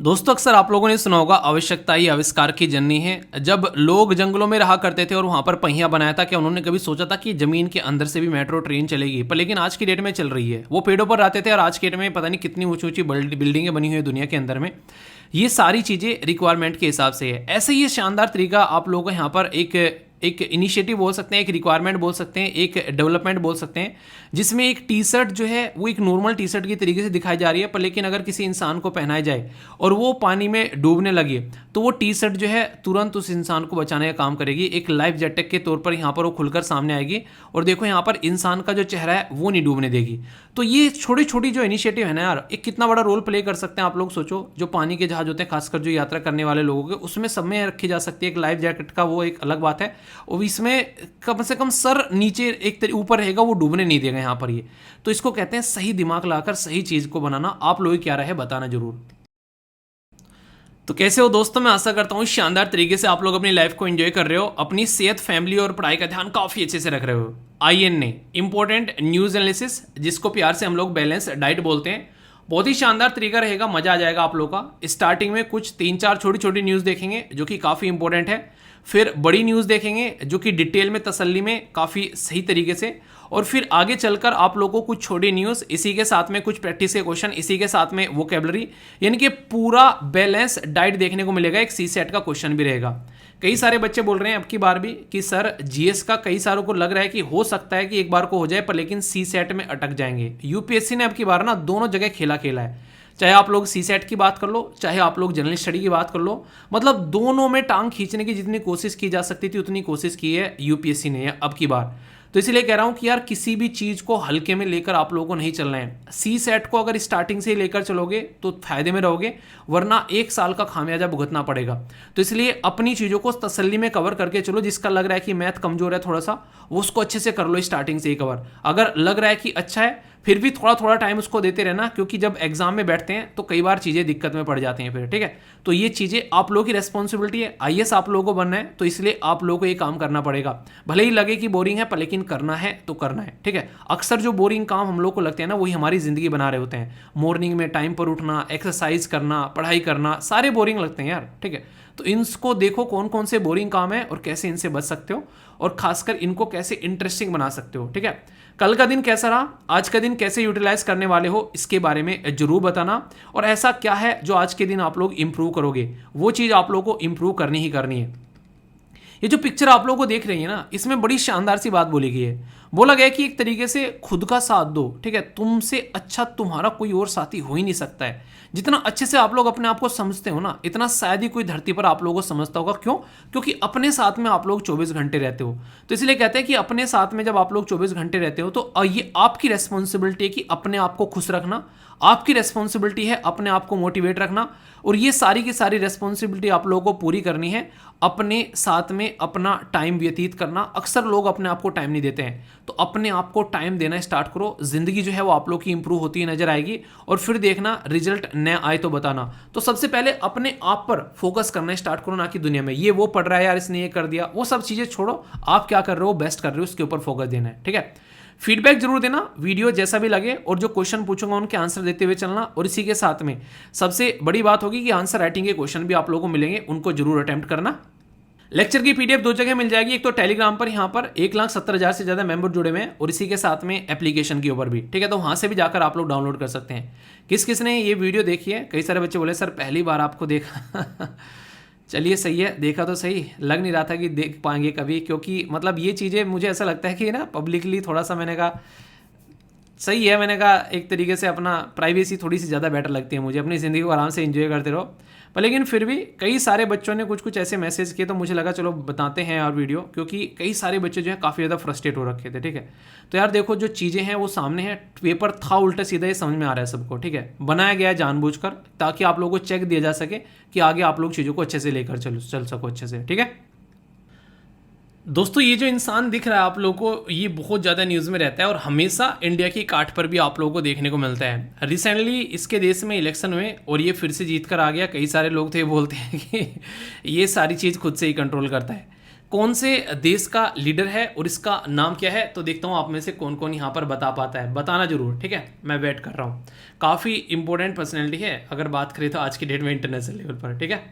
दोस्तों अक्सर आप लोगों ने सुना होगा आवश्यकता ही आविष्कार की जननी है। जब लोग जंगलों में रहा करते थे और वहां पर पहिया बनाया था, क्या उन्होंने कभी सोचा था कि जमीन के अंदर से भी मेट्रो ट्रेन चलेगी? पर लेकिन आज की डेट में चल रही है। वो पेड़ों पर रहते थे और आज की डेट में पता नहीं कितनी ऊंची ऊंची बिल्डिंगें बनी हुई है दुनिया के अंदर में। ये सारी चीज़ें रिक्वायरमेंट के हिसाब से है। ऐसे ही शानदार तरीका आप लोगों को यहाँ पर एक इनिशिएटिव बोल सकते हैं, एक रिक्वायरमेंट बोल सकते हैं, एक डेवलपमेंट बोल सकते हैं, जिसमें एक टी शर्ट जो है वो एक नॉर्मल टी शर्ट की तरीके से दिखाई जा रही है। पर लेकिन अगर किसी इंसान को पहनाया जाए और वो पानी में डूबने लगे तो वो टी शर्ट जो है तुरंत उस इंसान को बचाने का काम करेगी। एक लाइफ जैकेट के तौर पर यहाँ पर वो खुलकर सामने आएगी और देखो यहाँ पर इंसान का जो चेहरा है वो नहीं डूबने देगी। तो ये छोटी छोटी जो इनिशिएटिव है ना यार, एक कितना बड़ा रोल प्ले कर सकते हैं। आप लोग सोचो, जो पानी के जहाज होते हैं, खासकर जो यात्रा करने वाले लोगों के, उसमें सब में रखी जा सकती है एक लाइफ जैकेट का, वो एक अलग बात है। और इसमें कम से कम सर नीचे एक ऊपर रहेगा, वो डूबने नहीं देगा यहाँ पर ये। तो इसको कहते हैं सही दिमाग लाकर सही चीज को बनाना। आप लोग क्या रहे बताना जरूर। तो कैसे हो दोस्तों, मैं आशा करता हूँ शानदार तरीके से आप लोग अपनी लाइफ को एंजॉय कर रहे हो, अपनी सेहत, फैमिली और पढ़ाई का ध्यान काफी अच्छे से रख रहे हो। INA इंपॉर्टेंट न्यूज एनालिसिस, जिसको प्यार से हम लोग बैलेंस डाइट बोलते हैं, बहुत ही शानदार तरीका रहेगा, मजा आ जाएगा आप लोग का। स्टार्टिंग में कुछ 3-4 छोटी छोटी न्यूज़ देखेंगे जो कि काफ़ी इंपॉर्टेंट है, फिर बड़ी न्यूज़ देखेंगे जो कि डिटेल में, तसल्ली में, काफ़ी सही तरीके से, और फिर आगे चलकर आप लोगों को कुछ छोटी न्यूज़, इसी के साथ में कुछ प्रैक्टिस के क्वेश्चन, इसी के साथ में वोकैबुलरी, यानी कि पूरा बैलेंस डाइट देखने को मिलेगा। एक CSAT का क्वेश्चन भी रहेगा। कई सारे बच्चे बोल रहे हैं अब की बार भी कि सर GS का कई सारों को लग रहा है कि हो सकता है कि एक बार को हो जाए, पर लेकिन CSAT में अटक जाएंगे। UPSC ने अब की बार ना दोनों जगह खेला है। चाहे आप लोग CSAT की बात कर लो, चाहे आप लोग जनरल स्टडी की बात कर लो, मतलब दोनों में टांग खींचने की जितनी कोशिश की जा सकती थी उतनी कोशिश की है UPSC ने अब की बार। तो इसलिए कह रहा हूं कि यार किसी भी चीज को हल्के में लेकर आप लोगों को नहीं चलना है। CSAT को अगर स्टार्टिंग से ही लेकर चलोगे तो फायदे में रहोगे, वरना 1 साल का खामियाजा भुगतना पड़ेगा। तो इसलिए अपनी चीजों को तसल्ली में कवर करके चलो। जिसका लग रहा है कि मैथ कमजोर है थोड़ा सा, वो उसको अच्छे से कर लो स्टार्टिंग से ही कवर। अगर लग रहा है कि अच्छा है, फिर भी थोड़ा थोड़ा टाइम उसको देते रहना, क्योंकि जब एग्जाम में बैठते हैं तो कई बार चीज़ें दिक्कत में पड़ जाती हैं फिर। ठीक है, तो ये चीज़ें आप लोगों की रेस्पॉन्सिबिलिटी है। IAS आप लोगों को बनना है, तो इसलिए आप लोगों को ये काम करना पड़ेगा। भले ही लगे कि बोरिंग है, पर लेकिन करना है तो करना है। ठीक है, अक्सर जो बोरिंग काम हम लोग को लगते हैं ना, वही हमारी ज़िंदगी बना रहे होते हैं। मॉर्निंग में टाइम पर उठना, एक्सरसाइज करना, पढ़ाई करना, सारे बोरिंग लगते हैं यार। ठीक है, तो इनको देखो कौन कौन से बोरिंग काम है और कैसे इनसे बच सकते हो, और खासकर इनको कैसे इंटरेस्टिंग बना सकते हो। ठीक है, कल का दिन कैसा रहा, आज का दिन कैसे यूटिलाइज करने वाले हो, इसके बारे में जरूर बताना। और ऐसा क्या है जो आज के दिन आप लोग इंप्रूव करोगे, वो चीज़ आप लोगों को इंप्रूव करनी ही करनी है। ये जो पिक्चर आप लोगों को देख रही है ना, इसमें बड़ी शानदार सी बात बोली गई है। बोला गया कि एक तरीके से खुद का साथ दो। ठीक है, तुमसे अच्छा तुम्हारा कोई और साथी हो ही नहीं सकता है। जितना अच्छे से आप लोग अपने आप को समझते हो ना, इतना शायद ही कोई धरती पर आप लोगों को समझता होगा। क्यों? क्योंकि अपने साथ में आप लोग 24 घंटे रहते हो। तो इसलिए कहते हैं कि अपने साथ में जब आप लोग 24 घंटे रहते हो, तो ये आपकी रेस्पॉन्सिबिलिटी है कि अपने आप को खुश रखना, आपकी रेस्पॉन्सिबिलिटी है अपने आप को मोटिवेट रखना, और ये सारी की सारी रेस्पॉन्सिबिलिटी आप लोगों को पूरी करनी है। अपने साथ में अपना टाइम व्यतीत करना। अक्सर लोग अपने आप को टाइम नहीं देते हैं, तो अपने आप को टाइम देना स्टार्ट करो। जिंदगी जो है वो आप लोग की इंप्रूव होती नजर आएगी, और फिर देखना रिजल्ट न आए तो बताना। तो सबसे पहले अपने आप पर फोकस करना स्टार्ट करो, ना कि दुनिया में ये वो पढ़ रहा है यार, इसने ये कर दिया, वो सब चीजें छोड़ो। आप क्या कर रहे हो, बेस्ट कर रहे हो, उसके ऊपर फोकस देना है। ठीक है, फीडबैक जरूर देना, वीडियो जैसा भी लगे, और जो क्वेश्चन पूछूंगा उनके आंसर देते हुए चलना। और इसी के साथ में सबसे बड़ी बात होगी कि आंसर राइटिंग के क्वेश्चन भी आप लोगों को मिलेंगे, उनको जरूर अटेम्प्ट करना। लेक्चर की PDF 2 जगह मिल जाएगी, एक तो टेलीग्राम पर, यहाँ पर 1,70,000 से ज़्यादा मेंबर जुड़े हुए हैं, और इसी के साथ में एप्लीकेशन के ऊपर भी। ठीक है, तो वहाँ से भी जाकर आप लोग डाउनलोड कर सकते हैं। किस किस ने ये वीडियो देखी है? कई सारे बच्चे बोले सर पहली बार आपको देखा चलिए सही है, देखा तो सही, लग नहीं रहा था कि देख पाएंगे कभी, क्योंकि मतलब ये चीज़ें मुझे ऐसा लगता है कि ना पब्लिकली थोड़ा सा, मैंने कहा सही है, मैंने कहा एक तरीके से अपना प्राइवेसी थोड़ी सी ज़्यादा बेटर लगती है मुझे, अपनी ज़िंदगी को आराम से एंजॉय करते रहो। पर लेकिन फिर भी कई सारे बच्चों ने कुछ कुछ ऐसे मैसेज किए, तो मुझे लगा चलो बताते हैं यार वीडियो, क्योंकि कई सारे बच्चे जो हैं काफ़ी ज़्यादा फ्रस्ट्रेट हो रखे थे। ठीक है, तो यार देखो जो चीज़ें हैं वो सामने हैं, पेपर था उल्टा सीधा, ये समझ में आ रहा है सबको। ठीक है, बनाया गया है जानबूझकर, ताकि आप लोगों को चेक दिया जा सके कि आगे आप लोग चीज़ों को अच्छे से लेकर चल सको अच्छे से। ठीक है दोस्तों, ये जो इंसान दिख रहा है आप लोगों को, ये बहुत ज़्यादा न्यूज़ में रहता है और हमेशा इंडिया की काट पर भी आप लोगों को देखने को मिलता है। रिसेंटली इसके देश में इलेक्शन हुए और ये फिर से जीत कर आ गया। कई सारे लोग थे बोलते हैं कि ये सारी चीज़ खुद से ही कंट्रोल करता है। कौन से देश का लीडर है और इसका नाम क्या है? तो देखता हूँ आप में से कौन कौन यहाँ पर बता पाता है, बताना जरूर, ठीक है, मैं वेट कर रहा हूँ। काफ़ी इंपॉर्टेंट पर्सनैलिटी है अगर बात करें तो आज की डेट में इंटरनेशनल लेवल पर, ठीक है।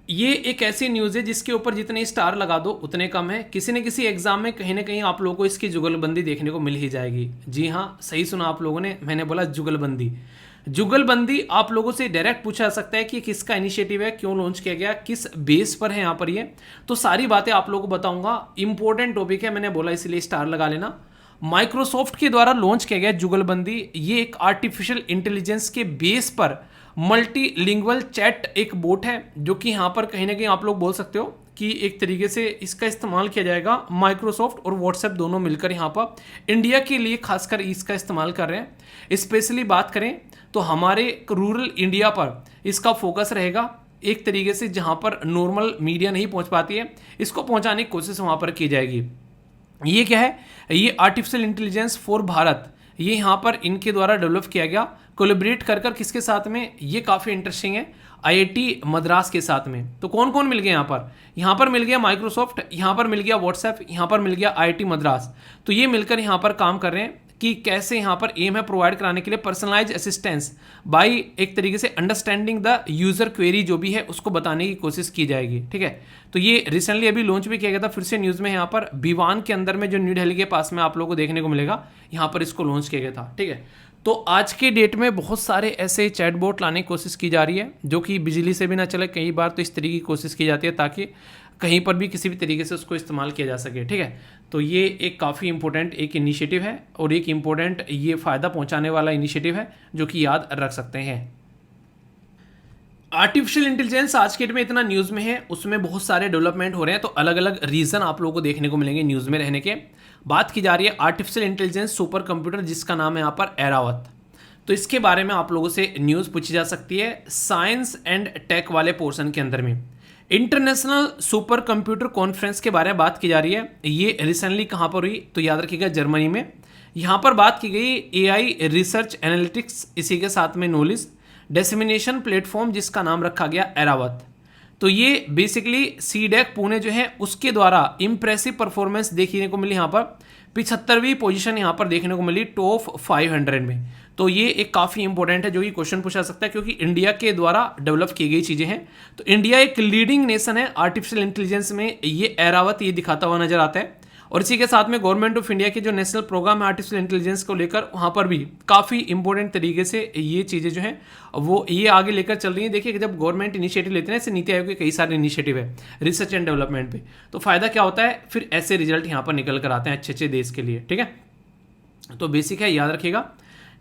ये एक ऐसी न्यूज़ है जिसके ऊपर जितने स्टार लगा दो उतने कम है। किसी न किसी एग्जाम में कहीं ना कहीं आप लोगों को इसकी जुगलबंदी देखने को मिल ही जाएगी। जी हाँ, सही सुना आप लोगों ने, मैंने बोला जुगलबंदी। जुगलबंदी आप लोगों से डायरेक्ट पूछा जा सकता है कि किसका इनिशिएटिव है, क्यों लॉन्च किया गया, किस बेस पर है यहाँ पर ये, तो सारी बातें आप लोगों को बताऊंगा। इंपॉर्टेंट टॉपिक है, मैंने बोला इसलिए स्टार लगा लेना। माइक्रोसॉफ्ट के द्वारा लॉन्च किया गया जुगलबंदी, ये एक आर्टिफिशियल इंटेलिजेंस के बेस पर मल्टीलिंगुअल चैट एक बोट है, जो कि यहाँ पर कहीं ना कहीं आप लोग बोल सकते हो कि एक तरीके से इसका इस्तेमाल किया जाएगा। माइक्रोसॉफ्ट और व्हाट्सएप दोनों मिलकर यहाँ पर इंडिया के लिए खासकर इसका इस्तेमाल कर रहे हैं। स्पेशली बात करें तो हमारे रूरल इंडिया पर इसका फोकस रहेगा, एक तरीके से जहाँ पर नॉर्मल मीडिया नहीं पहुँच पाती है, इसको पहुँचाने की कोशिश वहाँ पर की जाएगी। ये क्या है? ये आर्टिफिशियल इंटेलिजेंस फॉर भारत, ये यहाँ पर इनके द्वारा डेवलप किया गया, कोलैबोरेट कर कर किसके साथ में, ये काफ़ी इंटरेस्टिंग है, आईआईटी मद्रास के साथ में। तो कौन कौन मिल गया यहाँ पर? यहाँ पर मिल गया माइक्रोसॉफ्ट, यहाँ पर मिल गया व्हाट्सएप, यहाँ पर मिल गया आईआईटी मद्रास। तो ये मिलकर यहाँ पर काम कर रहे हैं कि कैसे यहाँ पर एम है प्रोवाइड कराने के लिए पर्सनलाइज असिस्टेंस बाय एक तरीके से अंडरस्टैंडिंग द यूजर क्वेरी जो भी है उसको बताने की कोशिश की जाएगी, ठीक है। तो ये रिसेंटली अभी लॉन्च भी किया गया था, फिर से न्यूज़ में यहाँ पर भिवान के अंदर में जो न्यू दिल्ली के पास में आप लोगों को देखने को मिलेगा, यहाँ पर इसको लॉन्च किया गया था, ठीक है। तो आज के डेट में बहुत सारे ऐसे चैटबॉट लाने की कोशिश की जा रही है जो कि बिजली से भी ना चले, कई बार तो इस तरीके की कोशिश की जाती है ताकि कहीं पर भी किसी भी तरीके से उसको इस्तेमाल किया जा सके, ठीक है। तो ये एक काफ़ी इंपॉर्टेंट एक इनिशिएटिव है और एक इम्पोर्टेंट ये फ़ायदा पहुंचाने वाला इनिशिएटिव है जो कि याद रख सकते हैं। आर्टिफिशियल इंटेलिजेंस आज के डेट में इतना न्यूज़ में है, उसमें बहुत सारे डेवलपमेंट हो रहे हैं, तो अलग अलग रीज़न आप लोगों को देखने को मिलेंगे न्यूज़ में रहने के। बात की जा रही है आर्टिफिशियल इंटेलिजेंस सुपर कंप्यूटर जिसका नाम है यहाँ पर ऐरावत। तो इसके बारे में आप लोगों से न्यूज़ पूछी जा सकती है साइंस एंड टेक वाले पोर्शन के अंदर में। इंटरनेशनल सुपर कंप्यूटर कॉन्फ्रेंस के बारे में बात की जा रही है, ये रिसेंटली कहाँ पर हुई? तो याद रखिएगा जर्मनी में। यहाँ पर बात की गई एआई रिसर्च एनालिटिक्स, इसी के साथ में नॉलेज डिसेमिनेशन प्लेटफॉर्म जिसका नाम रखा गया ऐरावत। तो ये बेसिकली सीडेक पुणे जो है उसके द्वारा इंप्रेसिव परफॉर्मेंस देखने को मिली, यहाँ पर 75वीं पोजीशन यहाँ पर देखने को मिली टॉप 500 में। तो ये एक काफ़ी इंपॉर्टेंट है जो कि क्वेश्चन पूछा सकता है क्योंकि इंडिया के द्वारा डेवलप की गई चीज़ें हैं। तो इंडिया एक लीडिंग नेशन है आर्टिफिशियल इंटेलिजेंस में, ये ऐरावत ये दिखाता हुआ नजर आता है। और इसी के साथ में गवर्नमेंट ऑफ इंडिया के जो नेशनल प्रोग्राम है आर्टिफिशियल इंटेलिजेंस को लेकर, वहाँ पर भी काफ़ी इंपॉर्टेंट तरीके से ये चीज़ें जो हैं वो ये आगे लेकर चल रही हैं। देखिए कि जब गवर्नमेंट इनिशिएटिव लेते हैं, ऐसे नीति आयोग के कई सारे इनिशिएटिव है रिसर्च एंड डेवलपमेंट पे, तो फायदा क्या होता है, फिर ऐसे रिजल्ट यहाँ पर निकल कर आते हैं अच्छे अच्छे देश के लिए, ठीक है। तो बेसिक है, याद रखिएगा।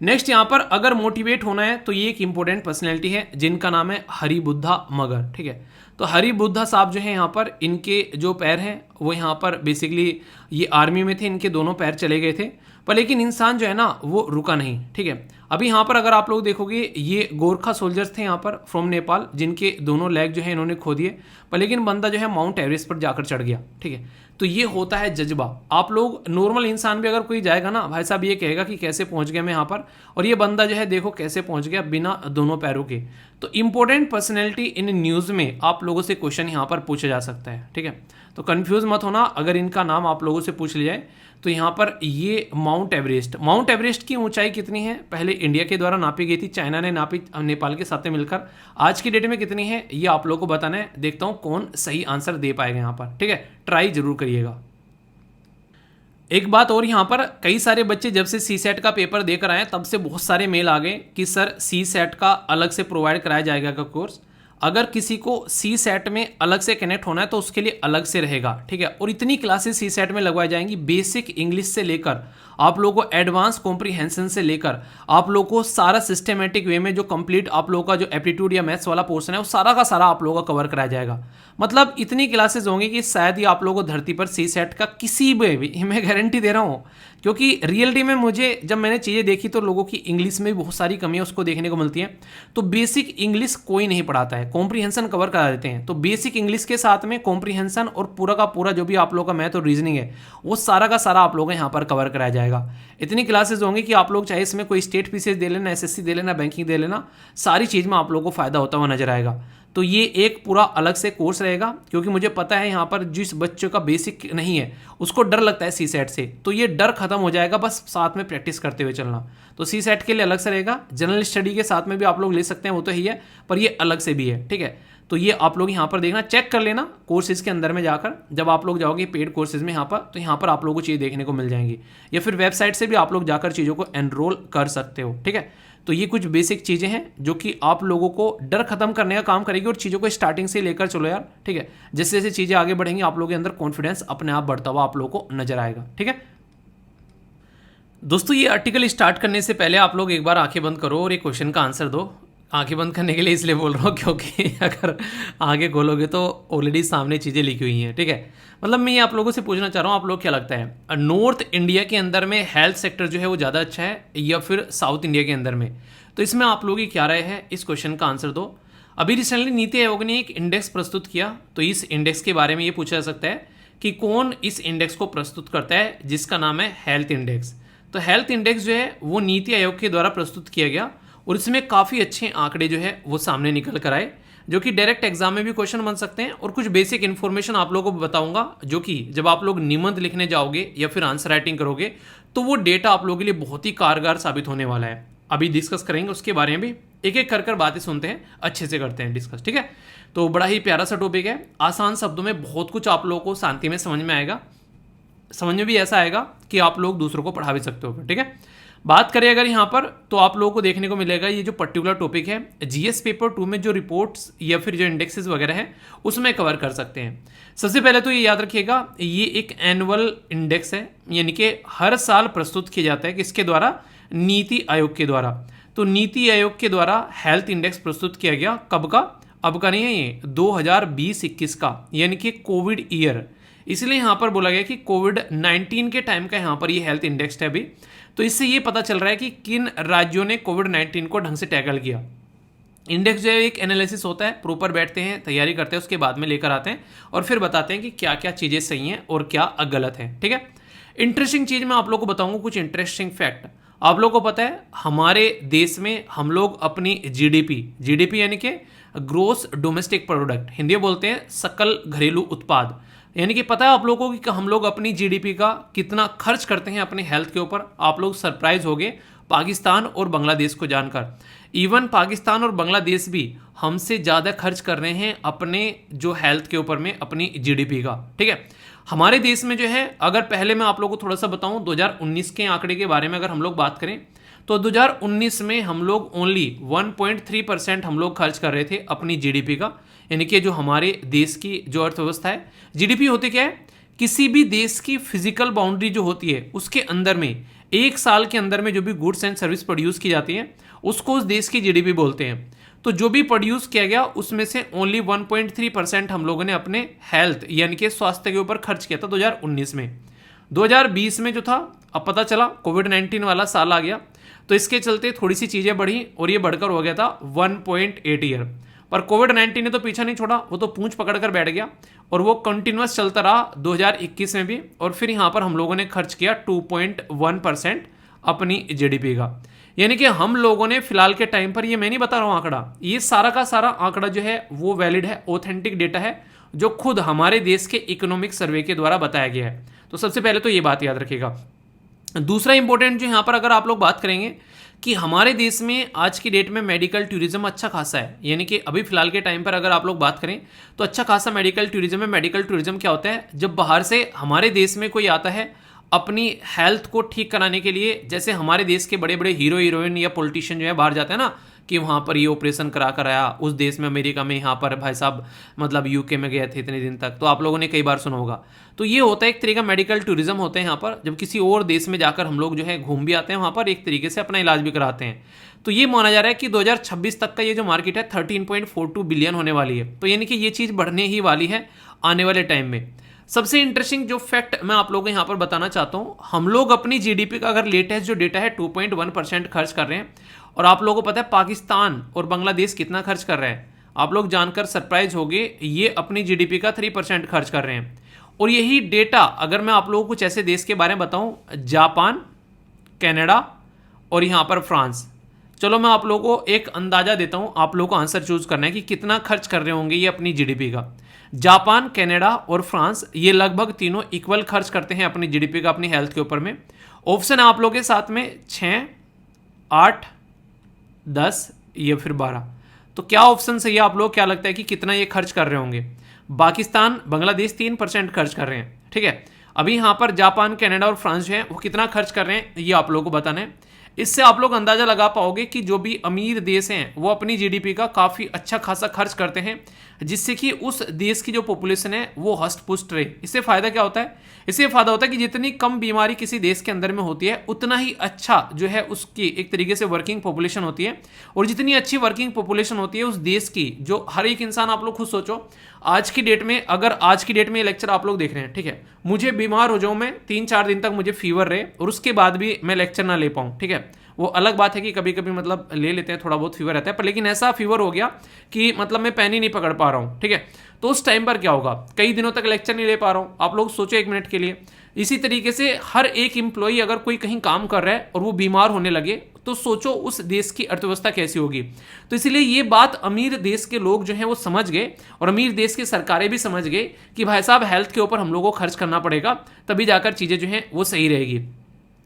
नेक्स्ट यहाँ पर अगर मोटिवेट होना है तो ये एक इंपॉर्टेंट पर्सनैलिटी है जिनका नाम है हरिबुद्धा मगर, ठीक है। तो हरिबुद्धा साहब जो है यहाँ पर, इनके जो पैर हैं वो यहाँ पर बेसिकली ये आर्मी में थे, इनके दोनों पैर चले गए थे, पर लेकिन इंसान जो है ना वो रुका नहीं, ठीक है। अभी यहाँ पर अगर आप लोग देखोगे ये गोरखा सोल्जर्स थे यहाँ पर फ्रॉम नेपाल, जिनके दोनों लेग जो है इन्होंने खो दिए, पर लेकिन बंदा जो है माउंट एवरेस्ट पर जाकर चढ़ गया, ठीक है। तो ये होता है जज्बा। आप लोग नॉर्मल इंसान भी अगर कोई जाएगा ना, भाई साहब ये कहेगा कि कैसे पहुंच गया मैं यहाँ पर, और ये बंदा जो है देखो कैसे पहुंच गया बिना दोनों पैरों के। तो इंपॉर्टेंट पर्सनैलिटी इन न्यूज़ में आप लोगों से क्वेश्चन यहाँ पर पूछा जा सकता है, ठीक है। तो कंफ्यूज मत होना अगर इनका नाम आप लोगों से पूछ लिया जाए। तो यहाँ पर ये माउंट एवरेस्ट की ऊंचाई कितनी है? पहले इंडिया के द्वारा नापी गई थी, चाइना ने नापी नेपाल के साथ मिलकर, आज की डेट में कितनी है ये आप लोगों को बताना है। देखता हूँ कौन सही आंसर दे पाएगा यहाँ पर, ठीक है, ट्राई जरूर करिएगा। एक बात और, यहाँ पर कई सारे बच्चे जब से सी सेट का पेपर देकर आए तब से बहुत सारे मेल आ गए कि सर सी सेट का अलग से प्रोवाइड कराया जाएगा का कोर्स। अगर किसी को सी सेट में अलग से कनेक्ट होना है तो उसके लिए अलग से रहेगा, ठीक है। और इतनी क्लासेस सी सेट में लगवाई जाएंगी, बेसिक इंग्लिश से लेकर आप लोगों को एडवांस कॉम्प्रीहेंशन से लेकर आप लोगों को सारा सिस्टमेटिक वे में जो कंप्लीट आप लोगों का जो एप्टीट्यूड या मैथ्स वाला पोर्शन है वो सारा का सारा आप लोगों का कवर कराया जाएगा। मतलब इतनी क्लासेस होंगी कि शायद ही आप लोगों को धरती पर सी सेट का किसी भी, मैं गारंटी दे रहा हूँ, क्योंकि रियलिटी में मुझे जब मैंने चीज़ें देखी तो लोगों की इंग्लिश में भी बहुत सारी कमियां उसको देखने को मिलती हैं। तो बेसिक इंग्लिश कोई नहीं पढ़ाता है, कॉम्प्रीहेंशन कवर करा देते हैं। तो बेसिक इंग्लिश के साथ में कॉम्प्रीहेंशन और पूरा का पूरा जो भी आप लोगों का मैथ और रीजनिंग है वो सारा का सारा आप लोगों को यहाँ पर कवर कराया जाएगा। इतनी क्लासेस होंगी कि आप लोग चाहे इसमें कोई स्टेट पीसीएस दे लेना, एसएससी दे लेना, बैंकिंग दे लेना, सारी चीज़ में आप लोगों को फायदा होता हुआ नजर आएगा। तो ये एक पूरा अलग से कोर्स रहेगा, क्योंकि मुझे पता है यहाँ पर जिस बच्चों का बेसिक नहीं है उसको डर लगता है सी सेट से, तो ये डर खत्म हो जाएगा बस साथ में प्रैक्टिस करते हुए चलना। तो सी सेट के लिए अलग से रहेगा, जनरल स्टडी के साथ में भी आप लोग ले सकते हैं, वो तो ही है, पर ये अलग से भी है, ठीक है। तो ये आप लोग यहाँ पर देखना, चेक कर लेना कोर्सेज के अंदर में जाकर, जब आप लोग जाओगे पेड कोर्सेज में यहाँ पर, तो यहाँ पर आप लोगों को चीज़ देखने को मिल जाएंगी, या फिर वेबसाइट से भी आप लोग जाकर चीज़ों को एनरोल कर सकते हो, ठीक है। तो ये कुछ बेसिक चीज़ें हैं जो कि आप लोगों को डर खत्म करने का काम करेगी, और चीज़ों को स्टार्टिंग से लेकर चलो यार, ठीक है। जैसे जैसे चीज़ें आगे बढ़ेंगी आप लोगों के अंदर कॉन्फिडेंस अपने आप बढ़ता हुआ आप लोगों को नजर आएगा, ठीक है। दोस्तों ये आर्टिकल स्टार्ट करने से पहले आप लोग एक बार आंखें बंद करो और एक क्वेश्चन का आंसर दो। आंखें बंद करने के लिए इसलिए बोल रहा हूँ क्योंकि अगर आगे खोलोगे तो ऑलरेडी सामने चीज़ें लिखी हुई हैं, ठीक है। मतलब मैं ये आप लोगों से पूछना चाह रहा हूँ, आप लोग क्या लगता है नॉर्थ इंडिया के अंदर में हेल्थ सेक्टर जो है वो ज़्यादा अच्छा है या फिर साउथ इंडिया के अंदर में? तो इसमें आप लोगों की क्या राय है, इस क्वेश्चन का आंसर दो। अभी रिसेंटली नीति आयोग ने एक इंडेक्स प्रस्तुत किया, तो इस इंडेक्स के बारे में ये पूछा जा सकता है कि कौन इस इंडेक्स को प्रस्तुत करता है, जिसका नाम है हेल्थ इंडेक्स। तो हेल्थ इंडेक्स जो है वो नीति आयोग के द्वारा प्रस्तुत किया गया, और इसमें काफ़ी अच्छे आंकड़े जो है वो सामने निकल कर आए, जो कि डायरेक्ट एग्जाम में भी क्वेश्चन बन सकते हैं। और कुछ बेसिक इन्फॉर्मेशन आप लोगों को बताऊंगा, जो कि जब आप लोग निबंध लिखने जाओगे या फिर आंसर राइटिंग करोगे तो वो डेटा आप लोगों के लिए बहुत ही कारगर साबित होने वाला है। अभी डिस्कस करेंगे उसके बारे में भी, एक एक कर बातें सुनते हैं, अच्छे से करते हैं डिस्कस, ठीक है। तो बड़ा ही प्यारा सा टॉपिक है, आसान शब्दों में बहुत कुछ आप लोगों को शांति में समझ में आएगा, समझ में भी ऐसा आएगा कि आप लोग दूसरों को पढ़ा भी सकते हो, ठीक है। बात करें अगर यहाँ पर, तो आप लोगों को देखने को मिलेगा ये जो पर्टिकुलर टॉपिक है जीएस पेपर 2 में जो रिपोर्ट्स या फिर जो इंडेक्सेस वगैरह हैं उसमें कवर कर सकते हैं। सबसे पहले तो ये याद रखिएगा, ये एक एनुअल इंडेक्स है, यानी कि हर साल प्रस्तुत किया जाता है, किसके द्वारा? नीति आयोग के द्वारा। तो नीति आयोग के द्वारा हेल्थ इंडेक्स प्रस्तुत किया गया, कब का? अब का नहीं है, ये 2020-21 का, यानी कि कोविड ईयर। इसलिए यहाँ पर बोला गया कि कोविड-19 के टाइम का यहाँ पर ये हेल्थ इंडेक्स है अभी। तो इससे ये पता चल रहा है कि किन राज्यों ने कोविड-19 को ढंग से टैकल किया। इंडेक्स जो है एक एनालिसिस होता है, प्रॉपर बैठते हैं, तैयारी करते हैं, उसके बाद में लेकर आते हैं और फिर बताते हैं कि क्या क्या चीज़ें सही हैं और क्या गलत हैं, ठीक है। इंटरेस्टिंग चीज़ मैं आप लोग को बताऊंगा, कुछ इंटरेस्टिंग फैक्ट। आप लोग को पता है हमारे देश में हम लोग अपनी जीडीपी यानी कि ग्रोस डोमेस्टिक प्रोडक्ट, हिंदी में बोलते हैं सकल घरेलू उत्पाद, यानी कि पता है आप लोगों को कि हम लोग अपनी जीडीपी का कितना खर्च करते हैं अपने हेल्थ के ऊपर। आप लोग सरप्राइज होंगे पाकिस्तान और बांग्लादेश को जानकर, इवन पाकिस्तान और बांग्लादेश भी हमसे ज़्यादा खर्च कर रहे हैं अपने जो हेल्थ के ऊपर में, अपनी जीडीपी का, ठीक है। हमारे देश में जो है, अगर पहले मैं आप लोगों को थोड़ा सा बताऊं 2019 के आंकड़े के बारे में अगर हम लोग बात करें, तो 2019 में हम लोग ओनली 1.3% हम लोग खर्च कर रहे थे अपनी जीडीपी का, यानी कि जो हमारे देश की जो अर्थव्यवस्था है, जीडीपी होती क्या है? किसी भी देश की फिजिकल बाउंड्री जो होती है उसके अंदर में एक साल के अंदर में जो भी गुड्स एंड सर्विस प्रोड्यूस की जाती है उसको उस देश की जीडीपी बोलते हैं। तो जो भी प्रोड्यूस किया गया उसमें से ओनली 1.3% हम लोगों ने अपने हेल्थ यानी कि स्वास्थ्य के ऊपर खर्च किया था 2019 में। 2020 में जो था, अब पता चला कोविड-19 वाला साल आ गया, तो इसके चलते थोड़ी सी चीज़ें बढ़ी और ये बढ़कर हो गया था 1.8 ईयर। पर कोविड-19 ने तो पीछा नहीं छोड़ा, वो तो पूंछ पकड़ कर बैठ गया और वो कंटिन्यूस चलता रहा 2021 में भी, और फिर यहाँ पर हम लोगों ने खर्च किया 2.1% अपनी जीडीपी का। यानी कि हम लोगों ने फिलहाल के टाइम पर, ये मैं नहीं बता रहा हूँ आंकड़ा, ये सारा का सारा आंकड़ा जो है वो वैलिड है, ऑथेंटिक डेटा है, जो खुद हमारे देश के इकोनॉमिक सर्वे के द्वारा बताया गया है। तो सबसे पहले तो ये बात याद रखिएगा। दूसरा इंपॉर्टेंट जो यहाँ पर अगर आप लोग बात करेंगे कि हमारे देश में आज की डेट में मेडिकल टूरिज्म अच्छा खासा है, यानी कि अभी फिलहाल के टाइम पर अगर आप लोग बात करें तो अच्छा खासा मेडिकल टूरिज्म है। मेडिकल टूरिज्म क्या होता है? जब बाहर से हमारे देश में कोई आता है अपनी हेल्थ को ठीक कराने के लिए, जैसे हमारे देश के बड़े बड़े हीरो हीरोइन या पॉलिटिशियन जो है बाहर जाते हैं ना, कि वहाँ पर ये ऑपरेशन करा कर आया, उस देश में अमेरिका में, यहाँ पर भाई साहब मतलब यूके में गए थे इतने दिन तक, तो आप लोगों ने कई बार सुना होगा। तो ये होता है एक तरीका मेडिकल टूरिज्म होते हैं यहाँ पर, जब किसी और देश में जाकर हम लोग जो है घूम भी आते हैं, वहाँ पर एक तरीके से अपना इलाज भी कराते हैं। तो ये माना जा रहा है कि 2026 तक का ये जो मार्केट है 13.42 बिलियन होने वाली है। तो यानी कि ये चीज़ बढ़ने ही वाली है आने वाले टाइम में। सबसे इंटरेस्टिंग जो फैक्ट मैं आप लोगों को यहाँ पर बताना चाहता हूँ, हम लोग अपनी जीडीपी का अगर लेटेस्ट जो डेटा है 2.1% खर्च कर रहे हैं, और आप लोगों को पता है पाकिस्तान और बांग्लादेश कितना खर्च कर रहे हैं? आप लोग जानकर सरप्राइज होंगे, ये अपनी जीडीपी का 3% खर्च कर रहे हैं। और यही डेटा अगर मैं आप लोगों को कुछ ऐसे देश के बारे में बताऊं, जापान, कनाडा और यहाँ पर फ्रांस, चलो मैं आप लोगों को एक अंदाजा देता हूं, आप लोगों को आंसर चूज करना है कि कितना खर्च कर रहे होंगे ये अपनी जीडीपी का। जापान, कनाडा और फ्रांस ये लगभग तीनों इक्वल खर्च करते हैं अपनी जीडीपी का अपनी हेल्थ के ऊपर में। ऑप्शन है आप लोगों के साथ में 6, 8, 10 या फिर 12। तो क्या ऑप्शन सही है, आप लोग क्या लगता है कि कितना ये खर्च कर रहे होंगे? पाकिस्तान, बांग्लादेश 3% खर्च कर रहे हैं, ठीक है। अभी यहाँ पर जापान, कनाडा और फ्रांस जो है वो कितना खर्च कर रहे हैं ये आप लोगों को बताना है। इससे आप लोग अंदाजा लगा पाओगे कि जो भी अमीर देश हैं वो अपनी जीडीपी का काफ़ी अच्छा खासा खर्च करते हैं, जिससे कि उस देश की जो पॉपुलेशन है वो हष्ट पुष्ट रहे। इससे फ़ायदा क्या होता है? इससे फ़ायदा होता है कि जितनी कम बीमारी किसी देश के अंदर में होती है उतना ही अच्छा जो है उसकी एक तरीके से वर्किंग पॉपुलेशन होती है। और जितनी अच्छी वर्किंग पॉपुलेशन होती है उस देश की, जो हर एक इंसान, आप लोग खुद सोचो आज की डेट में, अगर आज की डेट में ये लेक्चर आप लोग देख रहे हैं, ठीक है, मुझे बीमार हो जाऊं मैं 3-4 दिन तक, मुझे फीवर रहे और उसके बाद भी मैं लेक्चर ना ले पाऊं, ठीक है, वो अलग बात है कि कभी कभी मतलब ले लेते हैं, थोड़ा बहुत फीवर रहता है, पर लेकिन ऐसा फीवर हो गया कि मतलब मैं पेन ही नहीं पकड़ पा रहा हूँ, ठीक है, तो उस टाइम पर क्या होगा? कई दिनों तक लेक्चर नहीं ले पा रहा हूँ। आप लोग सोचो 1 मिनट के लिए। इसी तरीके से हर एक एम्प्लॉई अगर कोई कहीं काम कर रहा है और वो बीमार होने लगे तो सोचो उस देश की अर्थव्यवस्था कैसी होगी। तो इसलिए ये बात अमीर देश के लोग जो हैं वो समझ गए और अमीर देश की सरकारें भी समझ गए कि भाई साहब हेल्थ के ऊपर हम लोगों को खर्च करना पड़ेगा, तभी जाकर चीज़ें जो हैं वो सही रहेगी।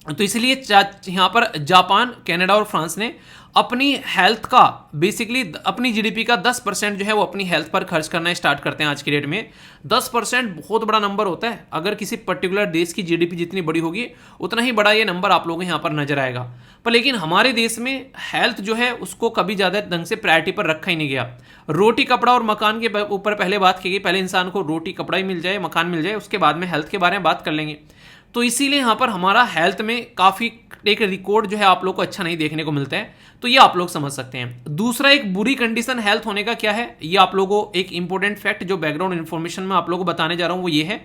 तो इसलिए यहाँ पर जापान, कनाडा और फ्रांस ने अपनी हेल्थ का बेसिकली अपनी जीडीपी का 10% जो है वो अपनी हेल्थ पर खर्च करना स्टार्ट करते हैं आज की डेट में। 10% बहुत बड़ा नंबर होता है। अगर किसी पर्टिकुलर देश की जीडीपी जितनी बड़ी होगी उतना ही बड़ा ये नंबर आप लोगों को यहाँ पर नजर आएगा। पर लेकिन हमारे देश में हेल्थ जो है उसको कभी ज़्यादा ढंग से प्रायोरिटी पर रखा ही नहीं गया। रोटी, कपड़ा और मकान के ऊपर पहले बात की गई, पहले इंसान को रोटी, कपड़ा ही मिल जाए, मकान मिल जाए, उसके बाद में हेल्थ के बारे में बात कर लेंगे। तो इसीलिए यहाँ पर हमारा हेल्थ में काफ़ी एक रिकॉर्ड जो है आप लोग को अच्छा नहीं देखने को मिलता है। तो ये आप लोग समझ सकते हैं। दूसरा, एक बुरी कंडीशन हेल्थ होने का क्या है, ये आप लोगों को एक इंपॉर्टेंट फैक्ट जो बैकग्राउंड इन्फॉर्मेशन में आप लोगों को बताने जा रहा हूँ वो ये है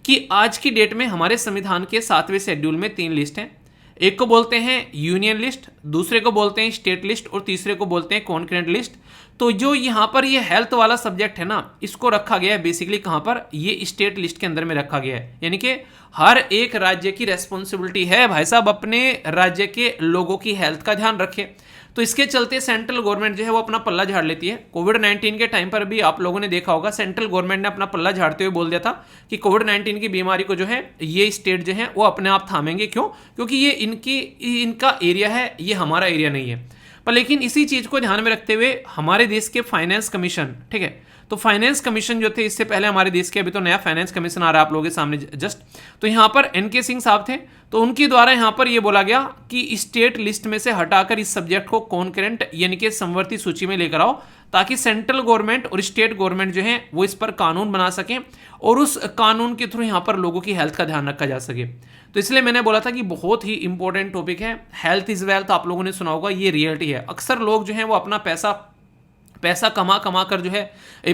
कि आज की डेट में हमारे संविधान के 7वें शेड्यूल में 3 लिस्ट हैं। एक को बोलते हैं यूनियन लिस्ट, दूसरे को बोलते हैं स्टेट लिस्ट और तीसरे को बोलते हैं कॉन्करेंट लिस्ट। तो जो यहाँ पर ये हेल्थ वाला सब्जेक्ट है ना, इसको रखा गया है बेसिकली कहाँ पर, ये स्टेट लिस्ट के अंदर में रखा गया है। यानी कि हर एक राज्य की रेस्पॉन्सिबिलिटी है भाई साहब अपने राज्य के लोगों की हेल्थ का ध्यान रखे। तो इसके चलते सेंट्रल गवर्नमेंट जो है वो अपना पल्ला झाड़ लेती है। कोविड-19 के टाइम पर भी आप लोगों ने देखा होगा, सेंट्रल गवर्नमेंट ने अपना पल्ला झाड़ते हुए बोल दिया था कि कोविड-19 की बीमारी को जो है ये स्टेट जो है वो अपने आप थामेंगे। क्यों? क्योंकि ये इनका एरिया है, ये हमारा एरिया नहीं है। पर लेकिन इसी चीज़ को ध्यान में रखते हुए हमारे देश के फाइनेंस कमीशन, ठीक है, तो फाइनेंस कमीशन जो थे, इससे पहले हमारे देश के, अभी तो नया फाइनेंस कमीशन आ रहा है आप लोगों के सामने जस्ट, तो यहाँ पर एनके सिंह साहब थे। तो उनके द्वारा यहाँ पर ये बोला गया कि स्टेट लिस्ट में से हटाकर इस सब्जेक्ट को कॉन्करेंट यानी कि समवर्ती सूची में लेकर आओ, ताकि सेंट्रल गवर्नमेंट और स्टेट गवर्नमेंट जो है वो इस पर कानून बना सकें और उस कानून के थ्रू यहाँ पर लोगों की हेल्थ का ध्यान रखा जा सके। तो इसलिए मैंने बोला था कि बहुत ही इंपॉर्टेंट टॉपिक है। हेल्थ इज वेल्थ आप लोगों ने सुना होगा, ये रियलिटी है। अक्सर लोग जो हैं वो अपना पैसा कमा कर जो है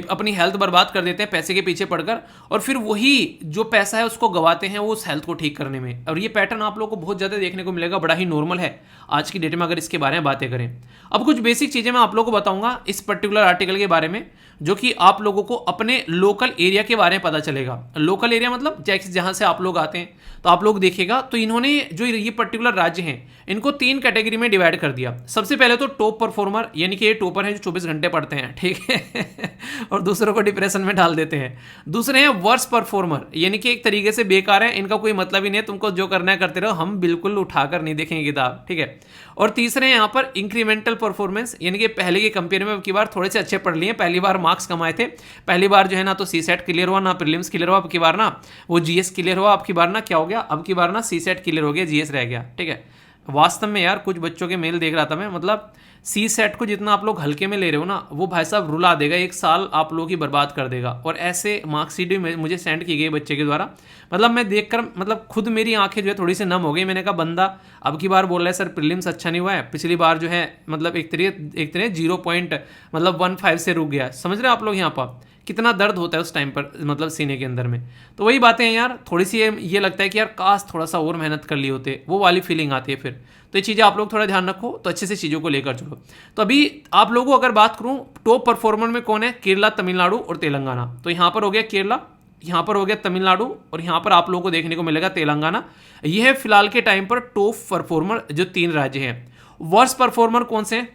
अपनी हेल्थ बर्बाद कर देते हैं पैसे के पीछे पड़कर, और फिर वही जो पैसा है उसको गवाते हैं वो उस हेल्थ को ठीक करने में। और ये पैटर्न आप लोगों को बहुत ज़्यादा देखने को मिलेगा, बड़ा ही नॉर्मल है आज की डेट में अगर इसके बारे में बातें करें। अब कुछ बेसिक चीज़ें मैं आप लोगों को बताऊंगा इस पर्टिकुलर आर्टिकल के बारे में, जो कि आप लोगों को अपने लोकल एरिया के बारे में पता चलेगा। लोकल एरिया मतलब जहाँ से आप लोग आते हैं, तो आप लोग देखिएगा तो इन्होंने जो ये पर्टिकुलर राज्य हैं इनको 3 कैटेगरी में डिवाइड कर दिया। सबसे पहले तो टॉप परफॉर्मर, यानी कि ये टॉपर हैं जो 24 घंटे पढ़ते हैं, ठीक है और दूसरों को डिप्रेशन में डाल देते हैं। दूसरे हैं वर्स्ट परफॉर्मर, यानी कि एक तरीके से बेकार है, इनका कोई मतलब ही नहीं है, तुमको जो करना है करते रहो, हम बिल्कुल उठाकर नहीं देखेंगे किताब, ठीक है। और तीसरे हैं यहाँ पर इंक्रीमेंटल परफॉर्मेंस, यानी कि पहले के कंपेयर में अब की बार थोड़े से अच्छे पढ़ लिए, पहली बार मार्क्स कमाए थे, पहली बार जो है ना तो सीसेट क्लियर हुआ, ना प्रीलिम्स क्लियर हुआ, अब की बार ना वो जीएस क्लियर हुआ, अब की बार ना क्या हो गया, अब की बार ना सीसेट क्लियर हो गया, जीएस रह गया, ठीक है। वास्तव में यार कुछ बच्चों के मेल देख रहा था मैं, मतलब सी सेट को जितना आप लोग हल्के में ले रहे हो ना, वो भाई साहब रुला देगा, 1 साल आप लोग की बर्बाद कर देगा। और ऐसे मार्कशीट भी मुझे सेंड की गई बच्चे के द्वारा, मतलब मैं देखकर मतलब खुद मेरी आंखें जो है थोड़ी सी नम हो गई। मैंने कहा बंदा अब की बार बोल रहा है सर प्रीलिम्स अच्छा नहीं हुआ है, पिछली बार जो है मतलब एक तरह 0.15 से रुक गया। समझ रहे आप लोग यहाँ पर कितना दर्द होता है उस टाइम पर, मतलब सीने के अंदर में। तो वही बातें हैं यार, थोड़ी सी ये लगता है कि यार काश थोड़ा सा और मेहनत कर ली होते, वो वाली फीलिंग आती है फिर। तो ये चीज़ें आप लोग थोड़ा ध्यान रखो, तो अच्छे से चीज़ों को लेकर चलो। तो अभी आप लोगों को अगर बात करूँ टॉप परफॉर्मर में कौन है, केरला, तमिलनाडु और तेलंगाना। तो यहाँ पर हो गया केरला, यहाँ पर हो गया तमिलनाडु और यहाँ पर आप लोगों को देखने को मिलेगा तेलंगाना। यह है फिलहाल के टाइम पर टॉप परफॉर्मर जो 3 राज्य हैं। वर्स्ट परफॉर्मर कौन से हैं?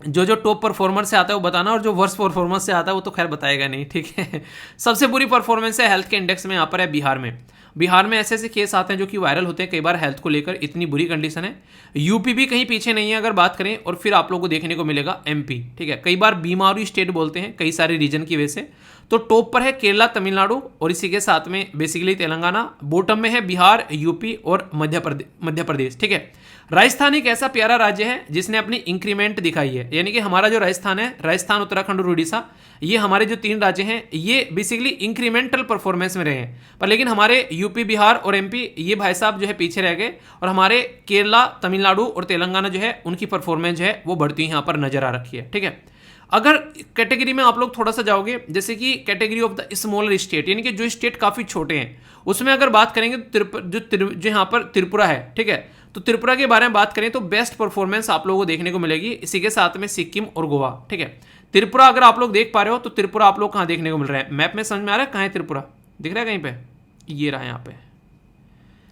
जो टॉप परफॉर्मर से आता है वो बताना, और जो वर्स्ट परफॉर्मर से आता है वो तो खैर बताएगा नहीं, ठीक है। सबसे बुरी परफॉर्मेंस है हेल्थ के इंडेक्स में, यहाँ पर है बिहार में। बिहार में ऐसे ऐसे केस आते हैं जो कि वायरल होते हैं कई बार हेल्थ को लेकर, इतनी बुरी कंडीशन है। यूपी भी कहीं पीछे नहीं है अगर बात करें, और फिर आप लोगों को देखने को मिलेगा एमपी, ठीक है। कई बार बीमारू स्टेट बोलते हैं कई सारे रीजन की वजह से। तो टॉप पर है केरला, तमिलनाडु, और इसी के साथ में बेसिकली तेलंगाना। बॉटम में है बिहार, यूपी और मध्य प्रदेश, ठीक है। राजस्थान एक ऐसा प्यारा राज्य है जिसने अपनी इंक्रीमेंट दिखाई है, यानी कि हमारा जो राजस्थान है, राजस्थान, उत्तराखंड और उड़ीसा, ये हमारे जो 3 राज्य हैं ये बेसिकली इंक्रीमेंटल परफॉर्मेंस में रहे हैं। पर लेकिन हमारे यूपी, बिहार और एमपी ये भाई साहब जो है पीछे रह गए, और हमारे केरला, तमिलनाडु और तेलंगाना जो है उनकी परफॉर्मेंस जो है वो बढ़ती यहाँ पर नजर आ रखी है, ठीक है। अगर कैटेगरी में आप लोग थोड़ा सा जाओगे, जैसे कि category of the smaller state, यानी कि जो स्टेट काफ़ी छोटे हैं, उसमें अगर बात करेंगे तो जो यहाँ पर त्रिपुरा है, ठीक है। तो त्रिपुरा के बारे में बात करें तो बेस्ट परफॉर्मेंस आप लोगों को देखने को मिलेगी, इसी के साथ में सिक्किम और गोवा, ठीक है। त्रिपुरा अगर आप लोग देख पा रहे हो तो त्रिपुरा आप लोग कहाँ देखने को मिल रहा है, मैप में समझ में आ रहा है कहाँ है त्रिपुरा, दिख रहा है कहीं पे, ये रहा यहाँ पे।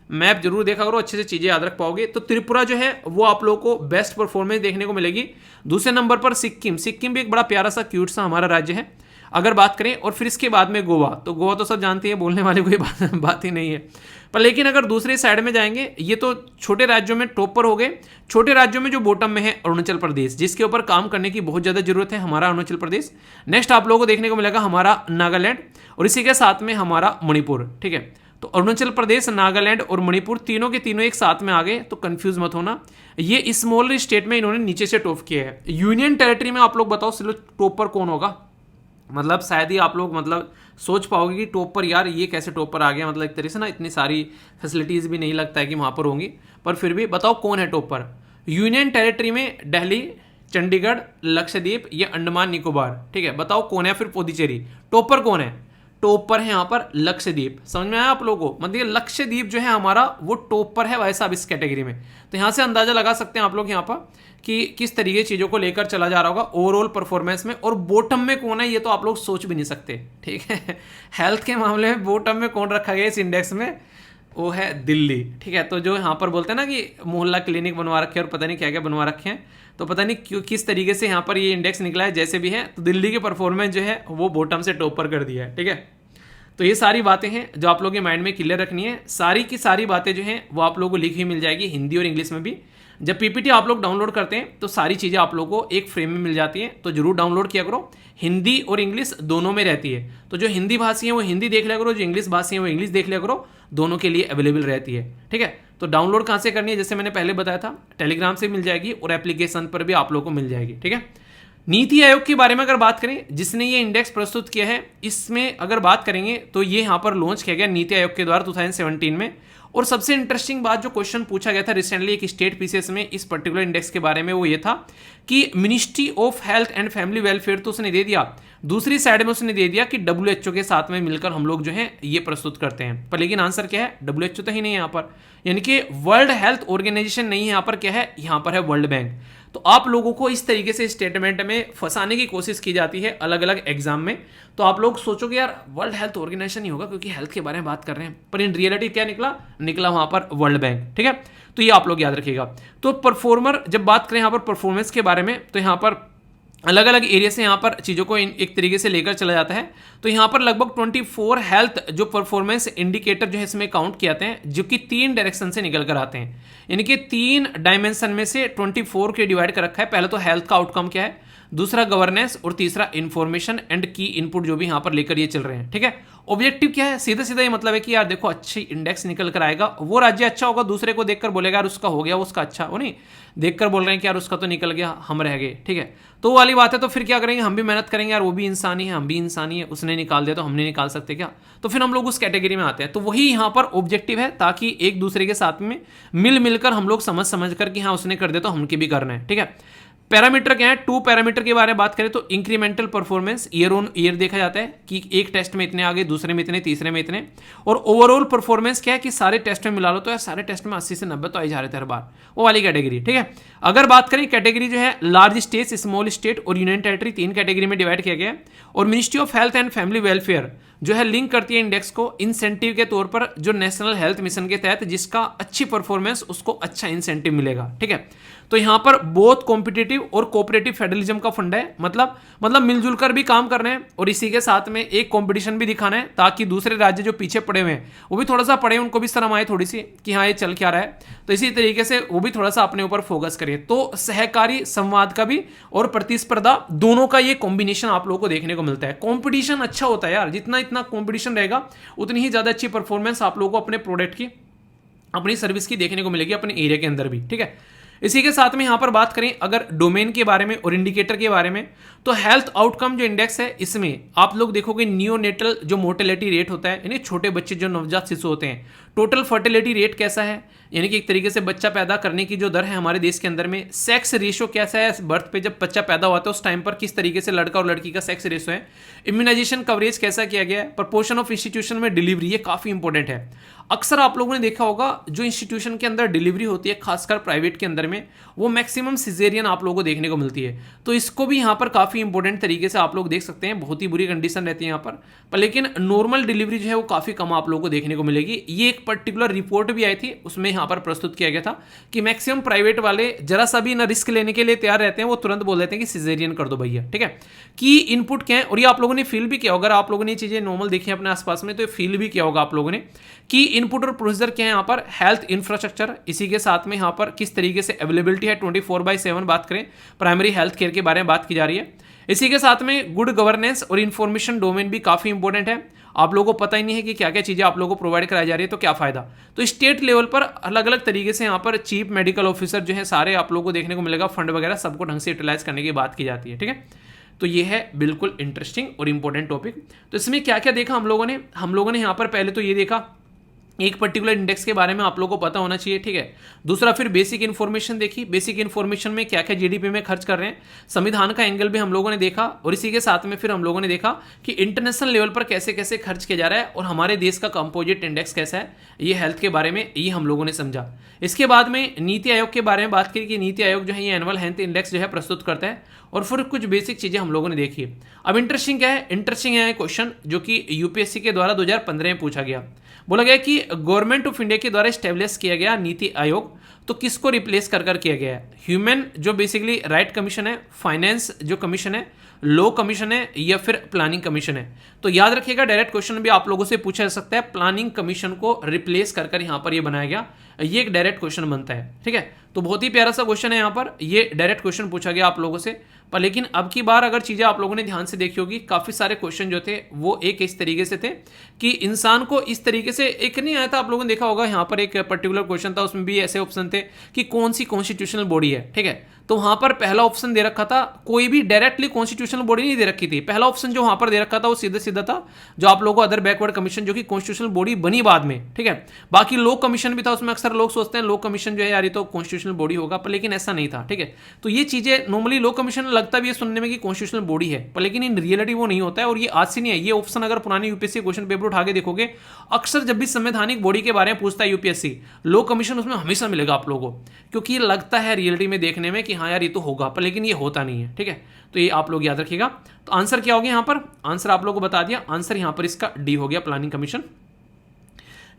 मैप जरूर देखा करो, अच्छे से चीजें याद रख पाओगे। तो त्रिपुरा जो है वो आप लोगों को बेस्ट परफॉर्मेंस देखने को मिलेगी। दूसरे नंबर पर सिक्किम, सिक्किम भी एक बड़ा प्यारा सा क्यूट सा हमारा राज्य है अगर बात करें। और फिर इसके बाद में गोवा, तो गोवा तो सब जानते हैं, बोलने वाले कोई बात ही नहीं है। पर लेकिन अगर दूसरे साइड में जाएंगे, ये तो छोटे राज्यों में टॉप पर हो गए। छोटे राज्यों में जो बॉटम में है अरुणाचल प्रदेश, जिसके ऊपर काम करने की बहुत ज़्यादा जरूरत है, हमारा अरुणाचल प्रदेश। नेक्स्ट आप लोगों को देखने को मिलेगा हमारा नागालैंड, और इसी के साथ में हमारा मणिपुर, ठीक है। तो अरुणाचल प्रदेश, नागालैंड और मणिपुर तीनों के तीनों एक साथ में आ गए, तो कंफ्यूज मत होना। ये स्मॉल स्टेट में इन्होंने नीचे से टॉप किया है। यूनियन टेरिटरी में आप लोग बताओ सिर्फ टॉप पर कौन होगा, मतलब शायद ही आप लोग मतलब सोच पाओगे कि टॉप पर यार ये कैसे टॉप पर आ गया, मतलब एक तरीके से ना इतनी सारी फैसिलिटीज़ भी नहीं लगता है कि वहाँ पर होंगी, पर फिर भी बताओ कौन है टॉप पर। यूनियन टेरिटरी में दिल्ली, चंडीगढ़, लक्षद्वीप, ये अंडमान निकोबार, ठीक है। बताओ कौन है फिर पुडुचेरी, टॉप पर कौन है? टॉप पर है यहाँ पर लक्षद्वीप। समझ में आया आप लोगों को, मतलब लक्षद्वीप जो है हमारा वो टॉप पर है भाई साहब इस कैटेगरी में। तो यहाँ से अंदाजा लगा सकते हैं आप लोग यहाँ पर कि किस तरीके चीज़ों को लेकर चला जा रहा होगा ओवरऑल परफॉर्मेंस में। और बॉटम में कौन है ये तो आप लोग सोच भी नहीं सकते, ठीक है। हेल्थ के मामले में बॉटम में कौन रखा गया इस इंडेक्स में, वो है दिल्ली, ठीक है। तो जो यहाँ पर बोलते हैं ना कि मोहल्ला क्लिनिक बनवा रखे हैं और पता नहीं क्या क्या बनवा रखे हैं, तो पता नहीं क्यों किस तरीके से यहाँ पर ये इंडेक्स निकला है, जैसे भी है। तो दिल्ली के परफॉर्मेंस जो है वो बॉटम से टॉप पर कर दिया है, ठीक है। तो ये सारी बातें हैं जो आप लोगों के माइंड में क्लियर रखनी है। सारी की सारी बातें जो हैं वो आप लोगों को लिखी हुई मिल जाएगी हिंदी और इंग्लिश में भी। जब पीपीटी आप लोग डाउनलोड करते हैं तो सारी चीज़ें आप लोगों को एक फ्रेम में मिल जाती हैं, तो जरूर डाउनलोड किया करो। हिंदी और इंग्लिश दोनों में रहती है, तो जो हिंदी भाषी है वो हिंदी देख लिया करो, जो इंग्लिश भाषी है वो इंग्लिश देख लिया करो, दोनों के लिए अवेलेबल रहती है, ठीक है। तो डाउनलोड कहाँ से करनी है, जैसे मैंने पहले बताया था, टेलीग्राम से मिल जाएगी और एप्लीकेशन पर भी आप लोगों को मिल जाएगी, ठीक है। नीति आयोग के बारे में अगर बात करें, जिसने ये इंडेक्स प्रस्तुत किया है, इसमें अगर बात करेंगे तो ये यहाँ पर लॉन्च किया गया नीति आयोग के द्वारा 2017 में। और सबसे इंटरेस्टिंग बात जो क्वेश्चन पूछा गया था रिसेंटली एक स्टेट पीसीएस में इस पर्टिकुलर इंडेक्स के बारे में, वो ये था कि ministry of health and family welfare तो उसने दे दिया, दूसरी साइड में उसने दे दिया कि WHO के साथ में मिलकर हम लोग जो है ये प्रस्तुत करते हैं। पर लेकिन आंसर क्या है, WHO तो ही नहीं है यहाँ पर, यानी कि वर्ल्ड हेल्थ ऑर्गेनाइजेशन नहीं है यहाँ पर, क्या है यहाँ पर है वर्ल्ड बैंक। तो आप लोगों को इस तरीके से स्टेटमेंट में फंसाने की कोशिश की जाती है अलग अलग एग्जाम में। तो आप लोग सोचोगे यार वर्ल्ड हेल्थ ऑर्गेनाइजेशन ही होगा क्योंकि हेल्थ के बारे में बात कर रहे हैं, पर इन रियलिटी क्या निकला वहां पर वर्ल्ड बैंक, ठीक है। तो ये आप लोग याद रखिएगा। तो परफॉर्मर जब बात करें यहाँ पर परफॉर्मेंस के बारे में, तो यहाँ पर अलग अलग एरिया से यहाँ पर चीज़ों को एक तरीके से लेकर चला जाता है। तो यहाँ पर लगभग 24 हेल्थ जो परफॉर्मेंस इंडिकेटर जो है इसमें काउंट किए जाते हैं, जो कि 3 डायरेक्शन से निकल कर आते हैं, यानी कि 3 डायमेंशन में से 24 के डिवाइड कर रखा है। पहले तो हेल्थ का आउटकम क्या है, दूसरा गवर्नेंस, और तीसरा इंफॉर्मेशन एंड की इनपुट जो भी यहाँ पर लेकर ये चल रहे हैं, ठीक है। ऑब्जेक्टिव क्या है, सीधा सीधा ये मतलब है कि यार देखो अच्छी इंडेक्स निकल कर आएगा, वो राज्य अच्छा होगा, दूसरे को देखकर बोलेगा यार उसका हो गया, उसका अच्छा हो, नहीं देखकर बोल रहे हैं कि यार उसका तो निकल गया, हम रह गए, ठीक है। तो वो वाली बात है। तो फिर क्या करेंगे, हम भी मेहनत करेंगे यार, वो भी इंसान ही है, हम भी इंसान ही है, उसने निकाल दिया तो हमने निकाल सकते क्या, तो फिर हम लोग उस कैटेगरी में आते हैं। तो वही यहाँ पर ऑब्जेक्टिव है, ताकि एक दूसरे के साथ में मिलकर हम लोग समझ कर कि हाँ उसने कर दिया तो हमके भी करना है, ठीक है। पैरामीटर क्या है, 2 पैरामीटर के बारे में बात करें तो incremental performance year on year देखा जाता है कि एक टेस्ट में इतने आगे, दूसरे में इतने, तीसरे में इतने। और ओवरऑल परफॉर्मेंस क्या है कि सारे टेस्ट में मिला लो तो यार सारे टेस्ट में 80 से 90 तो आ ही जा रहे थे हर बार, वो वाली कैटेगरी, ठीक है। अगर बात करें कैटेगरी जो है लार्ज स्टेट, स्मॉल स्टेट और यूनियन टेरिटरी, 3 कैटेगरी में डिवाइड किया गया है। और ministry of health and family welfare जो है लिंक करती है इंडेक्स को इंसेंटिव के तौर पर, जो नेशनल हेल्थ मिशन के तहत जिसका अच्छी परफॉर्मेंस उसको अच्छा इंसेंटिव मिलेगा, ठीक है। तो यहाँ पर बोथ कॉम्पिटिटिव और कोऑपरेटिव फेडरलिज्म का फंड है, मतलब मिलजुल कर भी काम करना है और इसी के साथ में एक कंपटीशन भी दिखाना है, ताकि दूसरे राज्य जो पीछे पड़े हुए हैं वो भी थोड़ा सा पढ़े, उनको भी शर्म आए थोड़ी सी कि हाँ ये चल क्या रहा है, तो इसी तरीके से वो भी थोड़ा सा अपने ऊपर फोकस करिए। तो सहकारी संवाद का भी और प्रतिस्पर्धा दोनों का ये कॉम्बिनेशन आप लोगों को देखने को मिलता है। कॉम्पिटिशन अच्छा होता है यार, जितना इतना कॉम्पिटिशन रहेगा उतनी ही ज्यादा अच्छी परफॉर्मेंस आप लोगों को अपने प्रोडक्ट की, अपनी सर्विस की देखने को मिलेगी अपने एरिया के अंदर भी, ठीक है। इसी के साथ में यहां पर बात करें अगर डोमेन के बारे में और इंडिकेटर के बारे में, तो हेल्थ आउटकम जो इंडेक्स है इसमें आप लोग देखोगे नियोनेटल जो मोर्टेलिटी रेट होता है, यानी छोटे बच्चे जो नवजात शिशु होते हैं, टोटल फर्टिलिटी रेट कैसा है, यानी कि एक तरीके से बच्चा पैदा करने की जो दर है हमारे देश के अंदर में, सेक्स रेशियो कैसा है बर्थ पे, जब बच्चा पैदा हुआ था उस टाइम पर किस तरीके से लड़का और लड़की का सेक्स रेशियो है, इम्यूनाइजेशन कवरेज कैसा किया गया है, प्रपोर्शन ऑफ इंस्टीट्यूशन में डिलीवरी, ये काफी इंपॉर्टेंट है। अक्सर आप लोगों ने देखा होगा जो इंस्टीट्यूशन के अंदर डिलीवरी होती है खासकर प्राइवेट के अंदर में, वो मैक्सिमम सिजेरियन आप लोगों को देखने को मिलती है, तो इसको भी यहाँ पर काफी इंपॉर्टेंट तरीके से आप लोग देख सकते हैं। बहुत ही बुरी कंडीशन रहती है यहाँ पर लेकिन नॉर्मल डिलीवरी जो है वो काफी कम आप लोगों को देखने को मिलेगी। ये एक पर्टिकुलर रिपोर्ट भी आई थी, उसमें यहाँ पर प्रस्तुत किया गया था कि मैक्सिमम प्राइवेट वाले जरा सा भी ना रिस्क लेने के लिए तैयार रहते हैं, वो तुरंत बोल देते हैं कि सिजेरियन कर दो भैया, ठीक है। की इनपुट क्या है, और ये आप लोगों ने फील भी किया, अगर आप लोगों ने ये चीजें नॉर्मल देखी अपने आसपास में तो फील भी किया होगा आप लोगों ने कि इनपुट और प्रोसीजर क्या है यहाँ पर, हेल्थ इंफ्रास्ट्रक्चर, इसी के साथ में यहाँ पर किस तरीके से अवेलेबिलिटी है 24/7 बात करें, प्राइमरी हेल्थ केयर के बारे में बात की जा रही है। इसी के साथ में गुड गवर्नेंस और इन्फॉर्मेशन डोमेन भी काफी इंपॉर्टेंट है। आप लोगों को पता ही नहीं है कि क्या क्या चीजें आप लोगों को प्रोवाइड कराई जा रही है, तो क्या फायदा। तो स्टेट लेवल पर अलग अलग तरीके से यहाँ पर चीफ मेडिकल ऑफिसर जो है सारे आप लोगों को देखने को मिलेगा, फंड वगैरह सबको ढंग से यूटिलाइज करने की बात की जाती है, ठीक है। तो ये है बिल्कुल इंटरेस्टिंग और इंपॉर्टेंट टॉपिक। तो इसमें क्या क्या देखा हम लोगों ने यहाँ पर पहले तो ये देखा एक पर्टिकुलर इंडेक्स के बारे में आप लोगों को पता होना चाहिए, ठीक है। दूसरा फिर बेसिक इन्फॉर्मेशन देखी, बेसिक इन्फॉर्मेशन में क्या क्या जीडीपी में खर्च कर रहे हैं, संविधान का एंगल भी हम लोगों ने देखा, और इसी के साथ में फिर हम लोगों ने देखा कि इंटरनेशनल लेवल पर कैसे कैसे खर्च किया जा रहा है और हमारे देश का कंपोजिट इंडेक्स कैसा है, ये हेल्थ के बारे में ये हम लोगों ने समझा। इसके बाद में नीति आयोग के बारे में बात की कि नीति आयोग जो है ये एनुअल हेल्थ इंडेक्स जो है प्रस्तुत करता है, और फिर कुछ बेसिक चीजें हम लोगों ने देखी। अब इंटरेस्टिंग क्या है, इंटरेस्टिंग है क्वेश्चन जो कि यूपीएससी के द्वारा 2015 में पूछा गया। बोला गया कि गवर्नमेंट ऑफ इंडिया के द्वारा स्टेब्लिश किया गया नीति आयोग तो किसको रिप्लेस कर किया गया है, ह्यूमन जो बेसिकली राइट कमीशन है, फाइनेंस जो कमीशन है, लॉ कमीशन है, या फिर प्लानिंग कमीशन है। तो याद रखिएगा डायरेक्ट क्वेश्चन भी आप लोगों से पूछा जा सकता है, प्लानिंग कमीशन को रिप्लेस कर यहाँ पर ये बनाया गया, ये एक डायरेक्ट क्वेश्चन बनता है, ठीक है। तो बहुत ही प्यारा सा क्वेश्चन है यहाँ पर, ये डायरेक्ट क्वेश्चन पूछा गया आप लोगों से। पर लेकिन अब की बार अगर चीजें आप लोगों ने ध्यान से देखी होगी, काफी सारे क्वेश्चन जो थे वो एक इस तरीके से थे कि इंसान को इस तरीके से एक नहीं आया था, आप लोगों ने देखा होगा यहाँ पर एक पर्टिकुलर क्वेश्चन था, उसमें भी ऐसे ऑप्शन थे कि कौन सी कॉन्स्टिट्यूशनल बॉडी है, ठीक है। तो वहां पर पहला ऑप्शन दे रखा था, कोई भी डायरेक्टली कॉन्स्टिट्यूशनल बॉडी नहीं दे रखी थी, पहला ऑप्शन जो वहां पर दे रखा था वो सीधा सीधा था जो आप लोगों को अदर बैकवर्ड कमीशन जो कि कॉन्स्टिट्यूशनल बॉडी बनी बाद में, ठीक है। बाकी लॉ कमीशन भी था, उसमें अक्सर लोग सोचते हैं लॉ कमीशन जो है यार ये तो कॉन्स्टिट्यूशनल बॉडी होगा, पर लेकिन ऐसा नहीं था, ठीक है। तो ये चीजें नॉर्मली लॉ कमीशन लगता भी है सुनने में कि कॉन्स्टिट्यूशनल बॉडी है, पर लेकिन इन रियलिटी वो नहीं होता है, और ये आज से नहीं है। ये ऑप्शन अगर पुराने यूपीएससी क्वेश्चन पेपर उठा के देखोगे, अक्सर जब भी संवैधानिक बॉडी के बारे में पूछता है यूपीएससी, लॉ कमीशन उसमें हमेशा मिलेगा आप लोगों को, क्योंकि ये लगता है रियलिटी में देखने में कि हाँ यार ये तो होगा, पर लेकिन ये होता नहीं है, ठीक है। तो ये आप लोग याद रखिएगा। तो आंसर क्या हो गया यहाँ पर, आंसर आप लोगों को बता दिया, आंसर यहाँ पर इसका डी हो गया, planning commission.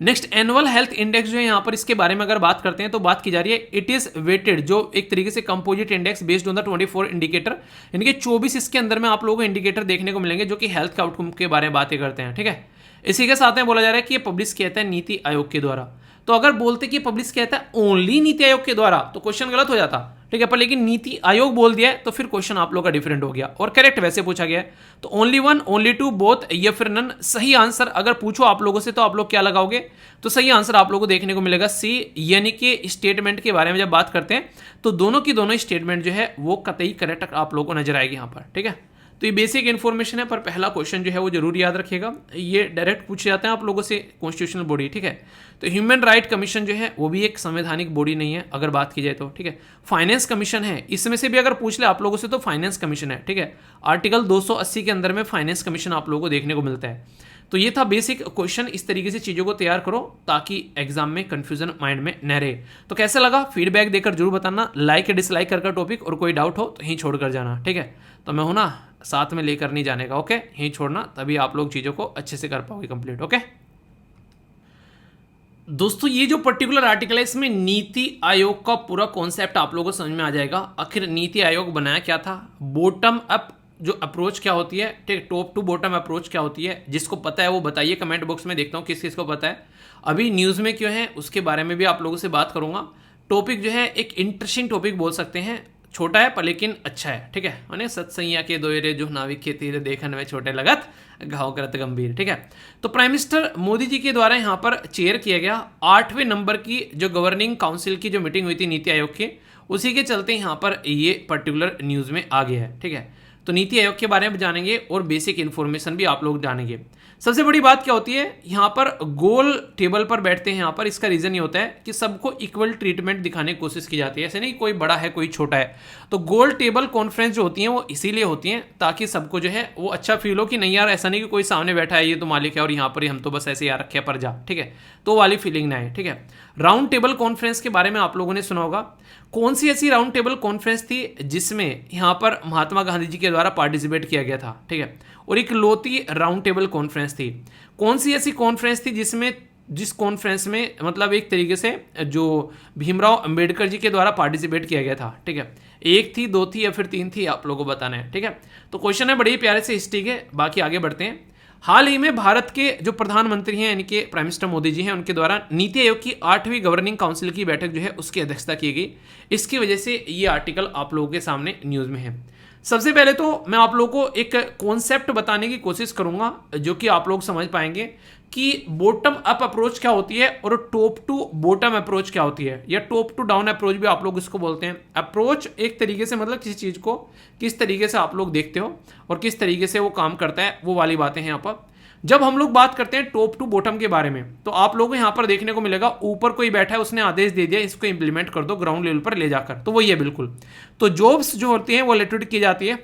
Next annual health index जो है यहाँ पर इसके बारे में अगर बात करते हैं तो बात की जा रही है इट इज वेटेड, जो एक तरीके से composite index based on the 24 indicator, यानी कि 24 इसके अंदर में आप लोगों को इंडिकेटर देखने को मिलेंगे जो कि हेल्थ आउटकम के बारे में बातें करते हैं, ठीक है। इसी के साथ में बोला जा रहा है कि ये पब्लिश किया था नीति आयोग के द्वारा। तो अगर बोलते कि पब्लिश किया था ओनली नीति आयोग के द्वारा तो क्वेश्चन गलत हो जाता, ठीक है। पर लेकिन नीति आयोग बोल दिया है तो फिर क्वेश्चन आप लोग का डिफरेंट हो गया, और करेक्ट वैसे पूछा गया है। तो only one, only two, both, या फिर नन, सही आंसर अगर पूछो आप लोगों से तो आप लोग क्या लगाओगे, तो सही आंसर आप लोगों को देखने को मिलेगा सी, यानी कि स्टेटमेंट के बारे में जब बात करते हैं तो दोनों की दोनों स्टेटमेंट जो है वो कतई करेक्ट आप लोगों को नजर आएगी यहाँ पर, ठीक है। तो ये बेसिक इन्फॉर्मेशन है, पर पहला क्वेश्चन जो है वो जरूर याद रखिएगा, ये डायरेक्ट पूछे जाते हैं आप लोगों से, कॉन्स्टिट्यूशनल बॉडी, ठीक है। तो ह्यूमन राइट कमीशन जो है वो भी एक संवैधानिक बॉडी नहीं है अगर बात की जाए तो, ठीक है। फाइनेंस कमीशन है, इसमें से भी अगर पूछ ले आप लोगों से तो फाइनेंस कमीशन है, ठीक है। आर्टिकल 280 के अंदर में फाइनेंस कमीशन आप लोगों को देखने को मिलता है। तो ये था बेसिक क्वेश्चन, इस तरीके से चीज़ों को तैयार करो ताकि एग्जाम में कंफ्यूजन माइंड में न रहे। तो कैसे लगा फीडबैक देकर जरूर बताना, लाइक या डिसलाइक कर टॉपिक, और कोई डाउट हो तो यहीं छोड़ कर जाना, ठीक है। तो मैं हूं ना, साथ में लेकर नहीं जाने का, ओके, यहीं छोड़ना, तभी आप लोग चीज़ों को अच्छे से कर पाओगे कंप्लीट, ओके। दोस्तों ये जो पर्टिकुलर आर्टिकल है इसमें नीति आयोग का पूरा कॉन्सेप्ट आप लोगों को समझ में आ जाएगा। आखिर नीति आयोग बनाया क्या था, बॉटम अप जो अप्रोच क्या होती है, ठीक, टॉप टू बॉटम अप्रोच क्या होती है, जिसको पता है वो बताइए कमेंट बॉक्स में, देखता हूँ किस किस को पता है। अभी न्यूज़ में क्यों है उसके बारे में भी आप लोगों से बात करूंगा। टॉपिक जो है एक इंटरेस्टिंग टॉपिक बोल सकते हैं, छोटा है पर लेकिन अच्छा है, ठीक है। माने सत्सैया के दोयरे जो नाविक के तीर देखन में छोटे लगत घाव करत गंभीर, ठीक है। तो प्राइम मिनिस्टर मोदी जी के द्वारा यहाँ पर चेयर किया गया 8वें नंबर की जो गवर्निंग काउंसिल की जो मीटिंग हुई थी नीति आयोग की, उसी के चलते यहाँ पर ये पर्टिकुलर न्यूज़ में आ गया है, ठीक है। तो नीति आयोग के बारे में जानेंगे और बेसिक इन्फॉर्मेशन भी आप लोग जानेंगे। सबसे बड़ी बात क्या होती है, यहाँ पर गोल टेबल पर बैठते हैं यहाँ पर, इसका रीज़न ये होता है कि सबको इक्वल ट्रीटमेंट दिखाने की कोशिश की जाती है, ऐसे नहीं कोई बड़ा है कोई छोटा है। तो गोल टेबल कॉन्फ्रेंस जो होती हैं वो इसीलिए होती हैं ताकि सबको जो है वो अच्छा फील हो कि नहीं यार ऐसा नहीं कि कोई सामने बैठा है ये तो मालिक है और यहाँ पर हम तो बस ऐसे यार रखे पर जा, ठीक है, तो वाली फीलिंग ना आए, ठीक है। राउंड टेबल कॉन्फ्रेंस के बारे में आप लोगों ने सुना होगा। कौन सी ऐसी राउंड टेबल कॉन्फ्रेंस थी जिसमें यहाँ पर महात्मा गांधी जी के द्वारा पार्टिसिपेट किया गया था, ठीक है, और एक लोती राउंड टेबल कॉन्फ्रेंस थी। कौन सी ऐसी कॉन्फ्रेंस थी जिस कॉन्फ्रेंस में मतलब एक तरीके से जो भीमराव अंबेडकर जी के द्वारा पार्टिसिपेट किया गया था, ठीक है। एक थी, दो थी या फिर तीन थी, आप लोगों को बताना है, ठीक है। तो क्वेश्चन है बड़े प्यारे से हिस्ट्री के, बाकी आगे बढ़ते हैं। हाल ही में भारत के जो प्रधानमंत्री हैं इनके प्राइम मिनिस्टर मोदी जी हैं, उनके द्वारा नीति आयोग की 8वीं गवर्निंग काउंसिल की बैठक जो है उसकी अध्यक्षता की गई। इसकी वजह से ये आर्टिकल आप लोगों के सामने न्यूज़ में है। सबसे पहले तो मैं आप लोगों को एक कॉन्सेप्ट बताने की कोशिश करूंगा जो कि आप लोग समझ पाएंगे कि बॉटम अप अप्रोच क्या होती है और टॉप टू बॉटम अप्रोच क्या होती है, या टॉप टू डाउन अप्रोच भी आप लोग इसको बोलते हैं। अप्रोच एक तरीके से मतलब किसी चीज़ को किस तरीके से आप लोग देखते हो और किस तरीके से वो काम करता है, वो वाली बातें हैं यहाँ पर। जब हम लोग बात करते हैं टॉप टू बॉटम के बारे में तो आप लोगों को यहाँ पर देखने को मिलेगा ऊपर कोई बैठा है, उसने आदेश दे दिया इसको इंप्लीमेंट कर दो ग्राउंड लेवल पर ले जाकर, तो वही है बिल्कुल। तो जॉब्स जो होती हैं वो लेटेड की जाती है,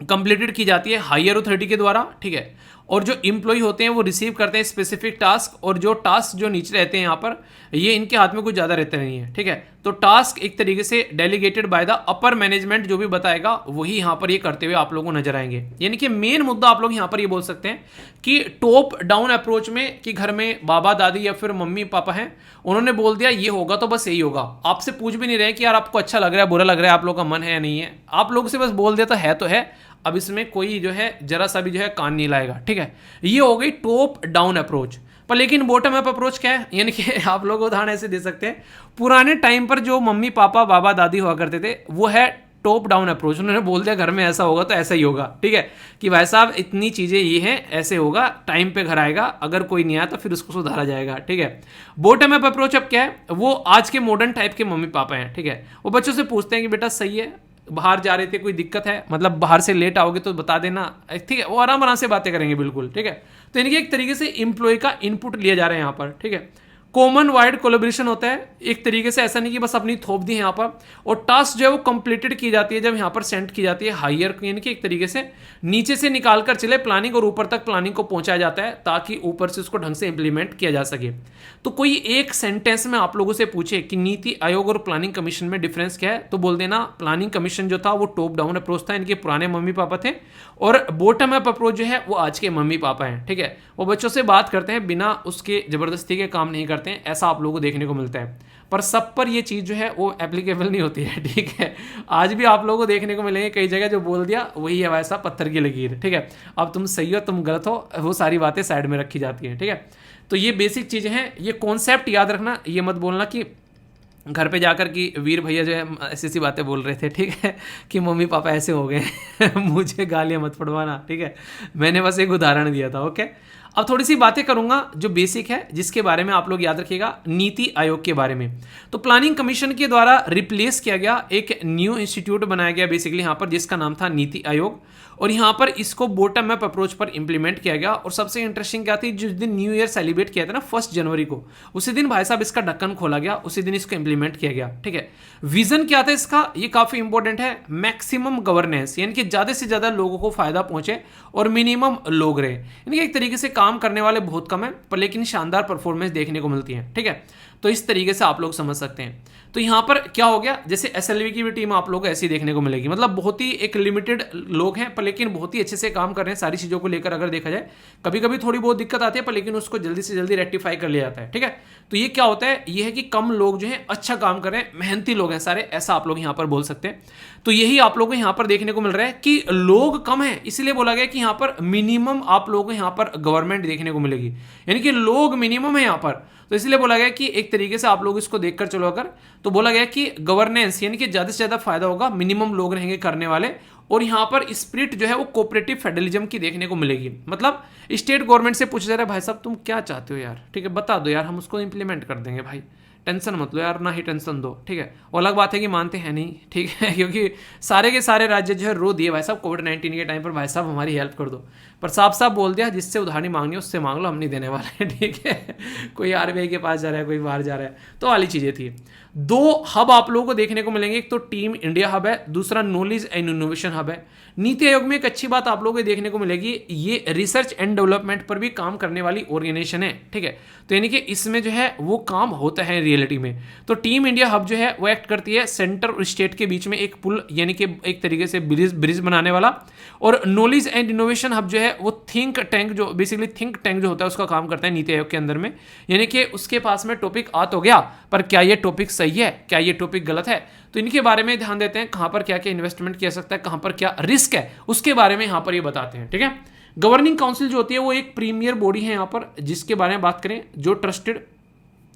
कंप्लीटेड की जाती है हायर अथॉरिटी के द्वारा, ठीक है। और जो इम्प्लॉय होते हैं वो रिसीव करते हैं स्पेसिफिक टास्क, और जो टास्क जो नीचे रहते हैं यहाँ पर ये इनके हाथ में कुछ ज़्यादा रहते नहीं है, ठीक है। तो टास्क एक तरीके से delegated by the upper management, जो भी बताएगा वही यहाँ पर ये करते हुए आप लोगों को नजर आएंगे। यानी कि मेन मुद्दा आप लोग यहाँ पर ये बोल सकते हैं कि टॉप डाउन अप्रोच में कि घर में बाबा दादी या फिर मम्मी पापा हैं, उन्होंने बोल दिया ये होगा तो बस यही होगा, आपसे पूछ भी नहीं रहे कि यार आपको अच्छा लग रहा है बुरा लग रहा है, आप लोग का मन है या नहीं है, आप लोग से बस बोल दिया तो है। अब इसमें कोई जो है जरा सा भी जो है कान नहीं लाएगा, ठीक है। ये हो गई टॉप डाउन अप्रोच। पर लेकिन बॉटम अप अप्रोच क्या है, यानी कि आप लोग उदाहरण ऐसे दे सकते हैं, पुराने टाइम पर जो मम्मी पापा बाबा दादी हुआ करते थे वो है टॉप डाउन अप्रोच। उन्होंने बोल दिया घर में ऐसा होगा तो ऐसा ही होगा, ठीक है, कि भाई साहब इतनी चीज़ें ये हैं, ऐसे होगा, टाइम पे घर आएगा, अगर कोई नहीं आया तो फिर उसको सुधारा जाएगा, ठीक है। बॉटम अप अप्रोच अब क्या है, वो आज के मॉडर्न टाइप के मम्मी पापा हैं, ठीक है। वो बच्चों से पूछते हैं कि बेटा सही है, बाहर जा रहे थे कोई दिक्कत है, मतलब बाहर से लेट आओगे तो बता देना, ठीक है। वो आराम आराम से बातें करेंगे बिल्कुल, ठीक है। तो इनके एक तरीके से इंप्लॉय का इनपुट लिया जा रहा है यहाँ पर, ठीक है। कॉमन वाइड कोलेब्रेशन होता है एक तरीके से, ऐसा नहीं कि बस अपनी थोप दी है यहाँ पर, और टास्क जो है वो कंप्लीटेड की जाती है जब यहाँ पर सेंड की जाती है हायर, यानी कि एक तरीके से नीचे से निकाल कर चले प्लानिंग और ऊपर तक प्लानिंग को पहुंचाया जाता है ताकि ऊपर से उसको ढंग से इंप्लीमेंट किया जा सके। तो कोई एक सेंटेंस में आप लोगों से पूछे कि नीति आयोग और प्लानिंग कमीशन में डिफरेंस क्या है, तो बोल देना प्लानिंग कमीशन जो था वो टॉप डाउन अप्रोच था, इनके पुराने मम्मी पापा थे, और बॉटम अप अप्रोच जो है वो आज के मम्मी पापा हैं, ठीक है। वो बच्चों से बात करते हैं, बिना उसके जबरदस्ती के काम नहीं करते हैं, ऐसा आप लोगों को देखने को मिलता है। पर सब पर ये चीज़ जो है वो एप्लीकेबल नहीं होती है, ठीक है। आज भी आप लोगों को देखने को मिलेंगे कई जगह जो बोल दिया वही है वैसा पत्थर की लकीर, ठीक है। अब तुम सही हो तुम गलत हो, वो सारी बातें साइड में रखी जाती हैं, ठीक है। तो ये बेसिक चीज़ें हैं, ये कॉन्सेप्ट याद रखना, ये मत बोलना कि घर पे जाकर कि वीर भैया जो है ऐसी ऐसी बातें बोल रहे थे, ठीक है, कि मम्मी पापा ऐसे हो गए मुझे गालियाँ मत पड़वाना, ठीक है। मैंने बस एक उदाहरण दिया था, ओके। अब थोड़ी सी बातें करूंगा जो बेसिक है, जिसके बारे में आप लोग याद रखिएगा, नीति आयोग के बारे में। तो प्लानिंग कमीशन के द्वारा रिप्लेस किया गया, एक न्यू इंस्टीट्यूट बनाया गया बेसिकली यहाँ पर, जिसका नाम था नीति आयोग, और यहाँ पर इसको बॉटम अप अप्रोच पर इंप्लीमेंट किया गया। और सबसे इंटरेस्टिंग क्या थी, जिस दिन न्यू ईयर सेलिब्रेट किया था ना 1 जनवरी को, उसी दिन भाई साहब इसका ढक्कन खोला गया, उसी दिन इसको इंप्लीमेंट किया गया, ठीक है। विजन क्या था इसका, ये काफी इंपॉर्टेंट है, मैक्सिमम गवर्नेंस, यानी कि ज्यादा से ज्यादा लोगों को फायदा पहुंचे और मिनिमम लोग रहे, यानी कि एक तरीके से काम करने वाले बहुत कम है पर लेकिन शानदार परफॉर्मेंस देखने को मिलती है, ठीक है। तो इस तरीके से आप लोग समझ सकते हैं। तो यहाँ पर क्या हो गया, जैसे एसएलवी की भी टीम आप लोगों को ऐसी देखने को मिलेगी, मतलब बहुत ही एक लिमिटेड लोग हैं पर लेकिन बहुत ही अच्छे से काम कर रहे हैं सारी चीज़ों को लेकर। अगर देखा जाए कभी कभी थोड़ी बहुत दिक्कत आती है पर लेकिन उसको जल्दी से जल्दी रेक्टिफाई कर लिया जाता है, ठीक है। तो ये क्या होता है, ये है कि कम लोग जो है अच्छा काम कर रहे हैं, मेहनती लोग हैं सारे, ऐसा आप लोग यहाँ पर बोल सकते हैं। तो यही आप लोगों को यहाँ पर देखने को मिल रहा है कि लोग कम है, इसलिए बोला गया कि यहाँ पर मिनिमम आप लोगों को यहाँ पर गवर्नमेंट देखने को मिलेगी, यानी कि लोग मिनिमम है यहाँ पर। तो इसलिए बोला गया कि एक तरीके से आप लोग इसको देखकर चलो अगर, तो बोला गया कि गवर्नेंस यानी कि ज्यादा से ज्यादा फायदा होगा, मिनिमम लोग रहेंगे करने वाले, और यहाँ पर स्पिरिट जो है वो कोऑपरेटिव फेडरलिज्म की देखने को मिलेगी। मतलब स्टेट गवर्नमेंट से पूछा जा रहा है भाई साहब तुम क्या चाहते हो यार, ठीक है बता दो यार, हम उसको इंप्लीमेंट कर देंगे भाई, टेंशन मत लो यार, ना ही टेंशन दो, ठीक है। और अलग बात है कि मानते हैं नहीं, ठीक है, क्योंकि सारे के सारे राज्य जो है रो दिए भाई साहब कोविड-19 के टाइम पर, भाई साहब हमारी हेल्प कर दो, पर साफ साफ बोल दिया जिससे उधारी मांगनी है उससे मांग लो, हम नहीं देने वाले हैं, ठीक है। कोई आरबीआई के पास जा रहा है, कोई बाहर जा रहा है, तो वाली चीज़ें थी। दो हब आप लोगों को देखने को मिलेंगे, एक तो टीम इंडिया हब है, दूसरा नॉलेज एंड इनोवेशन हब है। नीति आयोग में एक अच्छी बात आप लोगों को देखने को मिलेगी, ये रिसर्च एंड डेवलपमेंट पर भी काम करने वाली ऑर्गेनाइजेशन है, ठीक है। तो यानी कि इसमें जो है वो काम होता है रियलिटी में। तो टीम इंडिया हब जो है वो एक्ट करती है सेंटर और स्टेट के बीच में एक पुल, यानी कि एक तरीके से ब्रिज बनाने वाला। और नॉलेज एंड इनोवेशन हब जो है वो थिंक टैंक, जो बेसिकली थिंक टैंक जो होता है उसका काम करता है नीति आयोग के अंदर में, यानी कि उसके पास में टॉपिक आ तो गया पर क्या ये टॉपिक सही है, क्या ये टॉपिक गलत है, तो इनके बारे में ध्यान देते हैं, कहां पर क्या क्या इन्वेस्टमेंट किया सकता है, कहां पर क्या रिस्क है, उसके बारे में यहां पर ये बताते हैं, ठीक है। गवर्निंग काउंसिल जो होती है वो एक प्रीमियर बॉडी है यहाँ पर, जिसके बारे में बात करें, जो ट्रस्टेड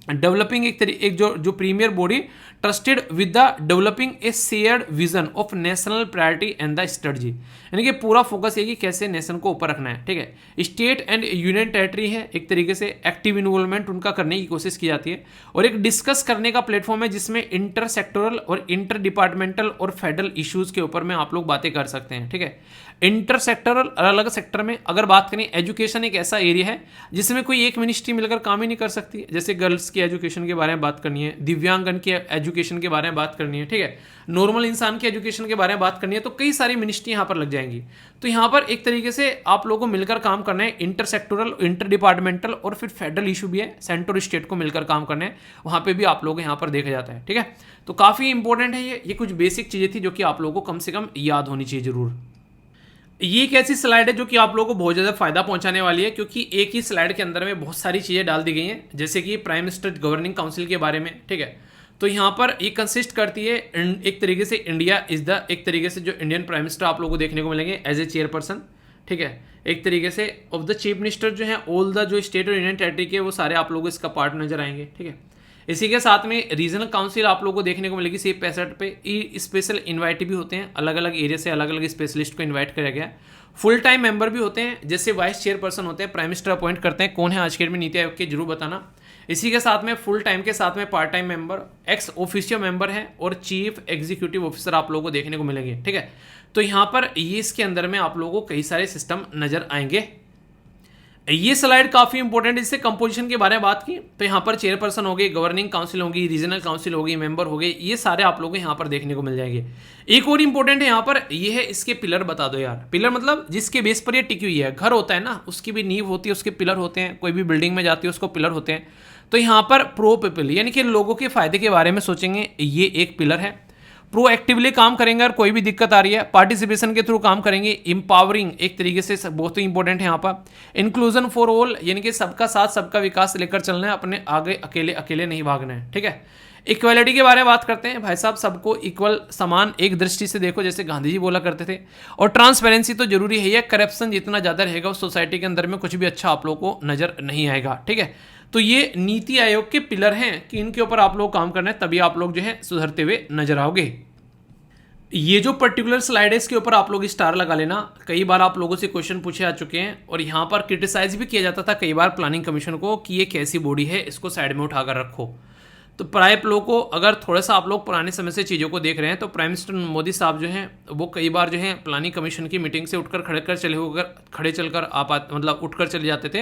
डेवलपिंग एक जो premier body trusted with the developing a shared vision of national priority and the strategy, यानी कि पूरा फोकस है कि कैसे नेशन को ऊपर रखना है, ठीक है। स्टेट एंड यूनियन टेरिटरी है, एक तरीके से एक्टिव इन्वॉल्वमेंट उनका करने की कोशिश की जाती है, और एक डिस्कस करने का प्लेटफॉर्म है जिसमें इंटर सेक्टोरल और इंटर डिपार्टमेंटल और फेडरल इश्यूज के ऊपर में आप लोग बातें कर सकते हैं, ठीक है। इंटर सेक्टरल अलग अलग सेक्टर में अगर बात करें, एजुकेशन एक ऐसा एरिया है जिसमें कोई एक मिनिस्ट्री मिलकर काम ही नहीं कर सकती, जैसे गर्ल्स की एजुकेशन के बारे में बात करनी है, दिव्यांगन की एजुकेशन के बारे में बात करनी है, ठीक है, नॉर्मल इंसान की एजुकेशन के बारे में बात करनी है, तो कई सारी मिनिस्ट्री यहाँ पर लग जाएंगी। तो यहाँ पर एक तरीके से आप लोगों को मिलकर काम करना है, इंटर सेक्टोरल, इंटर डिपार्टमेंटल और फिर फेडरल इशू भी है, सेंटर और स्टेट को मिलकर काम करना है, वहाँ पे भी आप लोगों को यहाँ पर देखा जाता है, ठीक है। तो काफ़ी इंपॉर्टेंट है ये कुछ बेसिक चीज़ें थी जो कि आप लोगों को कम से कम याद होनी चाहिए जरूर। ये एक ऐसी स्लाइड है जो कि आप लोगों को बहुत ज़्यादा फायदा पहुंचाने वाली है, क्योंकि एक ही स्लाइड के अंदर में बहुत सारी चीज़ें डाल दी गई हैं, जैसे कि प्राइम मिनिस्टर गवर्निंग काउंसिल के बारे में, ठीक है। तो यहाँ पर ये कंसिस्ट करती है एक तरीके से इंडिया इज द, एक तरीके से जो इंडियन प्राइम मिनिस्टर आप लोगों को देखने को मिलेंगे एज ए चेयरपर्सन, ठीक है। एक तरीके से ऑफ द चीफ मिनिस्टर जो है ऑल द जो स्टेट और यूनियन टेरिटरी के, वो सारे आप लोगों को इसका पार्ट नजर आएंगे, ठीक है। इसी के साथ में रीजनल काउंसिल आप लोगों को देखने को मिलेगी सिर्फ 65 पे। स्पेशल इन्वाइट भी होते हैं, अलग अलग एरिया से अलग अलग स्पेशलिस्ट को इन्वाइट किया गया है। फुल टाइम मेंबर भी होते हैं, जैसे वाइस चेयरपर्सन होते हैं, प्राइम मिनिस्टर अपॉइंट करते हैं। कौन है आज के डेट में नीति आयोग के, जरूर बताना। इसी के साथ में फुल टाइम के साथ में part time member, ex officio member है, और चीफ एग्जीक्यूटिव ऑफिसर आप लोगों को देखने को मिलेंगे, ठीक है। तो यहाँ पर ये इसके अंदर में आप लोगों को कई सारे सिस्टम नजर आएंगे। ये स्लाइड काफी इंपॉर्टेंट है। इससे कंपोजिशन के बारे में बात की तो यहाँ पर चेयरपर्सन हो गई, गवर्निंग काउंसिल होगी, रीजनल काउंसिल होगी, मेंबर हो गए, ये सारे आप लोगों को यहाँ पर देखने को मिल जाएंगे। एक और इंपॉर्टेंट है यहाँ पर, ये है इसके पिलर बता दो यार। पिलर मतलब जिसके बेस पर ये टिकी हुई है। घर होता है ना, उसकी भी नींव होती है, उसके पिलर होते हैं। कोई भी बिल्डिंग में जाती है उसको पिलर होते हैं। तो यहाँ पर प्रो पीपल यानी कि लोगों के फायदे के बारे में सोचेंगे, ये एक पिलर है। प्रोएक्टिवली काम करेंगे, अगर कोई भी दिक्कत आ रही है पार्टिसिपेशन के थ्रू काम करेंगे। इंपावरिंग एक तरीके से बहुत ही इंपॉर्टेंट है यहाँ पर। इंक्लूजन फॉर ऑल यानी कि सबका साथ सबका विकास लेकर चलना है, अपने आगे अकेले अकेले नहीं भागना है, ठीक है। इक्वालिटी के बारे में बात करते हैं, भाई साहब सबको इक्वल समान एक दृष्टि से देखो, जैसे गांधी जी बोला करते थे। और ट्रांसपेरेंसी तो जरूरी है, करप्शन जितना ज़्यादा रहेगा उस सोसाइटी के अंदर में कुछ भी अच्छा आप लोग को नजर नहीं आएगा, ठीक है। तो ये नीति आयोग के पिलर हैं कि इनके ऊपर आप लोग काम करना है, तभी आप लोग जो है सुधरते हुए नजर आओगे। ये जो पर्टिकुलर स्लाइड है इसके ऊपर आप लोग स्टार लगा लेना। कई बार आप लोगों से क्वेश्चन पूछे आ चुके हैं और यहाँ पर क्रिटिसाइज भी किया जाता था कई बार प्लानिंग कमीशन को कि ये कैसी बॉडी है, इसको साइड में उठाकर रखो। तो प्राय लोग को अगर थोड़ा सा आप लोग पुराने समय से चीज़ों को देख रहे हैं तो प्राइम मिनिस्टर मोदी साहब जो हैं वो कई बार जो है प्लानिंग कमीशन की मीटिंग से उठकर खड़े चलकर मतलब उठकर चले जाते थे।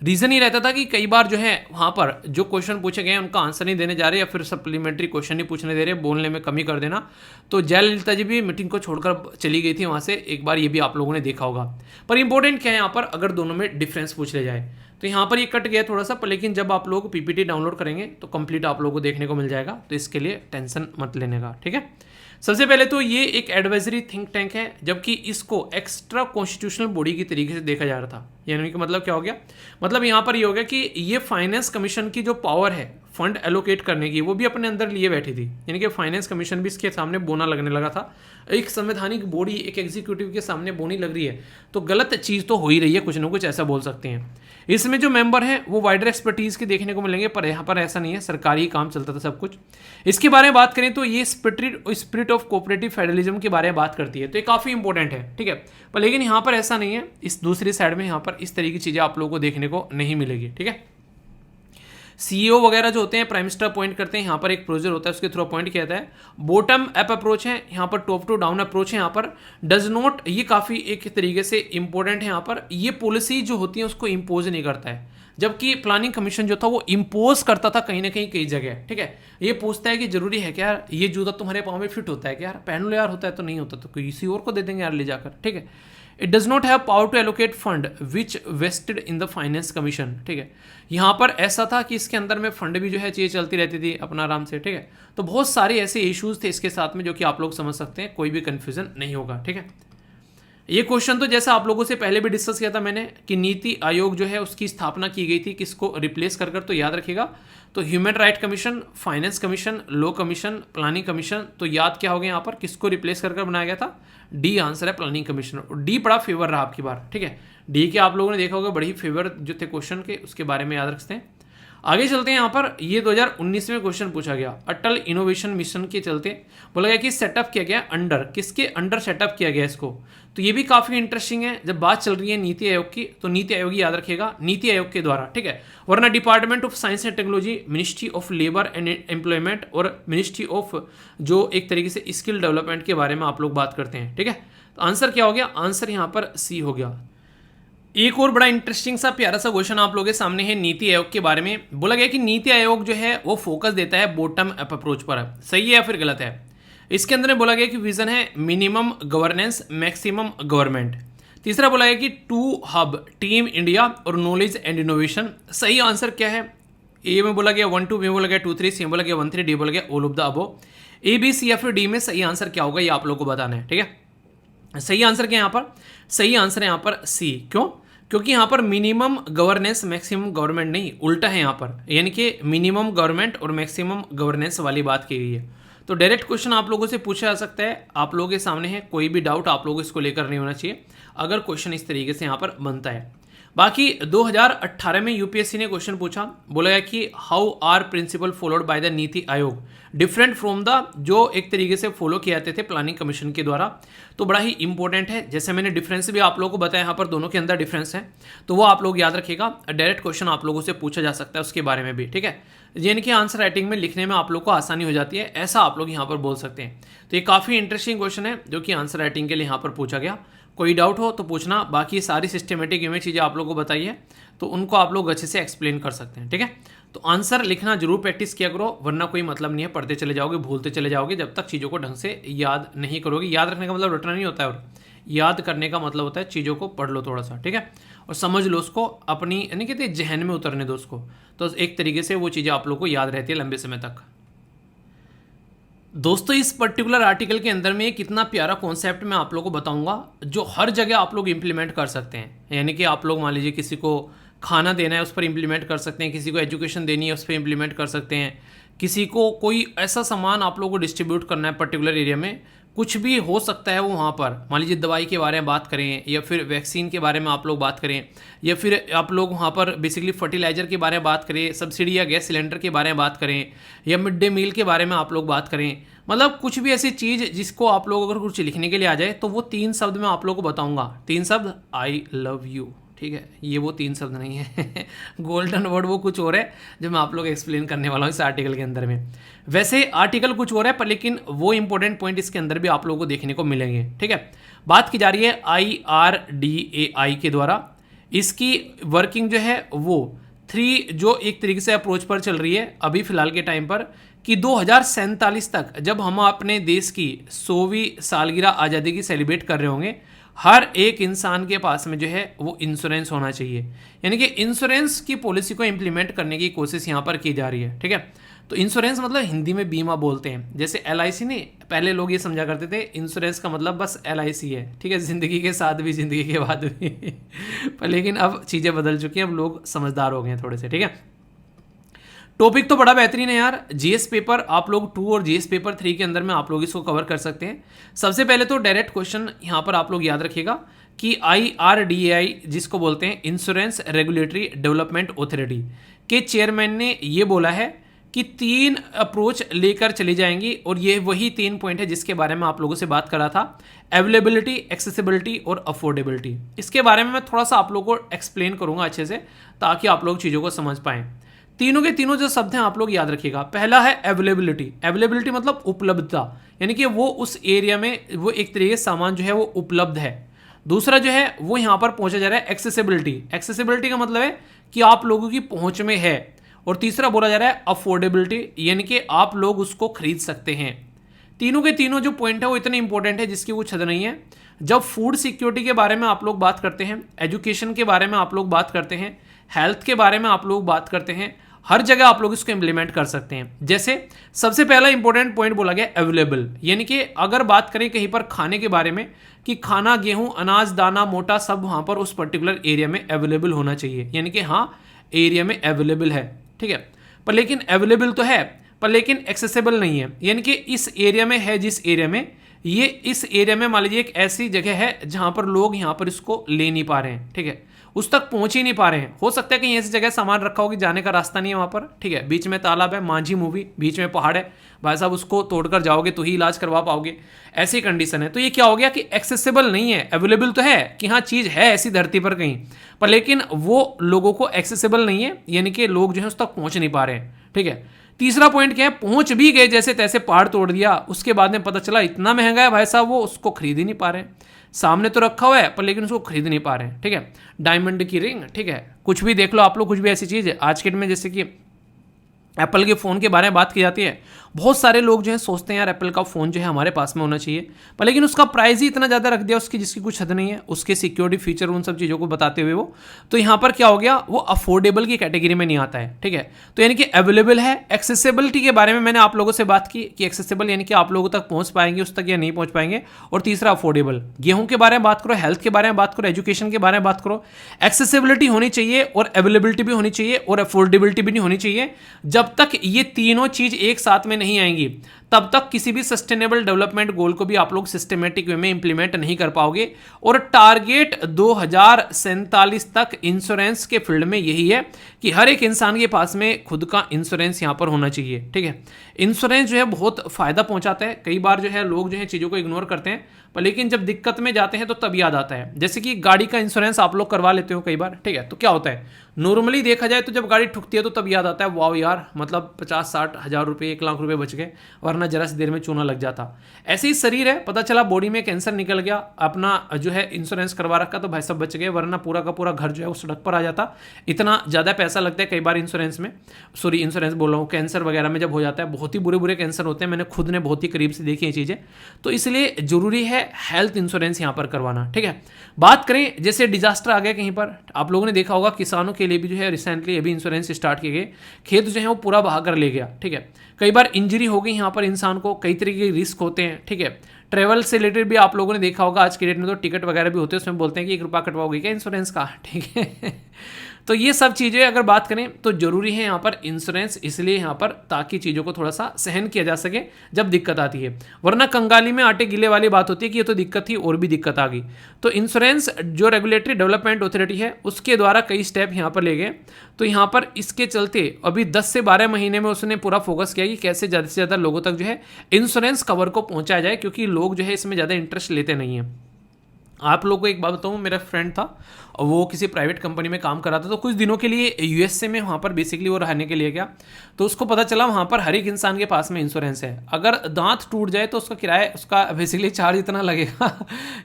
रीज़न ही रहता था कि कई बार जो है वहाँ पर जो क्वेश्चन पूछे गए हैं उनका आंसर नहीं देने जा रहे, या फिर सप्लीमेंट्री क्वेश्चन नहीं पूछने दे रहे, बोलने में कमी कर देना। तो जयललिता जी भी मीटिंग को छोड़कर चली गई थी वहाँ से, एक बार ये भी आप लोगों ने देखा होगा। पर इंपॉर्टेंट क्या है यहाँ पर, अगर दोनों में डिफरेंस पूछ ले जाए तो यहाँ पर ये कट गया थोड़ा सा, पर लेकिन जब आप लोग पीपीटी डाउनलोड करेंगे तो कंप्लीट आप लोगों को देखने को मिल जाएगा, तो इसके लिए टेंशन मत लेने का, ठीक है। सबसे पहले तो ये एक एडवाइजरी थिंक टैंक है, जबकि इसको एक्स्ट्रा कॉन्स्टिट्यूशनल बॉडी की तरीके से देखा जा रहा था। यानी कि मतलब क्या हो गया, मतलब यहाँ पर ये हो गया कि ये फाइनेंस कमीशन की जो पावर है फंड एलोकेट करने की, वो भी अपने अंदर लिए बैठी थी। यानी कि फाइनेंस कमीशन भी इसके सामने बोना लगने लगा था। एक संवैधानिक बॉडी एक एग्जीक्यूटिव के सामने बोनी लग रही है तो गलत चीज़ तो हो ही रही है, कुछ ना कुछ ऐसा बोल सकते हैं। इसमें जो मेंबर हैं वो वाइडर एक्सपर्टीज़ के देखने को मिलेंगे, पर यहाँ पर ऐसा नहीं है, सरकारी काम चलता था सब कुछ। इसके बारे में बात करें तो ये स्पिरिट ऑफ कोऑपरेटिव फेडरलिज्म के बारे में बात करती है, तो ये काफ़ी इंपॉर्टेंट है, ठीक है। पर लेकिन यहाँ पर ऐसा नहीं है, इस दूसरी साइड में यहाँ पर इस तरह की चीज़ें आप लोगों को देखने को नहीं मिलेगी, ठीक है। सीईओ वगैरह जो होते हैं प्राइम मिनिस्टर अपॉइंट करते हैं, यहाँ पर एक प्रोसीजर होता है, उसके थ्रू अपॉइंट किया जाता है। बॉटम अप अप्रोच है, यहाँ पर टॉप टू डाउन अप्रोच है। यहाँ पर डज नॉट, ये काफ़ी एक तरीके से इंपॉर्टेंट है। यहाँ पर ये पॉलिसी जो होती है उसको इम्पोज नहीं करता है, जबकि प्लानिंग कमीशन जो था वो इम्पोज करता था कहीं ना कहीं कई जगह, ठीक है। ये पूछता है कि जरूरी है क्या यार, ये जूता तुम्हारे पाँव में फिट होता है क्या यार, पहन लो यार, होता है तो नहीं होता तो किसी और को दे देंगे यार ले जाकर, ठीक है। It does not have power to allocate fund which vested in the finance commission, ठीक है। यहाँ पर ऐसा था कि इसके अंदर में फंड भी जो है चीज़ें चलती रहती थी अपना आराम से, ठीक है। तो बहुत सारे ऐसे इश्यूज थे इसके साथ में जो कि आप लोग समझ सकते हैं, कोई भी कन्फ्यूजन नहीं होगा, ठीक है। ये क्वेश्चन तो जैसा आप लोगों से पहले भी डिस्कस किया था मैंने कि नीति आयोग जो है उसकी स्थापना की गई थी किसको रिप्लेस कर, तो याद रखिएगा, तो human right commission, finance commission, law commission, planning commission, तो याद क्या हो गया यहाँ पर, किसको रिप्लेस कर बनाया गया था, डी आंसर है, प्लानिंग कमीशन। और डी बड़ा फेवर रहा आपकी बार, ठीक है। डी के आप लोगों ने देखा होगा बड़ी फेवर जो थे क्वेश्चन के, उसके बारे में याद रखते हैं। आगे चलते हैं, यहाँ पर ये 2019 में क्वेश्चन पूछा गया, अटल इनोवेशन मिशन के चलते बोला गया कि सेटअप किया गया अंडर, किसके अंडर सेटअप किया गया इसको, तो ये भी काफ़ी इंटरेस्टिंग है। जब बात चल रही है नीति आयोग की, तो नीति आयोग याद रखिएगा, नीति आयोग के द्वारा, ठीक है। वरना department of science and technology, ministry of labour and employment और मिनिस्ट्री ऑफ जो एक तरीके से स्किल डेवलपमेंट के बारे में आप लोग बात करते हैं, ठीक है। तो आंसर क्या हो गया, आंसर यहाँ पर सी हो गया। एक और बड़ा इंटरेस्टिंग सा प्यारा सा क्वेश्चन आप लोगों के सामने है नीति आयोग के बारे में। बोला गया कि नीति आयोग जो है वो फोकस देता है बॉटम अप अप्रोच पर, सही है या फिर गलत है। इसके अंदर बोला गया कि विजन है मिनिमम गवर्नेंस मैक्सिमम गवर्नमेंट। तीसरा बोला गया कि टू हब टीम इंडिया और नॉलेज एंड इनोवेशन। सही आंसर क्या है, ए में बोला गया 1 2, बी में बोला गया 2 3, सी में बोला गया 1 3, डी बोला गया all of the above. A B C या फिर डी में सही आंसर क्या होगा ये आप लोगों को बताना है, ठीक है। सही आंसर क्या है यहाँ पर, सही आंसर है यहाँ पर सी। क्यों, क्योंकि यहाँ पर मिनिमम गवर्नेंस मैक्सिमम गवर्नमेंट नहीं, उल्टा है यहाँ पर, यानी कि मिनिमम गवर्नमेंट और मैक्सिमम गवर्नेंस वाली बात की गई है। तो डायरेक्ट क्वेश्चन आप लोगों से पूछा जा सकता है, आप लोगों के सामने है, कोई भी डाउट आप लोगों को इसको लेकर नहीं होना चाहिए अगर क्वेश्चन इस तरीके से यहाँ पर बनता है। बाकी 2018 में यूपीएससी ने क्वेश्चन पूछा, बोला गया कि how are principle followed by the NITI Aayog different from the, जो एक तरीके से फॉलो किए जाते थे प्लानिंग कमीशन के द्वारा। तो बड़ा ही इंपॉर्टेंट है, जैसे मैंने डिफरेंस भी आप लोगों को बताया, यहाँ पर दोनों के अंदर डिफरेंस है, तो वो आप लोग याद रखिएगा। डायरेक्ट क्वेश्चन आप लोगों से पूछा जा सकता है उसके बारे में भी, ठीक है। यानी कि आंसर राइटिंग में लिखने में आप लोग को आसानी हो जाती है, ऐसा आप लोग यहाँ पर बोल सकते हैं। तो ये काफ़ी इंटरेस्टिंग क्वेश्चन है जो कि आंसर राइटिंग के लिए यहाँ पर पूछा गया। कोई डाउट हो तो पूछना, बाकी सारी सिस्टमेटिक इमेज चीज़ें आप लोगों को बताइए तो उनको आप लोग अच्छे से एक्सप्लेन कर सकते हैं, ठीक है। तो आंसर लिखना जरूर प्रैक्टिस किया करो, वरना कोई मतलब नहीं है, पढ़ते चले जाओगे भूलते चले जाओगे जब तक चीज़ों को ढंग से याद नहीं करोगे। याद रखने का मतलब रटना नहीं होता है, और याद करने का मतलब होता है चीज़ों को पढ़ लो थोड़ा सा, ठीक है, और समझ लो उसको, अपनी यानी कहते जहन में उतरने दो उसको, तो एक तरीके से वो चीज़ें आप लोग को याद रहती है लंबे समय तक। दोस्तों इस पर्टिकुलर आर्टिकल के अंदर में कितना प्यारा कॉन्सेप्ट मैं आप लोगों को बताऊंगा जो हर जगह आप लोग इंप्लीमेंट कर सकते हैं। यानी कि आप लोग मान लीजिए किसी को खाना देना है उस पर इंप्लीमेंट कर सकते हैं, किसी को एजुकेशन देनी है उस पर इंप्लीमेंट कर सकते हैं, किसी को कोई ऐसा सामान आप लोगों को डिस्ट्रीब्यूट करना है पर्टिकुलर एरिया में, कुछ भी हो सकता है वो वहाँ पर, मान लीजिए दवाई के बारे में बात करें या फिर वैक्सीन के बारे में आप लोग बात करें, या फिर आप लोग वहाँ पर बेसिकली फर्टिलाइज़र के बारे में बात करें, सब्सिडी या गैस सिलेंडर के बारे में बात करें, या मिड डे मील के बारे में आप लोग बात करें, मतलब कुछ भी ऐसी चीज़ जिसको आप लोग अगर कुछ लिखने के लिए आ जाए तो वो 3 शब्द मैं आप लोग को बताऊँगा। 3 शब्द, आई लव यू, ठीक है, ये वो 3 शब्द नहीं है गोल्डन वर्ड वो कुछ और है जो मैं आप लोग एक्सप्लेन करने वाला हूँ इस आर्टिकल के अंदर में। वैसे आर्टिकल कुछ और है पर लेकिन वो इंपॉर्टेंट पॉइंट इसके अंदर भी आप लोगों को देखने को मिलेंगे, ठीक है। बात की जा रही है IRDAI के द्वारा, इसकी वर्किंग जो है वो 3 जो एक तरीके से अप्रोच पर चल रही है अभी फिलहाल के टाइम पर, कि 2047 तक जब हम अपने देश की 100वीं सालगिरह आज़ादी की सेलिब्रेट कर रहे होंगे, हर एक इंसान के पास में जो है वो इंश्योरेंस होना चाहिए। यानी कि इंश्योरेंस की पॉलिसी को इम्प्लीमेंट करने की कोशिश यहाँ पर की जा रही है। ठीक है, तो इंश्योरेंस मतलब हिंदी में बीमा बोलते हैं। जैसे LIC नहीं, पहले लोग ये समझा करते थे इंश्योरेंस का मतलब बस LIC है। ठीक है, ज़िंदगी के साथ भी ज़िंदगी के बाद भी पर लेकिन अब चीज़ें बदल चुकी हैं, अब लोग समझदार हो गए हैं थोड़े से। ठीक है, टॉपिक तो बड़ा बेहतरीन है यार। GS पेपर आप लोग 2 और GS पेपर 3 के अंदर में आप लोग इसको कवर कर सकते हैं। सबसे पहले तो डायरेक्ट क्वेश्चन यहाँ पर आप लोग याद रखिएगा कि IRDAI जिसको बोलते हैं इंश्योरेंस रेगुलेटरी डेवलपमेंट अथॉरिटी के चेयरमैन ने ये बोला है कि 3 अप्रोच लेकर चली जाएंगी, और ये वही 3 पॉइंट है जिसके बारे में आप लोगों से बात करा था, अवेलेबिलिटी, एक्सेसिबिलिटी और अफोर्डेबिलिटी। इसके बारे में मैं थोड़ा सा आप लोगों को एक्सप्लेन करूंगा अच्छे से, ताकि आप लोग चीज़ों को समझ पाएं। तीनों के तीनों जो शब्द हैं आप लोग याद रखिएगा। पहला है अवेलेबिलिटी। अवेलेबिलिटी मतलब उपलब्धता, यानी कि वो उस एरिया में वो एक तरीके से सामान जो है वो उपलब्ध है। दूसरा जो है वो यहाँ पर पहुंचा जा रहा है एक्सेसिबिलिटी। एक्सेसिबिलिटी का मतलब है कि आप लोगों की पहुंच में है। और तीसरा बोला जा रहा है अफोर्डेबिलिटी, यानी कि आप लोग उसको खरीद सकते हैं। तीनों के तीनों जो पॉइंट है वो इतने इंपॉर्टेंट है जिसकी कुछ हद नहीं है। जब फूड सिक्योरिटी के बारे में आप लोग बात करते हैं, एजुकेशन के बारे में आप लोग बात करते हैं, हेल्थ के बारे में आप लोग बात करते हैं, हर जगह आप लोग इसको इंप्लीमेंट कर सकते हैं। जैसे सबसे पहला इंपॉर्टेंट पॉइंट बोला गया अवेलेबल, यानी कि अगर बात करें कहीं पर खाने के बारे में कि खाना, गेहूं, अनाज, दाना, मोटा सब वहां पर उस पर्टिकुलर एरिया में अवेलेबल होना चाहिए, यानी कि हाँ एरिया में अवेलेबल है। ठीक है, पर लेकिन अवेलेबल तो है पर लेकिन एक्सेसिबल नहीं है, यानी कि इस एरिया में है, जिस एरिया में ये इस एरिया में मान लीजिए एक ऐसी जगह है जहां पर लोग यहां पर इसको ले नहीं पा रहे हैं। ठीक है, उस तक पहुंच ही नहीं पा रहे हैं। हो सकता है कहीं ऐसी जगह सामान रखा हो कि जाने का रास्ता नहीं है वहां पर। ठीक है, बीच में तालाब है, मांझी मूवी, बीच में पहाड़ है, भाई साहब उसको तोड़कर जाओगे तो ही इलाज करवा पाओगे, ऐसी कंडीशन है। तो ये क्या हो गया कि एक्सेसिबल नहीं है। अवेलेबल तो है कि हाँ चीज़ है ऐसी धरती पर कहीं, पर लेकिन वो लोगों को एक्सेसिबल नहीं है, यानी कि लोग जो है उस तक पहुंच नहीं पा रहे हैं। ठीक है, तीसरा पॉइंट क्या है, पहुंच भी गए जैसे तैसे, पहाड़ तोड़ दिया, उसके बाद में पता चला इतना महंगा है भाई साहब, वो उसको खरीद ही नहीं पा रहे हैं। सामने तो रखा हुआ है पर लेकिन उसको खरीद नहीं पा रहे हैं। ठीक है, डायमंड की रिंग, ठीक है, कुछ भी देख लो आप लोग, कुछ भी ऐसी चीज़ है आज के डेट में, जैसे कि एप्पल के फ़ोन के बारे में बात की जाती है, बहुत सारे लोग जो है सोचते हैं यार एप्पल का फ़ोन जो है हमारे पास में होना चाहिए, पर लेकिन उसका प्राइस ही इतना ज़्यादा रख दिया उसकी जिसकी कुछ हद नहीं है, उसके सिक्योरिटी फीचर उन सब चीज़ों को बताते हुए वो, तो यहाँ पर क्या हो गया, वो अफोर्डेबल की कैटेगरी में नहीं आता है। ठीक है, तो यानी कि अवेलेबल है। एक्सेसिबिलिटी के बारे में मैंने आप लोगों से बात की कि एक्सेसिबल यानी कि आप लोगों तक पहुँच पाएंगे उस तक या नहीं पहुँच पाएंगे। और तीसरा अफोर्डेबल, गेहूँ के बारे में बात करो, हेल्थ के बारे में बात करो, एजुकेशन के बारे में बात करो, एक्सेसिबिलिटी होनी चाहिए और अवेलेबिलिटी भी होनी चाहिए और अफोर्डेबिलिटी भी नहीं होनी चाहिए। जब तक ये तीनों चीज एक साथ में नहीं आएंगी तब तक किसी भी सस्टेनेबल डेवलपमेंट गोल को भी आप लोग सिस्टमेटिक वे में इंप्लीमेंट नहीं कर पाओगे। और टारगेट 2047 तक इंश्योरेंस के फील्ड में यही है कि हर एक इंसान के पास में खुद का इंश्योरेंस यहां पर होना चाहिए। ठीक है, इंश्योरेंस जो है बहुत फायदा पहुंचाता है। कई बार जो है लोग जो है चीज़ों को इग्नोर करते हैं, पर लेकिन जब दिक्कत में जाते हैं तो तब याद आता है। जैसे कि गाड़ी का इंश्योरेंस आप लोग करवा लेते हो कई बार, ठीक है, तो क्या होता है, नॉर्मली देखा जाए तो जब गाड़ी ठुकती है तो तब याद आता है वाह यार, मतलब 50-60 हज़ार रुपये, 1 लाख रुपए बच गए, वरना जरा सी देर में चूना लग जाता। ऐसे ही शरीर है, पता चला बॉडी में कैंसर निकल गया, अपना जो है इंश्योरेंस करवा रखा तो भाई सब बच गए, वरना पूरा का पूरा घर जो है वो सड़क पर आ जाता। इतना ज़्यादा पैसा लगता है कई बार इंश्योरेंस में, सॉरी इंश्योरेंस बोल रहा हूँ, कैंसर वगैरह में जब हो जाता है, बहुत ही बुरे बुरे कैंसर होते हैं, मैंने खुद ने बहुत ही करीब से देखी ये चीज़ें। तो इसलिए जरूरी है हेल्थ इंश्योरेंस यहाँ पर करवाना। ठीक है, बात करें जैसे डिजास्टर आ गया कहीं पर, आप लोगों ने देखा होगा किसानों के लिए भी जो है रिसेंटली अभी इंश्योरेंस स्टार्ट किए गए, खेत जो है वो पूरा बहा कर ले गया। ठीक है, कई बार इंजरी हो गई यहाँ पर इंसान को, कई तरीके के रिस्क होते हैं। ठीक है, ट्रैवल से रिलेटेड भी आप लोगों ने देखा होगा, आज के डेट में तो टिकट वगैरह भी होते हैं, उसमें बोलते हैं कि 1 रुपया कटवाओगे क्या इंश्योरेंस का। ठीक है तो ये सब चीज़ें अगर बात करें तो जरूरी है यहाँ पर इंश्योरेंस, इसलिए यहाँ पर ताकि चीज़ों को थोड़ा सा सहन किया जा सके जब दिक्कत आती है, वरना कंगाली में आटे गिले वाली बात होती है कि ये तो दिक्कत थी और भी दिक्कत आ गई। तो इंश्योरेंस जो रेगुलेटरी डेवलपमेंट अथॉरिटी है उसके द्वारा कई स्टेप यहाँ पर ले गए, तो यहाँ पर इसके चलते अभी 10 से 12 महीने में उसने पूरा फोकस किया कि कैसे ज़्यादा से ज़्यादा लोगों तक जो है इंश्योरेंस कवर को पहुँचाया जाए, क्योंकि लोग जो है इसमें ज़्यादा इंटरेस्ट लेते नहीं हैं। आप लोगों को एक बात बताऊँ, मेरा फ्रेंड था, वो किसी प्राइवेट कंपनी में काम कर रहा था, तो कुछ दिनों के लिए यूएसए में वहाँ पर बेसिकली वो रहने के लिए गया, तो उसको पता चला वहाँ पर हर एक इंसान के पास में इंश्योरेंस है। अगर दांत टूट जाए तो उसका किराया, उसका बेसिकली चार्ज इतना लगेगा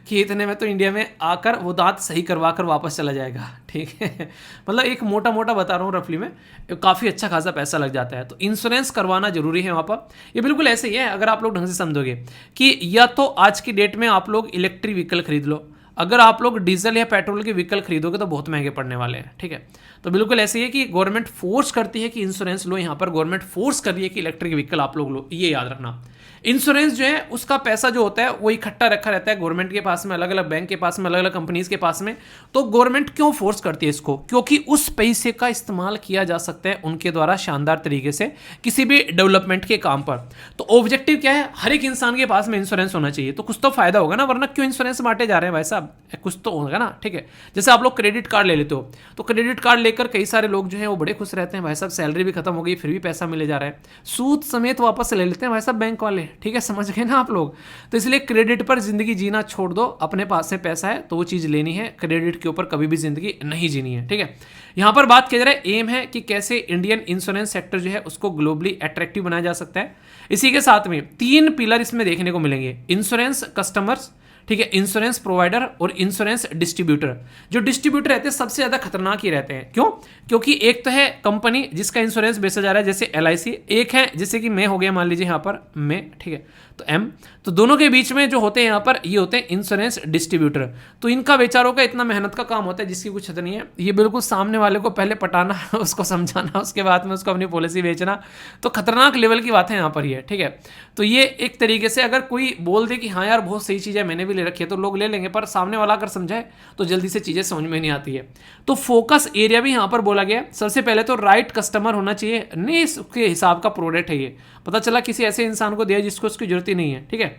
कि इतने में तो इंडिया में आकर वो दांत सही करवा कर वापस चला जाएगा। ठीक है, मतलब एक मोटा मोटा बता रहा हूँ रफली में, काफ़ी अच्छा खासा पैसा लग जाता है। तो इंश्योरेंस करवाना जरूरी है वहाँ पर। ये बिल्कुल ऐसे ही है, अगर आप लोग ढंग से समझोगे कि या तो आज की डेट में आप लोग इलेक्ट्रिक व्हीकल खरीद लो, अगर आप लोग डीजल या पेट्रोल के व्हीकल खरीदोगे तो बहुत महंगे पड़ने वाले हैं, ठीक है। तो बिल्कुल ऐसे ही है कि गवर्नमेंट फोर्स करती है कि इंश्योरेंस लो, यहाँ पर गवर्नमेंट फोर्स कर रही है कि इलेक्ट्रिक व्हीकल आप लोग लो, ये याद रखना। इंश्योरेंस जो है उसका पैसा जो होता है वो इकट्ठा रखा रहता है गवर्नमेंट के पास में, अलग अलग बैंक के पास में, अलग अलग कंपनीज के पास में। तो गवर्नमेंट क्यों फोर्स करती है इसको? क्योंकि उस पैसे का इस्तेमाल किया जा सकता है उनके द्वारा शानदार तरीके से किसी भी डेवलपमेंट के काम पर। तो ऑब्जेक्टिव क्या है? हर एक इंसान के पास में इंश्योरेंस होना चाहिए, तो कुछ तो फायदा होगा ना, वरना क्यों इंश्योरेंस बांटे जा रहे हैं भाई साहब? कुछ तो होगा ना, ठीक है। जैसे आप लोग क्रेडिट कार्ड ले लेते हो, तो क्रेडिट कार्ड लेकर कई सारे लोग जो है वो बड़े खुश रहते हैं, भाई साहब सैलरी भी खत्म हो गई फिर भी पैसा मिले जा रहा है, सूद समेत वापस ले लेते हैं भाई साहब बैंक वाले, ठीक है, समझ गए ना आप लोग। तो इसलिए क्रेडिट पर जिंदगी जीना छोड़ दो, अपने पास में पैसा है तो वो चीज लेनी है, क्रेडिट के ऊपर कभी भी जिंदगी नहीं जीनी है, ठीक है। यहां पर बात किया जा रहा है, एम है कि कैसे इंडियन इंश्योरेंस सेक्टर जो है उसको ग्लोबली अट्रैक्टिव बनाया जा सकता है। इसी के साथ में 3 पिलर इसमें देखने को मिलेंगे, इंश्योरेंस कस्टमर्स, ठीक है, इंश्योरेंस प्रोवाइडर और इंश्योरेंस डिस्ट्रीब्यूटर। जो डिस्ट्रीब्यूटर रहते हैं सबसे ज्यादा खतरनाक ही रहते हैं, क्यों? क्योंकि एक तो है कंपनी जिसका इंश्योरेंस बेचा जा रहा है जैसे LIC, एक है जैसे कि मैं हो गया मान लीजिए यहाँ पर मैं, ठीक है, तो M, तो दोनों के बीच में जो होते हैं यहाँ पर ये होते हैं इंश्योरेंस डिस्ट्रीब्यूटर। तो इनका बेचारों का इतना मेहनत का काम होता है जिसकी कुछ हद नहीं है, ये बिल्कुल सामने वाले को पहले पटाना उसको समझाना, उसके बाद में उसको अपनी पॉलिसी बेचना, तो खतरनाक लेवल की बात है यहाँ पर ये, ठीक है। तो ये एक तरीके से अगर कोई बोल दे कि हाँ यार बहुत सही चीज़ है मैंने भी ले रखी है तो लोग ले लेंगे, पर सामने वाला अगर समझाए तो जल्दी से चीज़ें समझ में नहीं आती है। तो फोकस एरिया भी यहाँ पर बोला गया, सबसे पहले तो राइट कस्टमर होना चाहिए, नहीं इसके हिसाब का प्रोडक्ट है ये, पता चला किसी ऐसे इंसान को दिया जिसको उसकी जरूरत ही नहीं है, ठीक है।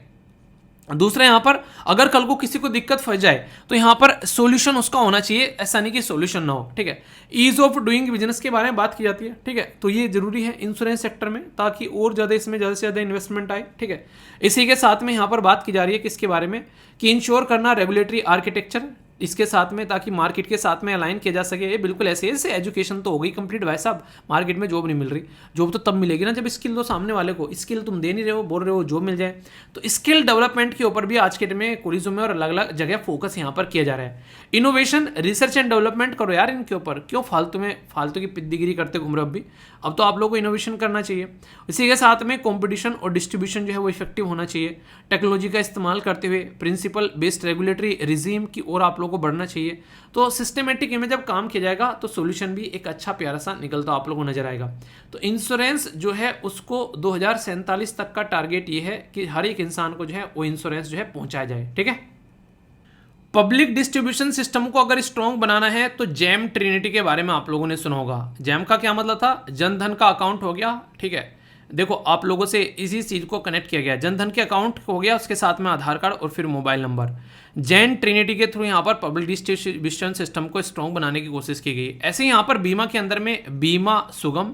दूसरा यहाँ पर अगर कल को किसी को दिक्कत फंस जाए तो यहाँ पर सॉल्यूशन उसका होना चाहिए, ऐसा नहीं कि सॉल्यूशन ना हो, ठीक है। ईज ऑफ डूइंग बिजनेस के बारे में बात की जाती है, ठीक है, तो ये जरूरी है इंश्योरेंस सेक्टर में ताकि और ज़्यादा इसमें ज़्यादा से ज़्यादा इन्वेस्टमेंट आए, ठीक है। इसी के साथ में यहाँ पर बात की जा रही है किसके बारे में कि इंश्योर करना रेगुलेटरी आर्किटेक्चर इसके साथ में, ताकि मार्केट के साथ में अलाइन किया जा सके। ये बिल्कुल ऐसे ऐसे एजुकेशन तो हो गई कंप्लीट भाई साहब, मार्केट में जॉब नहीं मिल रही, जॉब तो तब मिलेगी ना जब स्किल दो सामने वाले को, स्किल तुम दे नहीं रहे हो, बोल रहे हो जॉब मिल जाए। तो स्किल डेवलपमेंट के ऊपर भी आज के टाइम में टूरिज्म में और अलग अलग जगह फोकस यहाँ पर किया जा रहा है। इनोवेशन रिसर्च एंड डेवलपमेंट करो यार इनके ऊपर, क्यों फालतू की पिद्दीगिरी करते घूम रहे हो अभी, अब तो आप लोगों को इनोवेशन करना चाहिए। इसी के साथ में कंपटीशन और डिस्ट्रीब्यूशन जो है वो इफेक्टिव होना चाहिए, टेक्नोलॉजी का इस्तेमाल करते हुए प्रिंसिपल बेस्ड रेगुलेटरी रिजीम की ओर आप लोगों को बढ़ना चाहिए। तो सिस्टमेटिक में जब काम किया जाएगा तो सॉल्यूशन भी एक अच्छा प्यारा सा निकलता आप लोगों को नजर आएगा। तो इंश्योरेंस जो है उसको 2047 तक का टारगेट ये है कि हर एक इंसान को जो है वो इंश्योरेंस जो है पहुंचाया जाए, ठीक है। पब्लिक डिस्ट्रीब्यूशन सिस्टम को अगर स्ट्रॉन्ग बनाना है तो जैम ट्रिनिटी के बारे में आप लोगों ने सुना होगा। जैम का क्या मतलब था? जनधन का अकाउंट हो गया, ठीक है। देखो आप लोगों से इसी चीज को कनेक्ट किया गया, जनधन के अकाउंट हो गया, उसके साथ में आधार कार्ड और फिर मोबाइल नंबर। जैन ट्रिनिटी के थ्रू यहाँ पर पब्लिक डिस्ट्रीब्यूशन सिस्टम को स्ट्रॉन्ग बनाने की कोशिश की गई। ऐसे यहाँ पर बीमा के अंदर में बीमा सुगम,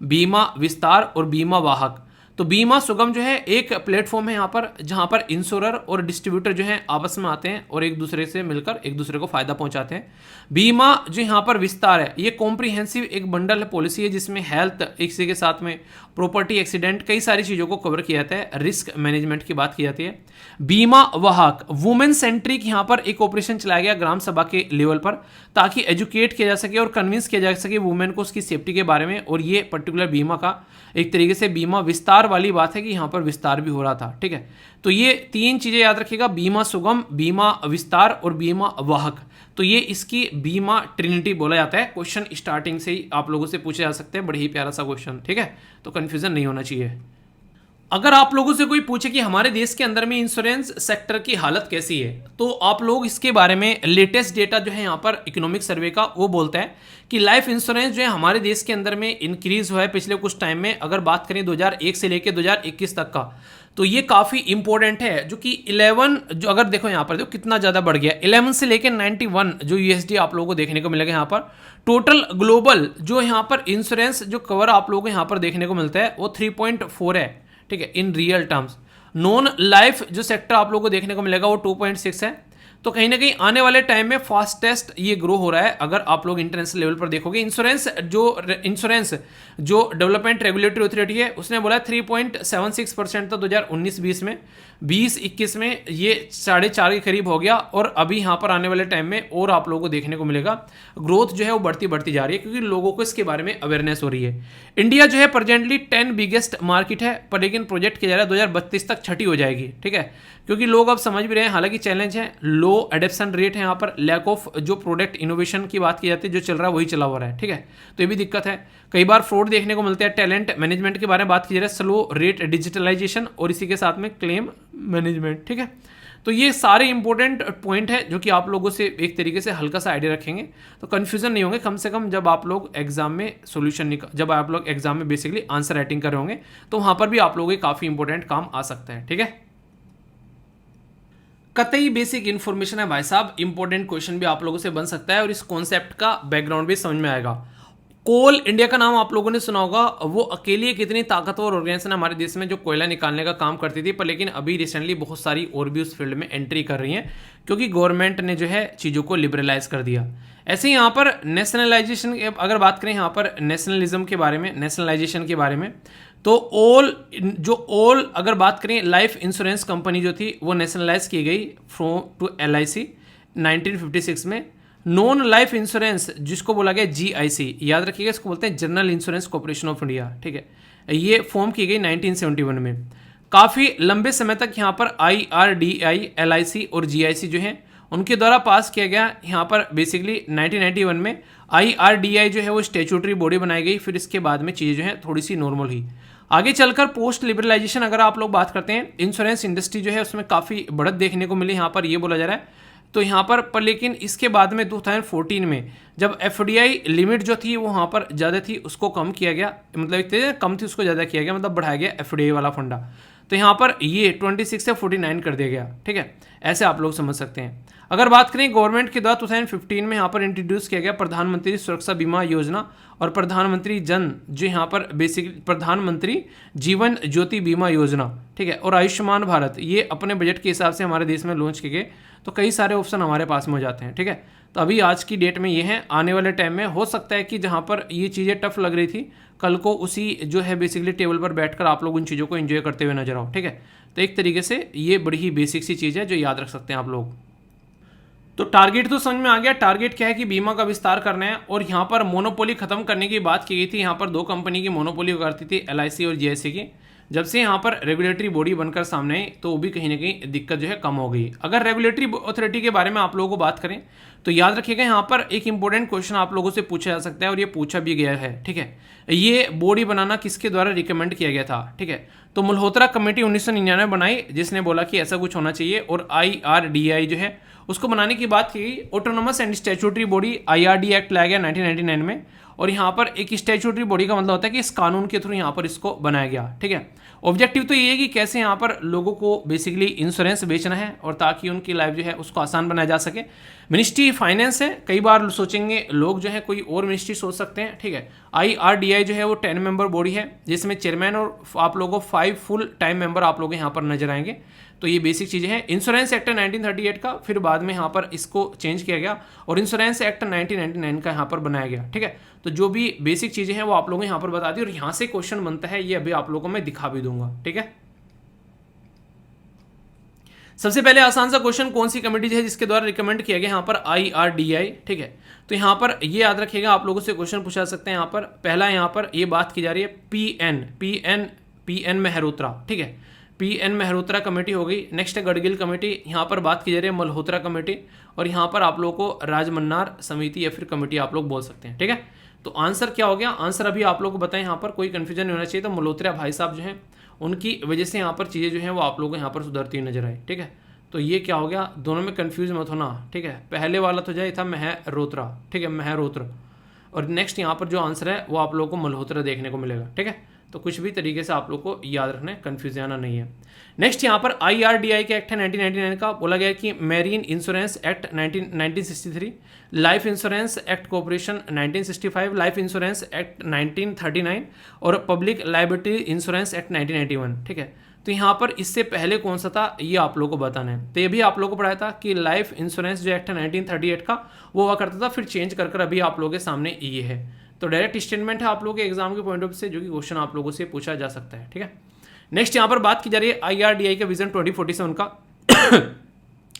बीमा विस्तार और बीमा वाहक। तो बीमा सुगम जो है एक प्लेटफॉर्म है यहाँ पर जहाँ पर इंश्योरर और डिस्ट्रीब्यूटर जो है आपस में आते हैं और एक दूसरे से मिलकर एक दूसरे को फायदा पहुंचाते हैं। बीमा जो यहाँ पर विस्तार है ये कॉम्प्रिहेंसिव एक बंडल पॉलिसी है जिसमें हेल्थ, इसी के साथ में प्रॉपर्टी, एक्सीडेंट, कई सारी चीज़ों को कवर किया जाता है, रिस्क मैनेजमेंट की बात की जाती है। बीमा वाहक वुमेन सेंट्रिक यहाँ पर एक ऑपरेशन चलाया गया ग्राम सभा के लेवल पर ताकि एजुकेट किया जा सके और कन्विंस किया जा सके वुमेन को उसकी सेफ्टी के बारे में। और ये पर्टिकुलर बीमा का एक तरीके से बीमा विस्तार वाली बात है कि यहाँ पर विस्तार भी हो रहा था, ठीक है। तो ये 3 चीज़ें याद रखिएगा, बीमा सुगम, बीमा विस्तार और बीमा वाहक। तो ये इसकी बीमा ट्रिनिटी बोला जाता है। क्वेश्चन स्टार्टिंग से ही आप लोगों से पूछे जा सकते हैं, बड़े ही प्यारा सा क्वेश्चन, ठीक है, तो कन्फ्यूजन नहीं होना चाहिए। अगर आप लोगों से कोई पूछे कि हमारे देश के अंदर में इंश्योरेंस सेक्टर की हालत कैसी है, तो आप लोग इसके बारे में लेटेस्ट डेटा जो है यहाँ पर इकोनॉमिक सर्वे का वो बोलता है कि लाइफ इंश्योरेंस जो है हमारे देश के अंदर में इंक्रीज हुआ है पिछले कुछ टाइम में। अगर बात करें 2001 से लेकर 2021 तक का, तो ये काफ़ी इंपॉर्टेंट है, जो कि 11 जो अगर देखो यहाँ पर देखो कितना ज़्यादा बढ़ गया, 11 से लेकर 91 जो USD आप लोगों को देखने को मिलेगा यहाँ पर। टोटल ग्लोबल जो यहाँ पर इंश्योरेंस जो कवर आप लोगों को यहाँ पर देखने को मिलता है वो 3.4 है, ठीक है, in real terms. Non life जो सेक्टर आप लोगों को देखने को मिलेगा वो 2.6 है। तो कहीं ना कहीं आने वाले टाइम में फास्टेस्ट ये ग्रो हो रहा है। अगर आप लोग इंटरनेशनल लेवल पर देखोगे, इंश्योरेंस जो डेवलपमेंट रेगुलेटरी अथॉरिटी है उसने बोला 3.76% था 2019-20 में, 2021 में ये 4.5 के करीब हो गया। और अभी यहाँ पर आने वाले टाइम में और आप लोगों को देखने को मिलेगा ग्रोथ जो है वो बढ़ती जा रही है, क्योंकि लोगों को इसके बारे में अवेयरनेस हो रही है। इंडिया जो है प्रेजेंटली 10 बिगेस्ट मार्केट है, पर लेकिन प्रोजेक्ट किया जा रहा है 2032 तक छठी हो जाएगी, ठीक है, क्योंकि लोग अब समझ भी रहे हैं, हालांकि चैलेंज है, लोग लो एडेप्शन रेट है यहाँ पर, लैक ऑफ जो प्रोडक्ट इनोवेशन की बात की जाती है, जो चल रहा है वही चला हो रहा है, ठीक है, तो ये भी दिक्कत है। कई बार फ्रॉड देखने को मिलते हैं। टैलेंट मैनेजमेंट के बारे में बात की जा रही है, स्लो रेट डिजिटलाइजेशन और इसी के साथ में क्लेम मैनेजमेंट, ठीक है। तो ये सारे इंपॉर्टेंट पॉइंट है जो कि आप लोगों से एक तरीके से हल्का सा आइडिया रखेंगे, तो कन्फ्यूजन नहीं होंगे कम से कम जब आप लोग एग्जाम में सोल्यूशन जब आप लोग एग्जाम में बेसिकली आंसर राइटिंग कर रहे होंगे, तो वहां पर भी आप लोगों के काफी इंपॉर्टेंट काम आ सकता है, ठीक है। कतई बेसिक इन्फॉर्मेशन है भाई साहब, इंपॉर्टेंट क्वेश्चन भी आप लोगों से बन सकता है और इस कॉन्सेप्ट का बैकग्राउंड भी समझ में आएगा। कोल इंडिया का नाम आप लोगों ने सुना होगा। वो अकेली एक इतनी ताकतवर ऑर्गेनाइजेशन है हमारे देश में जो कोयला निकालने का काम करती थी, पर लेकिन अभी रिसेंटली बहुत सारी और भी उस फील्ड में एंट्री कर रही हैं क्योंकि गवर्नमेंट ने जो है चीज़ों को लिबरलाइज कर दिया। ऐसे ही यहाँ पर नेशनलाइजेशन अगर बात करें यहाँ पर नेशनलिज्म के बारे में, नेशनलाइजेशन के बारे में, तो ऑल अगर बात करें लाइफ इंश्योरेंस कंपनी जो थी वो नेशनलाइज की गई फ्रॉम टू LIC 1956 में। नॉन लाइफ इंश्योरेंस जिसको बोला गया GIC, याद रखिएगा इसको बोलते हैं general insurance corporation of India, ठीक है, ये फॉर्म की गई 1971 में। काफ़ी लंबे समय तक यहाँ पर IRDAI, LIC और GIC जो है उनके द्वारा पास किया गया। यहाँ पर बेसिकली 1991 में IRDAI जो है वो स्टैट्यूटरी बॉडी बनाई गई, फिर इसके बाद में चीज़ें जो है थोड़ी सी नॉर्मल हुई। आगे चलकर पोस्ट लिबरलाइजेशन अगर आप लोग बात करते हैं, इंश्योरेंस इंडस्ट्री जो है उसमें काफ़ी बढ़त देखने को मिली, यहाँ पर ये बोला जा रहा है। तो यहाँ पर लेकिन इसके बाद में 2014 में जब FDI लिमिट जो थी वो वहाँ पर ज़्यादा थी, उसको कम किया गया, मतलब एक तरह कम थी उसको ज़्यादा किया गया, मतलब बढ़ाया गया FDI वाला फंडा। तो यहाँ पर ये 26 से 49 कर दिया गया, ठीक है, ऐसे आप लोग समझ सकते हैं। अगर बात करें गवर्नमेंट के द्वारा 2015 में यहाँ पर इंट्रोड्यूस किया गया प्रधानमंत्री सुरक्षा बीमा योजना और प्रधानमंत्री जन जो यहाँ पर बेसिकली प्रधानमंत्री जीवन ज्योति बीमा योजना, ठीक है, और आयुष्मान भारत, ये अपने बजट के हिसाब से हमारे देश में लॉन्च किए गए। तो कई सारे ऑप्शन हमारे पास में हो जाते हैं, ठीक है। तो अभी आज की डेट में ये है, आने वाले टाइम में हो सकता है कि जहाँ पर ये चीज़ें टफ लग रही थी, कल को उसी जो है बेसिकली टेबल पर बैठकर आप लोग उन चीज़ों को एंजॉय करते हुए नजर आओ, ठीक है। तो एक तरीके से ये बड़ी ही बेसिक सी चीज़ है जो याद रख सकते हैं आप लोग। तो टारगेट तो समझ में आ गया। टारगेट क्या है कि बीमा का विस्तार करना है और यहाँ पर मोनोपोली खत्म करने की बात की गई थी। यहाँ पर 2 कंपनी की मोनोपोली करती थी, LIC और GIC की। जब से यहाँ पर रेगुलेटरी बॉडी बनकर सामने आई तो वो भी कहीं ना कहीं दिक्कत जो है कम हो गई। अगर रेगुलेटरी अथॉरिटी के बारे में आप लोगों को बात करें तो याद रखिएगा यहाँ पर एक इंपॉर्टेंट क्वेश्चन आप लोगों से पूछा जा सकता है और ये पूछा भी गया है, ठीक है। ये बॉडी बनाना किसके द्वारा रिकमेंड किया गया था, ठीक है, तो मल्होत्रा कमेटी 1999 बनाई जिसने बोला कि ऐसा कुछ होना चाहिए और IRDAI जो है उसको बनाने की बात की गई। Autonomous and statutory body IRD act लाया गया 1999 में और यहाँ पर एक स्टैट्यूटरी बॉडी का मतलब होता है कि इस कानून के थ्रू यहाँ पर इसको बनाया गया, ठीक है। ऑब्जेक्टिव तो ये है कि कैसे यहाँ पर लोगों को बेसिकली इंश्योरेंस बेचना है और ताकि उनकी लाइफ जो है उसको आसान बनाया जा सके। मिनिस्ट्री फाइनेंस है, कई बार सोचेंगे लोग जो है कोई और मिनिस्ट्री सोच सकते हैं, ठीक है। IRDAI जो है वो 10 मेंबर बॉडी है जिसमें चेयरमैन और आप लोगों को 5 फुल टाइम मेंबर आप लोग यहाँ पर नजर आएंगे। तो ये बेसिक चीज़ें हैं। इंश्योरेंस एक्ट 1938 का फिर बाद में यहाँ पर इसको चेंज किया गया और इंश्योरेंस एक्ट 1999 का यहाँ पर बनाया गया, ठीक है। तो जो भी बेसिक चीज़ें हैं वो आप लोगों को यहाँ पर बता दी और यहाँ से क्वेश्चन बनता है, ये अभी आप लोगों को मैं दिखा भी दूंगा, ठीक है। सबसे पहले आसान सा क्वेश्चन, कौन सी कमेटी है जिसके द्वारा रिकमेंड किया गया यहाँ पर IRDAI, ठीक है। तो यहाँ पर ये याद रखिएगा, आप लोगों से क्वेश्चन पूछा सकते हैं। यहाँ पर पहला यहाँ पर ये बात की जा रही है PN मेहरोत्रा, ठीक है, PN मेहरोत्रा कमेटी हो गई। नेक्स्ट है गडगिल कमेटी, यहाँ पर बात की जा रही है मल्होत्रा कमेटी और यहाँ पर आप लोगों को राजमन्नार समिति या फिर कमेटी आप लोग बोल सकते हैं, ठीक है। तो आंसर क्या हो गया, आंसर अभी आप लोग को बताएं, यहाँ पर कोई कंफ्यूजन नहीं होना चाहिए। तो मल्होत्रा भाई साहब जो हैं उनकी वजह से यहाँ पर चीज़ें जो हैं वो आप लोगों को यहाँ पर सुधरती हुई नजर आई, ठीक है। तो ये क्या हो गया, दोनों में कंफ्यूज मत होना, ठीक है। पहले वाला तो जाए था मेहरोत्रा, ठीक है, मेहरोत्रा, और नेक्स्ट यहाँ पर जो आंसर है वो आप लोगों को मल्होत्रा देखने को मिलेगा, ठीक है। तो कुछ भी तरीके से आप लोग को याद रखना है, कंफ्यूज आना नहीं है। नेक्स्ट यहाँ पर IRDAI के एक्ट है 1999 का, बोला गया कि marine insurance act 1963, life insurance act corporation 1965, life insurance act 1939 और पब्लिक लायबिलिटी इंश्योरेंस एक्ट 1991, ठीक है। तो यहाँ पर इससे पहले कौन सा था ये आप लोगों को बताना है। तो ये भी आप लोगों को पढ़ाया था कि लाइफ इंश्योरेंस जो एक्ट है 1938 का वो हुआ करता था, फिर चेंज कर अभी आप लोगों के सामने ये है। तो डायरेक्ट स्टेटमेंट है आप लोगों के एग्जाम के पॉइंट ऑफ व्यू से, जो कि क्वेश्चन आप लोगों से पूछा जा सकता है, ठीक है। नेक्स्ट यहाँ पर बात की जा रही है IRDAI का विजन 2047 का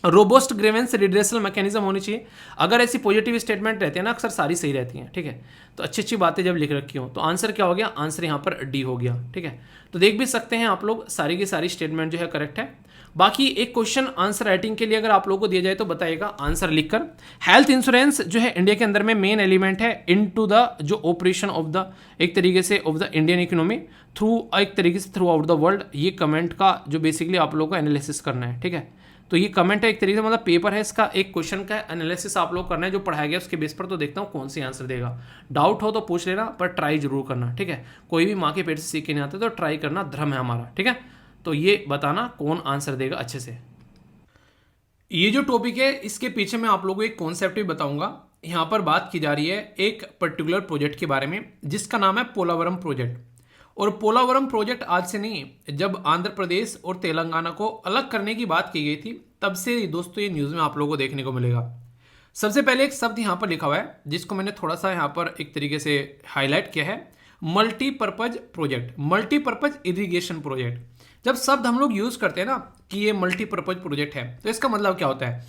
रोबोस्ट ग्रीवेंस रिड्रेसल मैकेनिज्म होनी चाहिए। अगर ऐसी पॉजिटिव स्टेटमेंट रहती है ना, अक्सर सारी सही रहती हैं, ठीक है। तो अच्छी अच्छी बातें जब लिख रखी हो तो आंसर क्या हो गया, आंसर यहाँ पर D हो गया, ठीक है। तो देख भी सकते हैं आप लोग सारी की सारी स्टेटमेंट जो है करेक्ट है। बाकी एक क्वेश्चन आंसर राइटिंग के लिए अगर आप लोगों को दिया जाए तो बताइएगा आंसर लिखकर। हेल्थ इंश्योरेंस जो है इंडिया के अंदर में मेन एलिमेंट है इनटू द जो ऑपरेशन ऑफ द एक तरीके से of the Indian economy through एक तरीके से थ्रू आउट द वर्ल्ड। ये कमेंट का जो बेसिकली आप लोगों को एनालिसिस करना है, ठीक है। तो ये कमेंट है एक तरीके से, मतलब पेपर है, इसका एक क्वेश्चन का एनालिसिस आप लोग करना है जो पढ़ाया गया उसके बेस पर। तो देखता हूँ कौन सी आंसर देगा। डाउट हो तो पूछ लेना, पर ट्राई जरूर करना, ठीक है। कोई भी माँ के पेट से सीख के नहीं आता, तो ट्राई करना धर्म है हमारा, ठीक है। तो ये बताना कौन आंसर देगा अच्छे से। ये जो टॉपिक है इसके पीछे मैं आप लोगों को एक कॉन्सेप्ट भी बताऊंगा। यहाँ पर बात की जा रही है एक पर्टिकुलर प्रोजेक्ट के बारे में जिसका नाम है पोलावरम प्रोजेक्ट। और पोलावरम प्रोजेक्ट आज से नहीं, जब आंध्र प्रदेश और तेलंगाना को अलग करने की बात की गई थी तब से दोस्तों ये न्यूज़ में आप लोगों को देखने को मिलेगा। सबसे पहले एक शब्द यहाँ पर लिखा हुआ है जिसको मैंने थोड़ा सा यहाँ पर एक तरीके से हाईलाइट किया है, multipurpose project, multipurpose irrigation project. जब शब्द हम लोग यूज़ करते हैं ना कि ये मल्टीपर्पज प्रोजेक्ट है, तो इसका मतलब क्या होता है।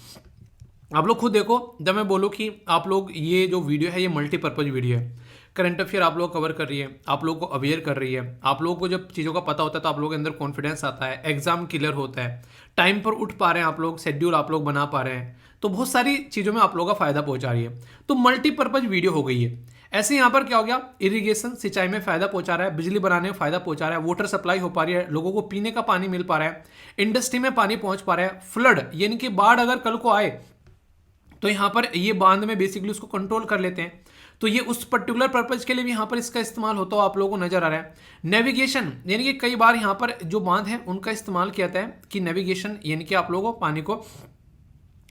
आप लोग खुद देखो, जब मैं बोलूँ कि आप लोग ये जो वीडियो है ये मल्टीपर्पज वीडियो है, करंट अफेयर आप लोग कवर कर रही है, आप लोगों को अवेयर कर रही है, आप लोगों को जब चीज़ों का पता होता है तो आप लोगों के अंदर कॉन्फिडेंस आता है, एग्जाम क्लियर होता है, टाइम पर उठ पा रहे हैं आप लोग, शेड्यूल आप लोग बना पा रहे हैं, तो बहुत सारी चीज़ों में आप लोगों का फायदा पहुंचा रही है। तो मल्टीपर्पज वीडियो हो गई है। ऐसे यहाँ पर क्या हो गया, इरिगेशन सिंचाई में फायदा पहुंचा रहा है, बिजली बनाने में फायदा पहुंचा रहा है, वाटर सप्लाई हो पा रही है, लोगों को पीने का पानी मिल पा रहा है, इंडस्ट्री में पानी पहुंच पा रहा है, फ्लड यानी कि बाढ़ अगर कल को आए तो यहाँ पर ये बांध में बेसिकली उसको कंट्रोल कर लेते हैं। तो ये उस पर्टिकुलर पर्पज के लिए भी यहाँ पर इसका इस्तेमाल होता हो आप लोगों को नजर आ रहा है। नेविगेशन यानी कि कई बार यहाँ पर जो बांध है उनका इस्तेमाल किया जाता है कि नेविगेशन यानी कि आप लोगों को पानी को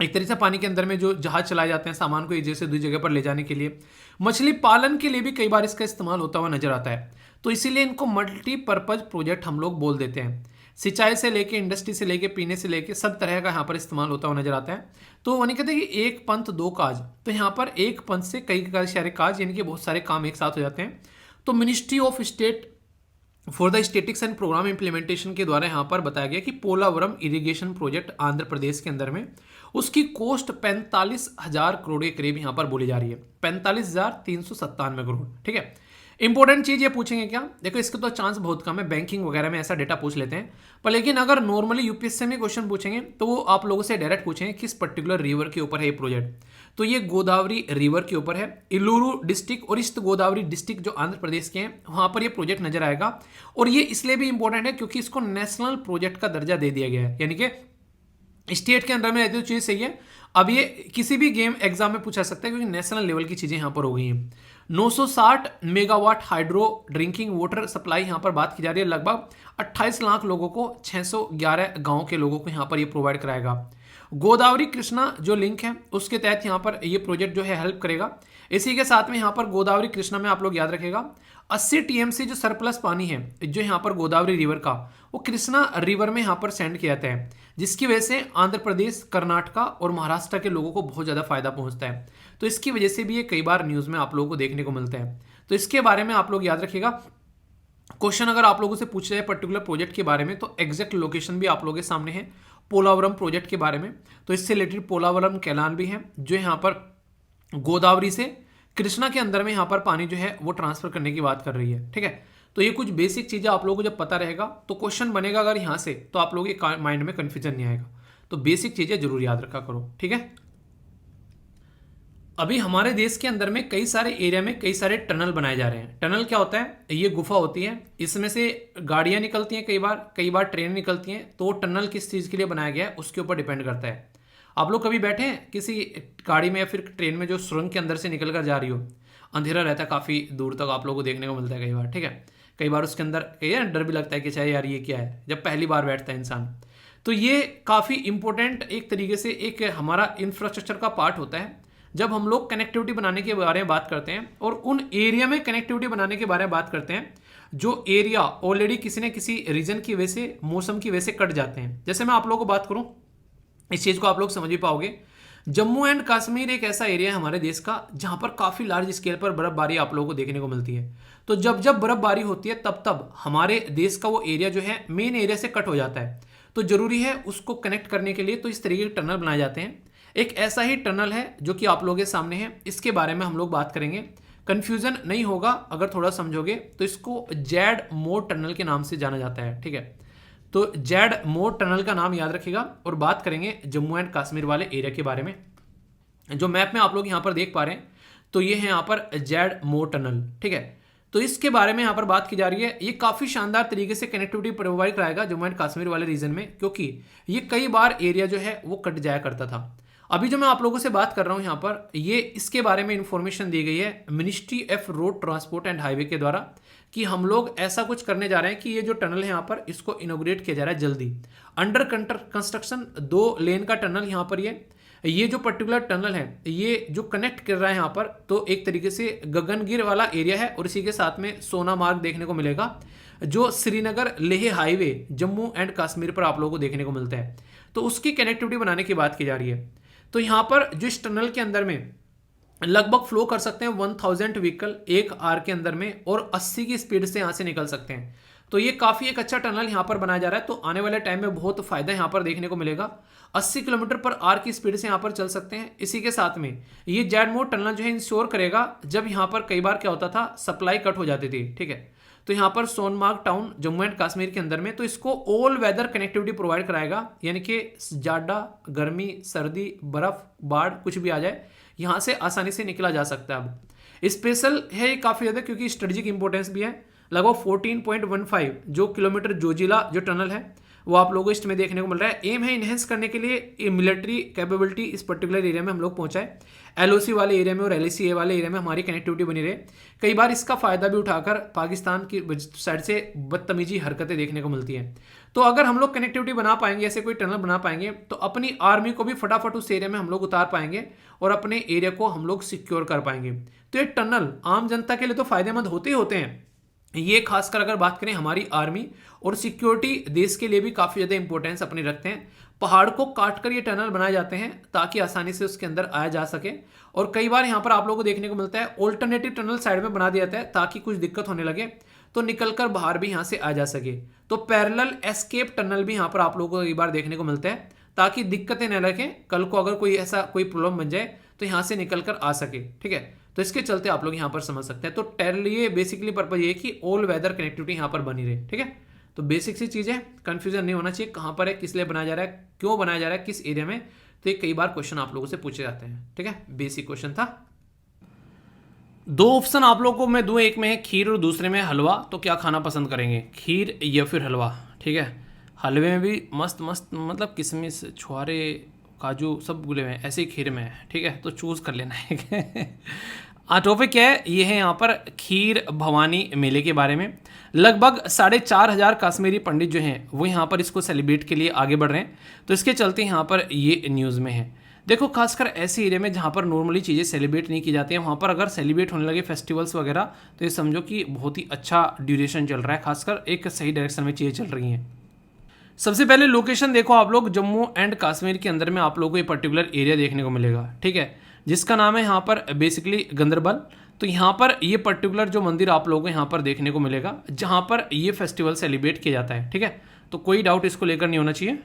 एक तरीके से पानी के अंदर में जो जहाज चलाए जाते हैं सामान को एक जगह से दूसरी जगह पर ले जाने के लिए, मछली पालन के लिए भी कई बार इसका इस्तेमाल होता हुआ नजर आता है। तो इसीलिए इनको मल्टीपर्पज प्रोजेक्ट हम लोग बोल देते हैं। सिंचाई से लेके इंडस्ट्री से लेके पीने से लेके सब तरह का यहाँ पर इस्तेमाल होता हुआ नजर आता है। तो वही कहते हैं कि एक पंथ दो काज, तो यहाँ पर एक पंथ से कई सारे काज यानी कि बहुत सारे काम एक साथ हो जाते हैं। तो ministry of state for the statics and programme implementation के द्वारा यहाँ पर बताया गया कि पोलावरम इरिगेशन प्रोजेक्ट आंध्र प्रदेश के अंदर में उसकी कॉस्ट 45,000 करोड़ के करीब यहाँ पर बोली जा रही है, 45,397 करोड़, ठीक है। इंपॉर्टेंट चीज ये पूछेंगे क्या, देखो इसके तो चांस बहुत कम है, बैंकिंग वगैरह में ऐसा डेटा पूछ लेते हैं, पर लेकिन अगर नॉर्मली यूपीएससी में क्वेश्चन पूछेंगे तो वो आप लोगों से डायरेक्ट पूछेंगे किस पर्टिकुलर रिवर के ऊपर है ये प्रोजेक्ट। तो ये गोदावरी रिवर के ऊपर है, इल्लूरू डिस्ट्रिक्ट और ईस्ट गोदावरी डिस्ट्रिक्ट जो आंध्र प्रदेश के हैं वहां पर ये प्रोजेक्ट नजर आएगा। और ये इसलिए भी इंपॉर्टेंट है क्योंकि इसको नेशनल प्रोजेक्ट का दर्जा दे दिया गया है, यानी कि स्टेट के अंदर में रहती है तो चीज़ सही है। अब ये किसी भी गेम एग्जाम में पूछा सकता है क्योंकि नेशनल लेवल की चीज़ें यहाँ पर हो गई हैं। 960 megawatt hydro drinking water supply यहाँ पर बात की जा रही है, लगभग 28 लाख लोगों को, 611 गांव के लोगों को यहाँ पर ये प्रोवाइड कराएगा। गोदावरी कृष्णा जो लिंक है उसके तहत यहाँ पर ये प्रोजेक्ट जो है हेल्प करेगा। इसी के साथ में यहाँ पर गोदावरी कृष्णा में आप लोग याद रखेगा 80 टीएमसी जो सरप्लस पानी है जो यहाँ पर गोदावरी रिवर का, वो कृष्णा रिवर में यहाँ पर सेंड किया जाता है, जिसकी वजह से आंध्र प्रदेश, कर्नाटका और महाराष्ट्र के लोगों को बहुत ज़्यादा फायदा पहुँचता है। तो इसकी वजह से भी ये कई बार न्यूज़ में आप लोगों को देखने को मिलता है। तो इसके बारे में आप लोग याद रखिएगा। क्वेश्चन अगर आप लोगों से पूछ रहे हैं पर्टिकुलर प्रोजेक्ट के बारे में तो एग्जैक्ट लोकेशन भी आप लोगों के सामने है पोलावरम प्रोजेक्ट के बारे में। तो इससे रिलेटेड पोलावरम कैनाल भी है जो यहाँ पर गोदावरी से कृष्णा के अंदर में यहाँ पर पानी जो है वो ट्रांसफर करने की बात कर रही है, ठीक है। तो ये कुछ बेसिक चीज़ें आप लोगों को जब पता रहेगा तो क्वेश्चन बनेगा अगर यहाँ से, तो आप लोगों के माइंड में कन्फ्यूजन नहीं आएगा। तो बेसिक चीज़ें जरूर याद रखा करो, ठीक है। अभी हमारे देश के अंदर में कई सारे एरिया में कई सारे टनल बनाए जा रहे हैं। टनल क्या होता है, ये गुफा होती है, इसमें से गाड़ियाँ निकलती हैं, कई बार ट्रेन निकलती हैं। तो टनल किस चीज़ के लिए बनाया गया है उसके ऊपर डिपेंड करता है। आप लोग कभी बैठे हैं किसी गाड़ी में या फिर ट्रेन में जो सुरंग के अंदर से निकल कर जा रही हो, अंधेरा रहता है, काफ़ी दूर तक आप लोगों को देखने को मिलता है कई बार, ठीक है। कई बार उसके अंदर डर भी लगता है कि चाहे यार ये क्या है, जब पहली बार बैठता है इंसान। तो ये काफ़ी इंपॉर्टेंट एक तरीके से एक हमारा इंफ्रास्ट्रक्चर का पार्ट होता है जब हम लोग कनेक्टिविटी बनाने के बारे में बात करते हैं और उन एरिया में कनेक्टिविटी बनाने के बारे में बात करते हैं जो एरिया ऑलरेडी किसी न किसी रीजन की वजह से, मौसम की वजह से कट जाते हैं। जैसे मैं आप लोगों को बात करूं, इस चीज़ को आप लोग समझ ही पाओगे। जम्मू एंड कश्मीर एक ऐसा एरिया है हमारे देश का जहां पर काफ़ी लार्ज स्केल पर बर्फबारी आप लोगों को देखने को मिलती है। तो जब जब बर्फबारी होती है तब तब हमारे देश का वो एरिया जो है मेन एरिया से कट हो जाता है। तो जरूरी है उसको कनेक्ट करने के लिए तो इस तरीके के टनल बनाए जाते हैं। एक ऐसा ही टनल है जो कि आप लोगों के सामने है, इसके बारे में हम लोग बात करेंगे। कंफ्यूजन नहीं होगा अगर थोड़ा समझोगे तो इसको जेड मोर टनल के नाम से जाना जाता है, ठीक है। तो जेड मोर टनल का नाम याद रखिएगा। और बात करेंगे जम्मू एंड कश्मीर वाले एरिया के बारे में। जो मैप में आप लोग यहाँ पर देख पा रहे हैं तो ये है यहाँ पर जेड मोर टनल, ठीक है। तो इसके बारे में यहाँ पर बात की जा रही है। ये काफ़ी शानदार तरीके से कनेक्टिविटी प्रोवाइड कराएगा जम्मू एंड कश्मीर वाले रीजन में, क्योंकि ये कई बार एरिया जो है वो कट जाया करता था। अभी जो मैं आप लोगों से बात कर रहा हूँ यहाँ पर, ये इसके बारे में इंफॉर्मेशन दी गई है ministry of road transport and highway के द्वारा कि हम लोग ऐसा कुछ करने जा रहे हैं कि ये जो टनल है यहाँ पर इसको इनोग्रेट किया जा रहा है जल्दी। अंडर कंस्ट्रक्शन 2 लेन का टनल यहाँ पर ये जो पर्टिकुलर टनल है ये जो कनेक्ट कर रहा है यहाँ पर, तो एक तरीके से गगनगिर वाला एरिया है और इसी के साथ में सोनामार्ग देखने को मिलेगा जो श्रीनगर लेह हाईवे जम्मू एंड कश्मीर पर आप लोगों को देखने को मिलता है। तो उसकी कनेक्टिविटी बनाने की बात की जा रही है। तो यहाँ पर जो इस टनल के अंदर में लगभग फ्लो कर सकते हैं 1000 व्हीकल 1 आवर के अंदर में और 80 की स्पीड से यहाँ से निकल सकते हैं। तो ये काफ़ी एक अच्छा टनल यहाँ पर बनाया जा रहा है। तो आने वाले टाइम में बहुत फायदा यहाँ पर देखने को मिलेगा। 80 किलोमीटर पर आवर की स्पीड से यहाँ पर चल सकते हैं। इसी के साथ में ये जेड मोर टनल जो है इंश्योर करेगा, जब यहाँ पर कई बार क्या होता था सप्लाई कट हो जाती थी, ठीक है, तो यहाँ पर सोनमार्ग टाउन जम्मू एंड कश्मीर के अंदर में, तो इसको ऑल वेदर कनेक्टिविटी प्रोवाइड कराएगा, यानी कि ज़्यादा गर्मी सर्दी बर्फ बाढ़ कुछ भी आ जाए यहाँ से आसानी से निकला जा सकता है। अब स्पेशल है ये काफ़ी ज़्यादा क्योंकि स्ट्रेटेजिक इंपॉर्टेंस भी है। लगभग 14.15 जो किलोमीटर जोजिला जो टनल है वो आप लोगों को इसमें देखने को मिल रहा है। एम है इनहेंस करने के लिए मिलिट्री कैपेबिलिटी इस पर्टिकुलर एरिया में हम लोग पहुंचाए। एलओसी वाले एरिया में और एलएसीए वाले एरिया में हमारी कनेक्टिविटी बनी रहे। कई बार इसका फायदा भी उठाकर पाकिस्तान की साइड से बदतमीजी हरकतें देखने को मिलती हैं। तो अगर हम लोग कनेक्टिविटी बना पाएंगे, ऐसे कोई टनल बना पाएंगे, तो अपनी आर्मी को भी फटाफट उस एरिया में हम लोग उतार पाएंगे और अपने एरिया को हम लोग सिक्योर कर पाएंगे। तो ये टनल आम जनता के लिए तो फायदेमंद होते ही होते हैं। ये खासकर अगर बात करें हमारी आर्मी और सिक्योरिटी देश के लिए भी काफ़ी ज़्यादा इंपॉर्टेंस अपनी रखते हैं। पहाड़ को काटकर ये टनल बनाए जाते हैं ताकि आसानी से उसके अंदर आया जा सके। और कई बार यहाँ पर आप लोगों को देखने को मिलता है ऑल्टरनेटिव टनल साइड में बना दिया जाता है ताकि कुछ दिक्कत होने लगे तो निकलकर बाहर भी यहाँ से आ जा सके। तो पैरेलल एस्केप टनल भी यहाँ पर आप लोगों को कई बार देखने को मिलता है ताकि दिक्कतें न रखें, कल को अगर कोई ऐसा कोई प्रॉब्लम बन जाए तो यहाँ से निकल कर आ सके, ठीक है। तो इसके चलते आप लोग यहाँ पर समझ सकते हैं। तो टेरल ये बेसिकली पर्पज ये कि ऑल वेदर कनेक्टिविटी यहाँ पर बनी रहे, ठीक है। तो बेसिक सी चीज़ है, कन्फ्यूजन नहीं होना चाहिए कहाँ पर है, किस लिए बनाया जा रहा है, क्यों बनाया जा रहा है, किस एरिया में। तो ये कई बार क्वेश्चन आप लोगों से पूछे जाते हैं, ठीक है। बेसिक क्वेश्चन था। 2 ऑप्शन आप लोगों को मैं दूं, एक में है खीर और दूसरे में हलवा। तो क्या खाना पसंद करेंगे, खीर या फिर हलवा, ठीक है। हलवे में भी मस्त मस्त मतलब किशमिश छुहारे काजू सब गुले में, ऐसे ही खीर में है, ठीक है। तो चूज़ कर लेना है। टॉपिक क्या है, ये है यहाँ पर खीर भवानी मेले के बारे में। लगभग 4500 कश्मीरी पंडित जो हैं वो यहाँ पर इसको सेलिब्रेट के लिए आगे बढ़ रहे हैं। तो इसके चलते यहाँ पर ये न्यूज़ में है। देखो खासकर ऐसे एरिया में जहाँ पर नॉर्मली चीज़ें सेलिब्रेट नहीं की जाती हैं, वहाँ पर अगर सेलिब्रेट होने लगे फेस्टिवल्स वगैरह तो ये समझो कि बहुत ही अच्छा ड्यूरेशन चल रहा है, खासकर एक सही डायरेक्शन में चीज़ें चल रही हैं। सबसे पहले लोकेशन देखो आप लोग, जम्मू एंड कश्मीर के अंदर में आप लोगों को ये पर्टिकुलर एरिया देखने को मिलेगा, ठीक है, जिसका नाम है यहाँ पर बेसिकली गंदरबल। तो यहाँ पर ये पर्टिकुलर जो मंदिर आप लोगों को यहाँ पर देखने को मिलेगा जहाँ पर ये फेस्टिवल सेलिब्रेट किया जाता है, ठीक है। तो कोई डाउट इसको लेकर नहीं होना चाहिए।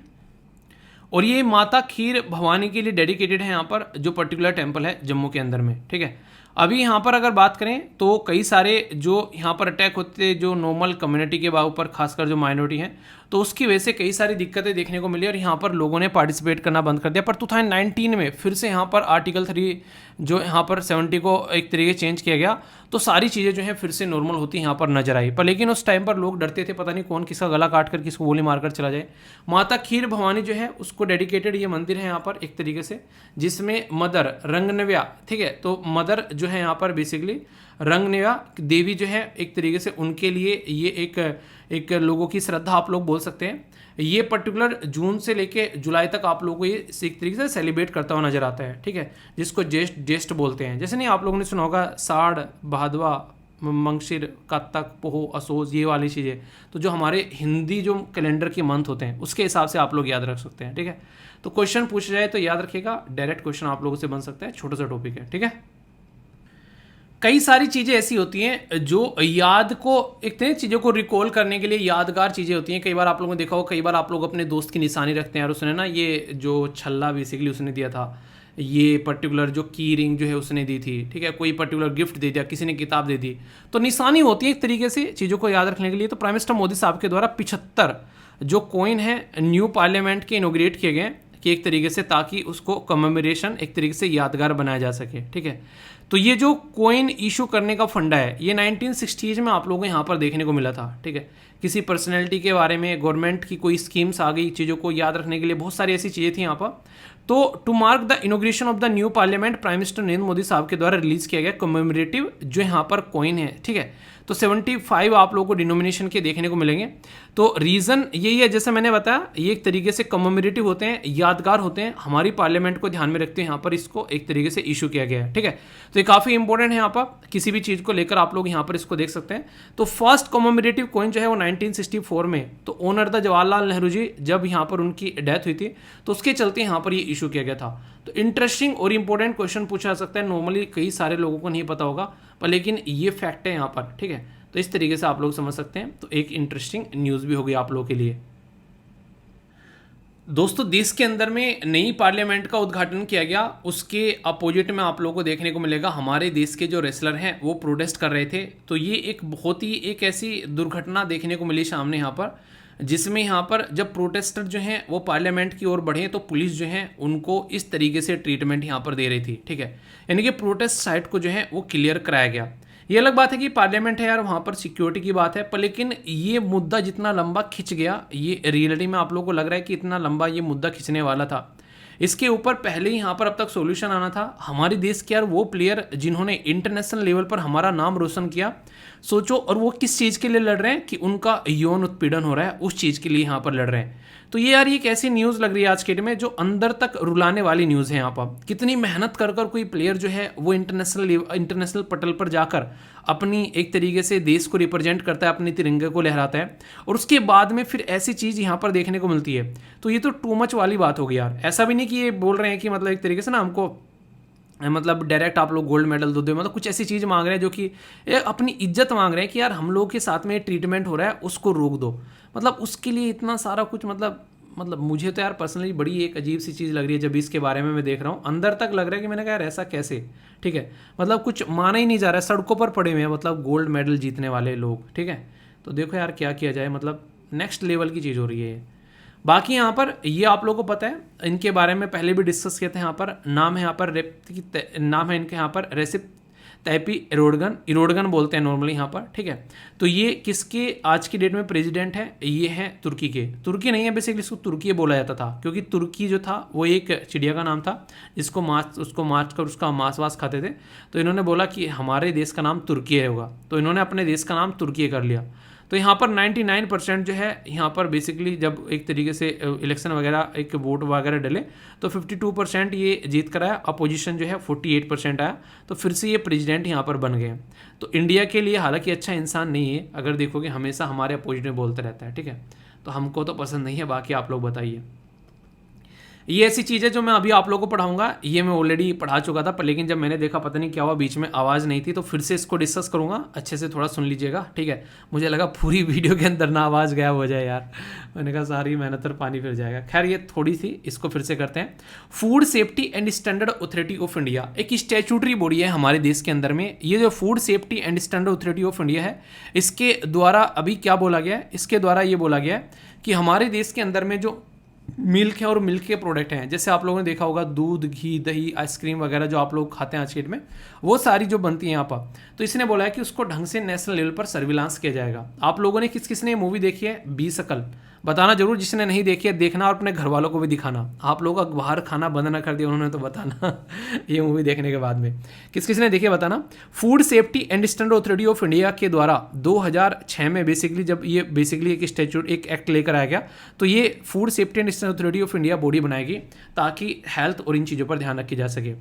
और ये माता खीर भवानी के लिए डेडिकेटेड है यहाँ पर जो पर्टिकुलर टेम्पल है जम्मू के अंदर में, ठीक है। अभी यहाँ पर अगर बात करें तो कई सारे जो यहाँ पर अटैक होते जो नॉर्मल कम्युनिटी के ऊपर, खासकर जो माइनॉरिटी हैं, तो उसकी वजह से कई सारी दिक्कतें देखने को मिली और यहाँ पर लोगों ने पार्टिसिपेट करना बंद कर दिया। पर 2019 में फिर से यहाँ पर आर्टिकल 3 जो यहाँ पर 70 को एक तरीके चेंज किया गया, तो सारी चीज़ें जो हैं फिर से नॉर्मल होती यहाँ पर नजर आई। पर लेकिन उस टाइम पर लोग डरते थे, पता नहीं कौन किसका गला काट कर किसको गोली मारकर चला जाए। माता खीर भवानी जो है उसको डेडिकेटेड ये मंदिर है यहाँ पर एक तरीके से, जिसमें मदर रंगनव्या, ठीक है, तो मदर जो है यहाँ पर बेसिकली रंगनव्या देवी जो है एक तरीके से उनके लिए ये एक लोगों की श्रद्धा आप लोग बोल सकते हैं। ये पर्टिकुलर जून से लेके जुलाई तक आप लोगों को ये एक तरीके से सेलिब्रेट करता हुआ नजर आता है, ठीक है, जिसको जेस्ट बोलते हैं। जैसे नहीं आप लोगों ने सुना होगा साड़ भादवा मंगशिर कात्तक पोहो असोज, ये वाली चीज़ें, तो जो हमारे हिंदी जो कैलेंडर के मंथ होते हैं उसके हिसाब से आप लोग याद रख सकते हैं, ठीक है। तो क्वेश्चन पूछा जाए तो याद रखिएगा, डायरेक्ट क्वेश्चन आप लोगों से बन सकता है, छोटा सा टॉपिक है, ठीक है। कई सारी चीज़ें ऐसी होती हैं जो याद को एक तरह चीज़ों को रिकॉल करने के लिए यादगार चीज़ें होती हैं। कई बार आप लोगों ने देखा हो, कई बार आप लोग अपने दोस्त की निशानी रखते हैं और उसने ना ये जो छल्ला बेसिकली उसने दिया था ये पर्टिकुलर जो की रिंग जो है उसने दी थी, ठीक है, कोई पर्टिकुलर गिफ्ट दे दिया, किसी ने किताब दे दी, तो निशानी होती है एक तरीके से चीज़ों को याद रखने के लिए। तो प्राइम मिनिस्टर मोदी साहब के द्वारा 75 जो कॉइन है न्यू पार्लियामेंट के इनोग्रेट किए गए कि एक तरीके से, ताकि उसको कमेमोरेशन एक तरीके से यादगार बनाया जा सके, ठीक है। तो ये जो कॉइन इशू करने का फंडा है ये 1960s में आप लोगों को यहाँ पर देखने को मिला था, ठीक है। किसी पर्सनैलिटी के बारे में, गवर्नमेंट की कोई स्कीम्स आ गई, चीज़ों को याद रखने के लिए बहुत सारी ऐसी चीज़ें थी यहाँ पर। तो to mark the inauguration of the new parliament, prime minister Narendra Modi साहब के द्वारा रिलीज किया गया कमेमोरेटिव जो यहाँ पर कॉइन है, ठीक है। तो 75 आप लोगों को डिनोमिनेशन के देखने को मिलेंगे। तो रीज़न यही है, जैसे मैंने बताया, ये एक तरीके से कमेमोरेटिव होते हैं, यादगार होते हैं, हमारी पार्लियामेंट को ध्यान में रखते हैं यहाँ पर इसको एक तरीके से इशू किया गया है, ठीक है। तो ये काफ़ी इंपॉर्टेंट है यहाँ पर, किसी भी चीज़ को लेकर आप लोग यहाँ पर इसको देख सकते हैं। तो फर्स्ट कमेमोरेटिव कॉइन जो है वो 1964 में, तो ओनर द जवाहरलाल नेहरू जी, जब यहाँ पर उनकी डेथ हुई थी तो उसके चलते यहाँ पर ये इशू किया गया था। तो इंटरेस्टिंग और इंपॉर्टेंट क्वेश्चन पूछा जा सकता है, नॉर्मली कई सारे लोगों को नहीं पता होगा, पर लेकिन ये फैक्ट है यहाँ पर, ठीक है। तो इस तरीके से आप लोग समझ सकते हैं। तो एक इंटरेस्टिंग न्यूज़ भी होगी आप लोगों के लिए। दोस्तों, देश के अंदर में नई पार्लियामेंट का उद्घाटन किया गया, उसके अपोजिट में आप लोगों को देखने को मिलेगा हमारे देश के जो रेसलर हैं वो प्रोटेस्ट कर रहे थे। तो ये एक बहुत ही एक ऐसी दुर्घटना देखने को मिली सामने यहाँ पर, जिसमें यहाँ पर जब प्रोटेस्टर जो हैं वो पार्लियामेंट की ओर बढ़े तो पुलिस जो है उनको इस तरीके से ट्रीटमेंट यहाँ पर दे रही थी, ठीक है। यानी कि प्रोटेस्ट साइट को जो है वो क्लियर कराया गया। ये अलग बात है कि पार्लियामेंट है यार, वहाँ पर सिक्योरिटी की बात है, पर लेकिन ये मुद्दा जितना लंबा खिंच गया, ये रियलिटी में आप लोगों को लग रहा है कि इतना लंबा ये मुद्दा खिंचने वाला था, इसके ऊपर पहले ही यहाँ पर अब तक सॉल्यूशन आना था। हमारे देश के यार वो प्लेयर जिन्होंने इंटरनेशनल लेवल पर हमारा नाम रोशन किया, सोचो, और वो किस चीज़ के लिए लड़ रहे हैं कि उनका यौन उत्पीड़न हो रहा है, उस चीज़ के लिए यहाँ पर लड़ रहे हैं। तो ये यार एक ऐसी न्यूज़ लग रही है आज के डेट में जो अंदर तक रुलाने वाली न्यूज़ है। यहाँ पर कितनी मेहनत कर कर कोई प्लेयर जो है वो इंटरनेशनल पटल पर जाकर अपनी एक तरीके से देश को रिप्रेजेंट करता है, अपने तिरंगे को लहराता है, और उसके बाद में फिर ऐसी चीज़ यहाँ पर देखने को मिलती है। तो ये तो टू मच वाली बात होगी यार। ऐसा भी नहीं कि ये बोल रहे हैं कि मतलब एक तरीके से ना हमको मतलब डायरेक्ट आप लोग गोल्ड मेडल दो, मतलब कुछ ऐसी चीज़ मांग रहे हैं जो कि अपनी इज्जत मांग रहे हैं कि यार हम लोग के साथ में ट्रीटमेंट हो रहा है उसको रोक दो। मतलब उसके लिए इतना सारा कुछ, मतलब मुझे तो यार पर्सनली बड़ी एक अजीब सी चीज़ लग रही है जब इसके बारे में मैं देख रहा हूँ। अंदर तक लग रहा है कि मैंने कहा यार ऐसा कैसे, ठीक है। मतलब कुछ माना ही नहीं जा रहा है, सड़कों पर पड़े हुए हैं मतलब गोल्ड मेडल जीतने वाले लोग, ठीक है। तो देखो यार क्या किया जाए, मतलब नेक्स्ट लेवल की चीज़ हो रही है। बाकी यहाँ पर ये आप लोगों को पता है, इनके बारे में पहले भी डिस्कस किए थे। यहाँ पर नाम है, यहाँ पर नाम है इनके यहाँ पर रेसिप तैयपी इरोडगन बोलते हैं नॉर्मली यहाँ पर, ठीक है। तो ये किसके आज की डेट में प्रेसिडेंट है, ये है तुर्की के। तुर्की नहीं है बेसिकली, इसको तुर्की बोला जाता था क्योंकि तुर्की जो था वो एक चिड़िया का नाम था जिसको उसको मार कर उसका मांस वास खाते थे। तो इन्होंने बोला कि हमारे देश का नाम तुर्की होगा, तो इन्होंने अपने देश का नाम तुर्की कर लिया। तो यहाँ पर 99% जो है यहाँ पर बेसिकली जब एक तरीके से इलेक्शन वगैरह एक वोट वगैरह डले तो 52% ये जीत कर आया, अपोजिशन जो है 48% आया, तो फिर से ये प्रेसिडेंट यहाँ पर बन गए। तो इंडिया के लिए हालांकि अच्छा इंसान नहीं है, अगर देखोगे हमेशा हमारे अपोजिट में बोलता रहता है, ठीक है। तो हमको तो पसंद नहीं है, बाकी आप लोग बताइए। ये ऐसी चीज़ है जो मैं अभी आप लोगों को पढ़ाऊंगा, ये मैं ऑलरेडी पढ़ा चुका था, पर लेकिन जब मैंने देखा पता नहीं क्या हुआ, बीच में आवाज़ नहीं थी, तो फिर से इसको डिस्कस करूंगा, अच्छे से थोड़ा सुन लीजिएगा, ठीक है। मुझे लगा पूरी वीडियो के अंदर ना आवाज़ गायब हो जाए यार, मैंने कहा सारी मेहनत पर पानी फिर जाएगा। खैर ये थोड़ी सी, इसको फिर से करते हैं। Food safety and standard authority of India एक स्टैट्यूटरी बॉडी है हमारे देश के अंदर में। ये जो food safety and standard authority of India है, इसके द्वारा अभी क्या बोला गया है, इसके द्वारा ये बोला गया है कि हमारे देश के अंदर में जो मिल्क है और मिल्क के प्रोडक्ट हैं, जैसे आप लोगों ने देखा होगा दूध, घी, दही, आइसक्रीम वगैरह जो आप लोग खाते हैं आज के डेट में, वो सारी जो बनती है यहाँ पर, तो इसने बोला है कि उसको ढंग से नेशनल लेवल पर सर्विलांस किया जाएगा। आप लोगों ने किस किस ने मूवी देखी है बी-शकल, बताना जरूर, जिसने नहीं देखी है देखना और अपने घर वालों को भी दिखाना। आप लोगों का बाहर खाना बंद ना कर दिया उन्होंने तो बताना ये मूवी देखने के बाद में किस किस ने देखी है बताना। Food safety and standard authority of India के द्वारा 2006 में बेसिकली जब ये बेसिकली एक स्टैट्यूट एक एक्ट लेकर आया गया, तो ये food safety and standard authority of India body बनाएगी ताकि हेल्थ और इन चीज़ों पर ध्यान रखी जा सके।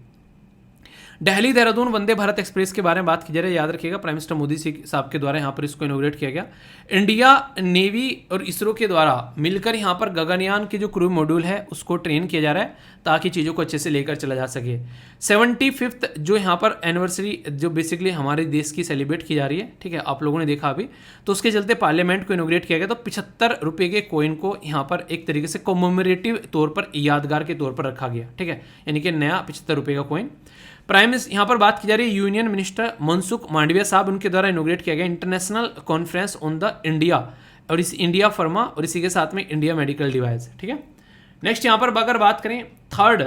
दिल्ली देहरादून वंदे भारत एक्सप्रेस के बारे में बात की जा रही है, याद रखिएगा प्राइम मिनिस्टर मोदी साहब के द्वारा यहाँ पर इसको इनोग्रेट किया गया। इंडिया नेवी और इसरो के द्वारा मिलकर यहाँ पर गगनयान के जो क्रू मॉड्यूल है उसको ट्रेन किया जा रहा है ताकि चीज़ों को अच्छे से लेकर चला जा सके। 75th जो यहाँ पर एनिवर्सरी जो बेसिकली हमारे देश की सेलिब्रेट की जा रही है, ठीक है, आप लोगों ने देखा अभी, तो उसके चलते पार्लियामेंट को इनोग्रेट किया गया। तो 75 रुपये के कॉइन को यहाँ पर एक तरीके से कोमोमरेटिव तौर पर, यादगार के तौर पर रखा गया, ठीक है, यानी कि नया 75 रुपये का कॉइन। प्राइम मिनिस्टर यहाँ पर बात की जा रही है यूनियन मिनिस्टर मनसुख मांडविया साहब, उनके द्वारा इनोग्रेट किया गया international conference on the India, और इस इंडिया फर्मा और इसी के साथ में इंडिया मेडिकल डिवाइस, ठीक है। नेक्स्ट यहाँ पर अगर बात करें third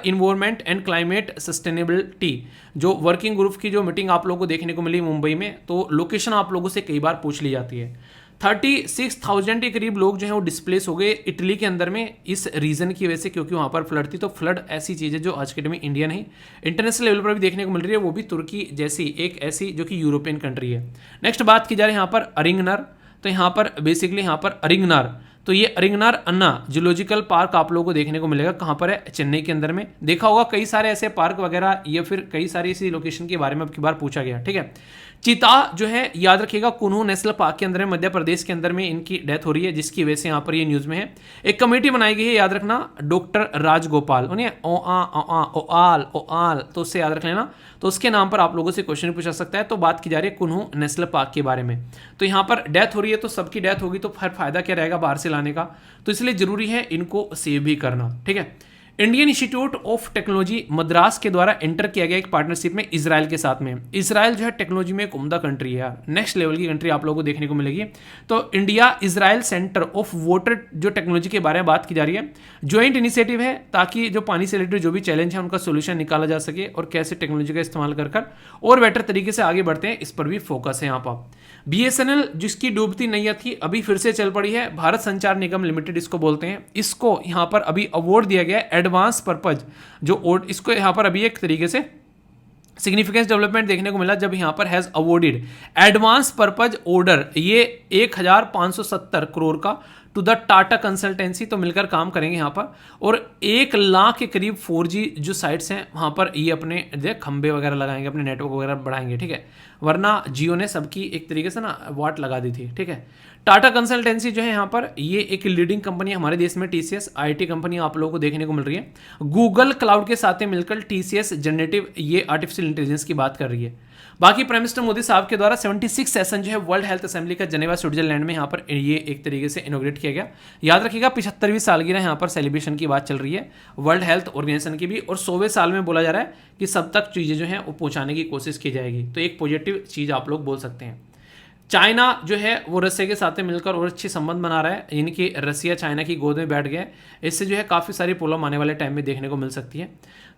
environment and climate sustainability जो वर्किंग ग्रुप की जो मीटिंग आप लोगों को देखने को मिली मुंबई में, तो लोकेशन आप लोगों से कई बार पूछ ली जाती है। 36,000 के करीब लोग जो हैं वो डिस्प्लेस हो गए इटली के अंदर में इस रीजन की वजह से, क्योंकि वहाँ पर फ्लड थी। तो फ्लड ऐसी चीज़ है जो आज के डेट में इंडिया नहीं इंटरनेशनल लेवल पर भी देखने को मिल रही है, वो भी तुर्की जैसी एक ऐसी जो कि यूरोपियन कंट्री है। नेक्स्ट बात की जा रही है यहाँ पर अरिंगनर, तो यहाँ पर बेसिकली यहाँ पर अरिंगनार, तो ये अरिंगनार अन्ना जूलॉजिकल पार्क आप लोगों को देखने को मिलेगा। कहाँ पर है? चेन्नई के अंदर में। देखा होगा कई सारे ऐसे पार्क वगैरह या फिर कई सारी ऐसी लोकेशन के बारे में अब की बार पूछा गया, ठीक है। चीता जो है याद रखिएगा कुनू नेशनल पार्क के अंदर में मध्य प्रदेश के अंदर में इनकी डेथ हो रही है, जिसकी वजह से यहाँ पर ये न्यूज़ में है। एक कमेटी बनाई गई है, याद रखना, डॉक्टर राजगोपाल, उन्हें ओआल तो उससे याद रख लेना, तो उसके नाम पर आप लोगों से क्वेश्चन पूछा सकता है। तो बात की जा रही है कुनू नेशनल पार्क के बारे में। तो यहाँ पर डेथ हो रही है, तो सबकी डेथ होगी तो फिर फायदा क्या रहेगा बाहर से लाने का, तो इसलिए जरूरी है इनको सेव भी करना, ठीक है। Indian institute of technology Madras के द्वारा एंटर किया गया एक पार्टनरशिप में इजराइल के साथ में। इजराइल जो है टेक्नोलॉजी में एक उम्दा कंट्री है यार, नेक्स्ट लेवल की कंट्री आप लोगों को देखने को मिलेगी। तो India Israel centre of water जो टेक्नोलॉजी के बारे में बात की जा रही है, ज्वाइंट इनिशिएटिव है ताकि जो पानी से रिलेटेड जो भी चैलेंज है उनका सोल्यूशन निकाला जा सके और कैसे टेक्नोलॉजी का इस्तेमाल कर और बेटर तरीके से आगे बढ़ते हैं, इस पर भी फोकस है यहाँ पर। BSNL जिसकी डूबती नैया थी अभी फिर से चल पड़ी है, भारत संचार निगम लिमिटेड इसको बोलते हैं। इसको यहाँ पर अभी अवार्ड दिया गया है एडवांस पर्पज जो इसको यहाँ पर अभी एक तरीके से सिग्निफिकेंस डेवलपमेंट देखने को मिला जब यहाँ पर has awarded advance purpose order, ये 1570 करोड़ का टू द टाटा कंसल्टेंसी, तो मिलकर काम करेंगे यहाँ पर। और 1 लाख के करीब 4G जो साइट्स हैं वहाँ पर ये अपने खंबे वगैरह लगाएंगे, अपने नेटवर्क वगैरह बढ़ाएंगे, ठीक है, वरना जियो ने सबकी एक तरीके से ना वाट लगा दी थी, ठीक है। टाटा कंसल्टेंसी जो है यहाँ पर ये एक लीडिंग कंपनी है हमारे देश में, TCS IT कंपनी आप लोगों को देखने को मिल रही है। गूगल क्लाउड के साथ मिलकर TCS जनरेटिव ये आर्टिफिशियल इंटेलिजेंस की बात कर रही है। बाकी प्राइम मिनिस्टर मोदी साहब के द्वारा 76 सेशन जो है वर्ल्ड हेल्थ असेंबली का जेनेवा स्विट्जरलैंड में यहाँ पर ये एक तरीके से इनोग्रेट किया गया। याद रखिएगा 75वीं सालगिरह यहाँ पर सेलिब्रेशन की बात चल रही है वर्ल्ड हेल्थ ऑर्गेनाइजेशन की भी, और 100वें साल में बोला जा रहा है कि सब तक चीज़ें जो हैं वो पहुँचाने की कोशिश की जाएगी। तो एक पॉजिटिव चीज़ आप लोग बोल सकते हैं। चाइना जो है वो रसिया के साथ मिलकर और अच्छे संबंध बना रहा है, यानी कि रसिया चाइना की गोद में बैठ गया है। इससे जो है काफ़ी सारी प्रॉब्लम आने वाले टाइम में देखने को मिल सकती है।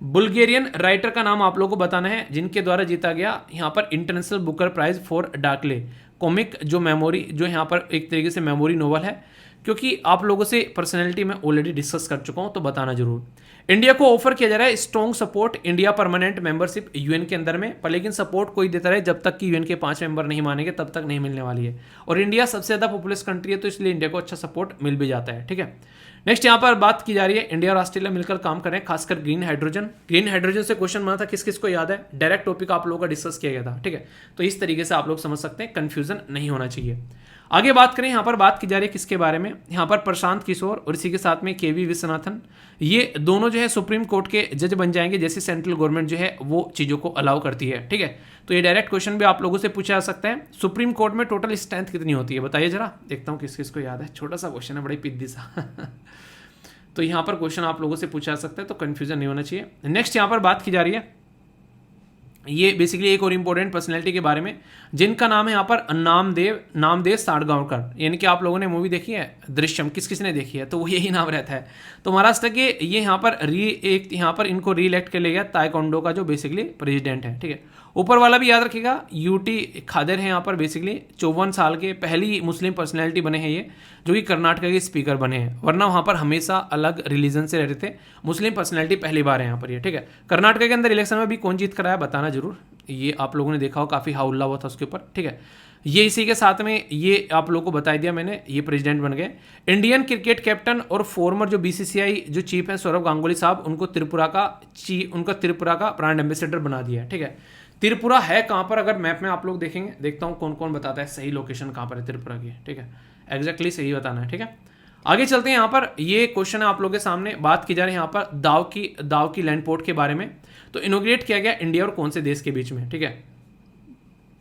बुल्गेरियन राइटर का नाम आप लोगों को बताना है जिनके द्वारा जीता गया यहाँ पर international Booker prize for darkly comic, जो मेमोरी जो यहाँ पर एक तरीके से मेमोरी नोवेल है, क्योंकि आप लोगों से पर्सनैलिटी में ऑलरेडी डिस्कस कर चुका हूँ, तो बताना जरूर। इंडिया को ऑफर किया जा रहा है strong support India permanent membership UN के अंदर में, पर लेकिन सपोर्ट कोई देता रहे, जब तक कि यूएन के 5 मेंबर नहीं मानेंगे तब तक नहीं मिलने वाली है। और इंडिया सबसे ज़्यादा पॉपुलस कंट्री है, तो इसलिए इंडिया को अच्छा सपोर्ट मिल भी जाता है, ठीक है। नेक्स्ट यहाँ पर बात की जा रही है इंडिया और ऑस्ट्रेलिया मिलकर काम कर रहे हैं, खासकर ग्रीन हाइड्रोजन से क्वेश्चन बना था, किस किस को याद है, डायरेक्ट टॉपिक आप लोगों का डिस्कस किया गया था, ठीक है। तो इस तरीके से आप लोग समझ सकते हैं, कंफ्यूजन नहीं होना चाहिए। आगे बात करें, यहाँ पर बात की जा रही है किसके बारे में, यहाँ पर प्रशांत किशोर और इसी के साथ में KV विश्वनाथन, ये दोनों जो है सुप्रीम कोर्ट के जज बन जाएंगे, जैसे सेंट्रल गवर्नमेंट जो है वो चीज़ों को अलाउ करती है, ठीक है। तो ये डायरेक्ट क्वेश्चन भी आप लोगों से पूछा जा सकता है। सुप्रीम कोर्ट में टोटल स्ट्रेंथ कितनी होती है बताइए जरा, देखता हूँ किस किस को याद है, छोटा सा क्वेश्चन है, बड़ी पिद्दी सा तो यहाँ पर क्वेश्चन आप लोगों से पूछा जा सकता है, तो कन्फ्यूजन नहीं होना चाहिए। नेक्स्ट यहाँ पर बात की जा रही है, ये बेसिकली एक और इम्पोर्टेंट पर्सनैलिटी के बारे में, जिनका नाम है यहाँ पर नामदेव साड़गांवकर, यानी कि आप लोगों ने मूवी देखी है दृश्यम, किस किस ने देखी है, तो वो यही नाम रहता है। तो महाराष्ट्र के ये यहाँ पर इनको री इलेक्ट कर लिया गया ताइक्वांडो का जो बेसिकली प्रेसिडेंट है, ठीक है। ऊपर वाला भी याद रखिएगा, UT खादर है यहाँ पर बेसिकली 54 साल के पहली मुस्लिम पर्सनैलिटी बने हैं ये, जो कि कर्नाटक के स्पीकर बने हैं, वरना वहाँ पर हमेशा अलग रिलीजन से रहते थे। मुस्लिम पर्सनैलिटी पहली बार है यहाँ पर ये, ठीक है। कर्नाटक के अंदर इलेक्शन में भी कौन जीत कर आया बताना जरूर, ये आप लोगों ने देखा हो, काफ़ी हाउल्ला हुआ था उसके ऊपर, ठीक है। ये इसी के साथ में ये आप लोगों को बता दिया मैंने, ये प्रेसिडेंट बन गए। इंडियन क्रिकेट कैप्टन और फॉर्मर जो बीसीसीआई जो चीफ है सौरव गांगुली साहब, उनको त्रिपुरा का ब्रांड एम्बेसडर बना दिया है। ठीक है, त्रिपुरा है कहाँ पर, अगर मैप में आप लोग देखेंगे, देखता हूँ कौन कौन बताता है सही लोकेशन कहाँ पर है त्रिपुरा की। ठीक है, एग्जैक्टली सही बताना है। ठीक है, आगे चलते हैं। यहाँ पर ये क्वेश्चन है आप लोगों के सामने, बात की जा रही है यहाँ पर दाव की लैंड पोर्ट के बारे में। तो इनोग्रेट किया गया इंडिया और कौन से देश के बीच में। ठीक है,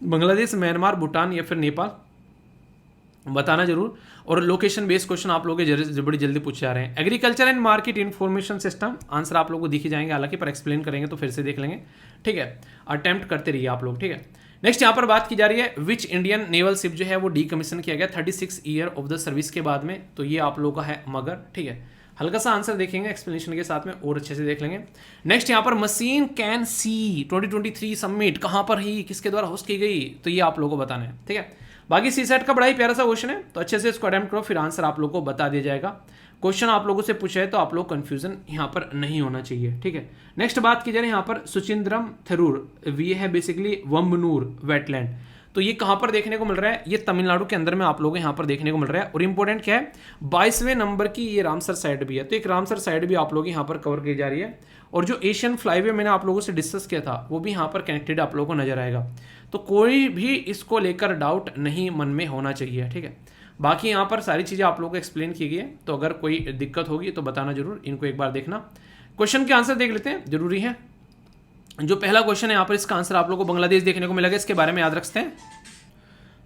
बांग्लादेश, म्यांमार, भूटान या फिर नेपाल, बताना जरूर। और लोकेशन बेस्ड क्वेश्चन आप लोगों के बड़ी जल्दी पूछे जा रहे हैं। Agriculture and market information system, answer आप लोगों को दिख ही जाएंगे हालांकि, पर एक्सप्लेन करेंगे तो फिर से देख लेंगे। ठीक है, अटेम्प्ट करते रहिए आप लोग। ठीक है, नेक्स्ट यहाँ पर बात की जा रही है विच इंडियन नेवल शिप जो है वो डीकमीशन किया गया 36 ईयर ऑफ द सर्विस के बाद में। तो ये आप लोगों का है मगर। ठीक है, हल्का सा आंसर देखेंगे एक्सप्लेनेशन के साथ में और अच्छे से देख लेंगे। नेक्स्ट यहाँ पर मशीन कैन सी 2023 समिट कहाँ पर ही, किसके द्वारा होस्ट की गई, तो ये आप लोगों को बताना है। ठीक है, बाकी सी सेट का बड़ा ही प्यारा सा क्वेश्चन है, तो अच्छे से इसको अटेम्प्ट करो, फिर आंसर आप लोगों को बता दिया जाएगा। क्वेश्चन आप लोगों से पूछा है तो आप लोग कंफ्यूजन यहाँ पर नहीं होना चाहिए। ठीक है, नेक्स्ट बात की जाए यहाँ पर सुचिंद्रम थेरूर, ये है बेसिकली वम्बनूर वेटलैंड। तो ये कहाँ पर देखने को मिल रहा है, ये तमिलनाडु के अंदर में आप लोगों को यहाँ पर देखने को मिल रहा है। और इंपॉर्टेंट क्या है, 22वें नंबर की ये रामसर साइड भी है, तो एक रामसर साइड भी आप लोग यहाँ पर कवर की जा रही है। और जो एशियन फ्लाईवे मैंने आप लोगों से डिस्कस किया था वो भी यहाँ पर कनेक्टेड आप लोगों को नजर आएगा। तो कोई भी इसको लेकर डाउट नहीं मन में होना चाहिए। ठीक है, बाकी यहाँ पर सारी चीज़ें आप लोगों को एक्सप्लेन की गई है, तो अगर कोई दिक्कत होगी तो बताना जरूर, इनको एक बार देखना। क्वेश्चन के आंसर देख लेते हैं, जरूरी है। जो पहला क्वेश्चन है यहाँ पर, इसका आंसर आप लोगों को बांग्लादेश देखने को मिलेगा, इसके बारे में याद रखते हैं।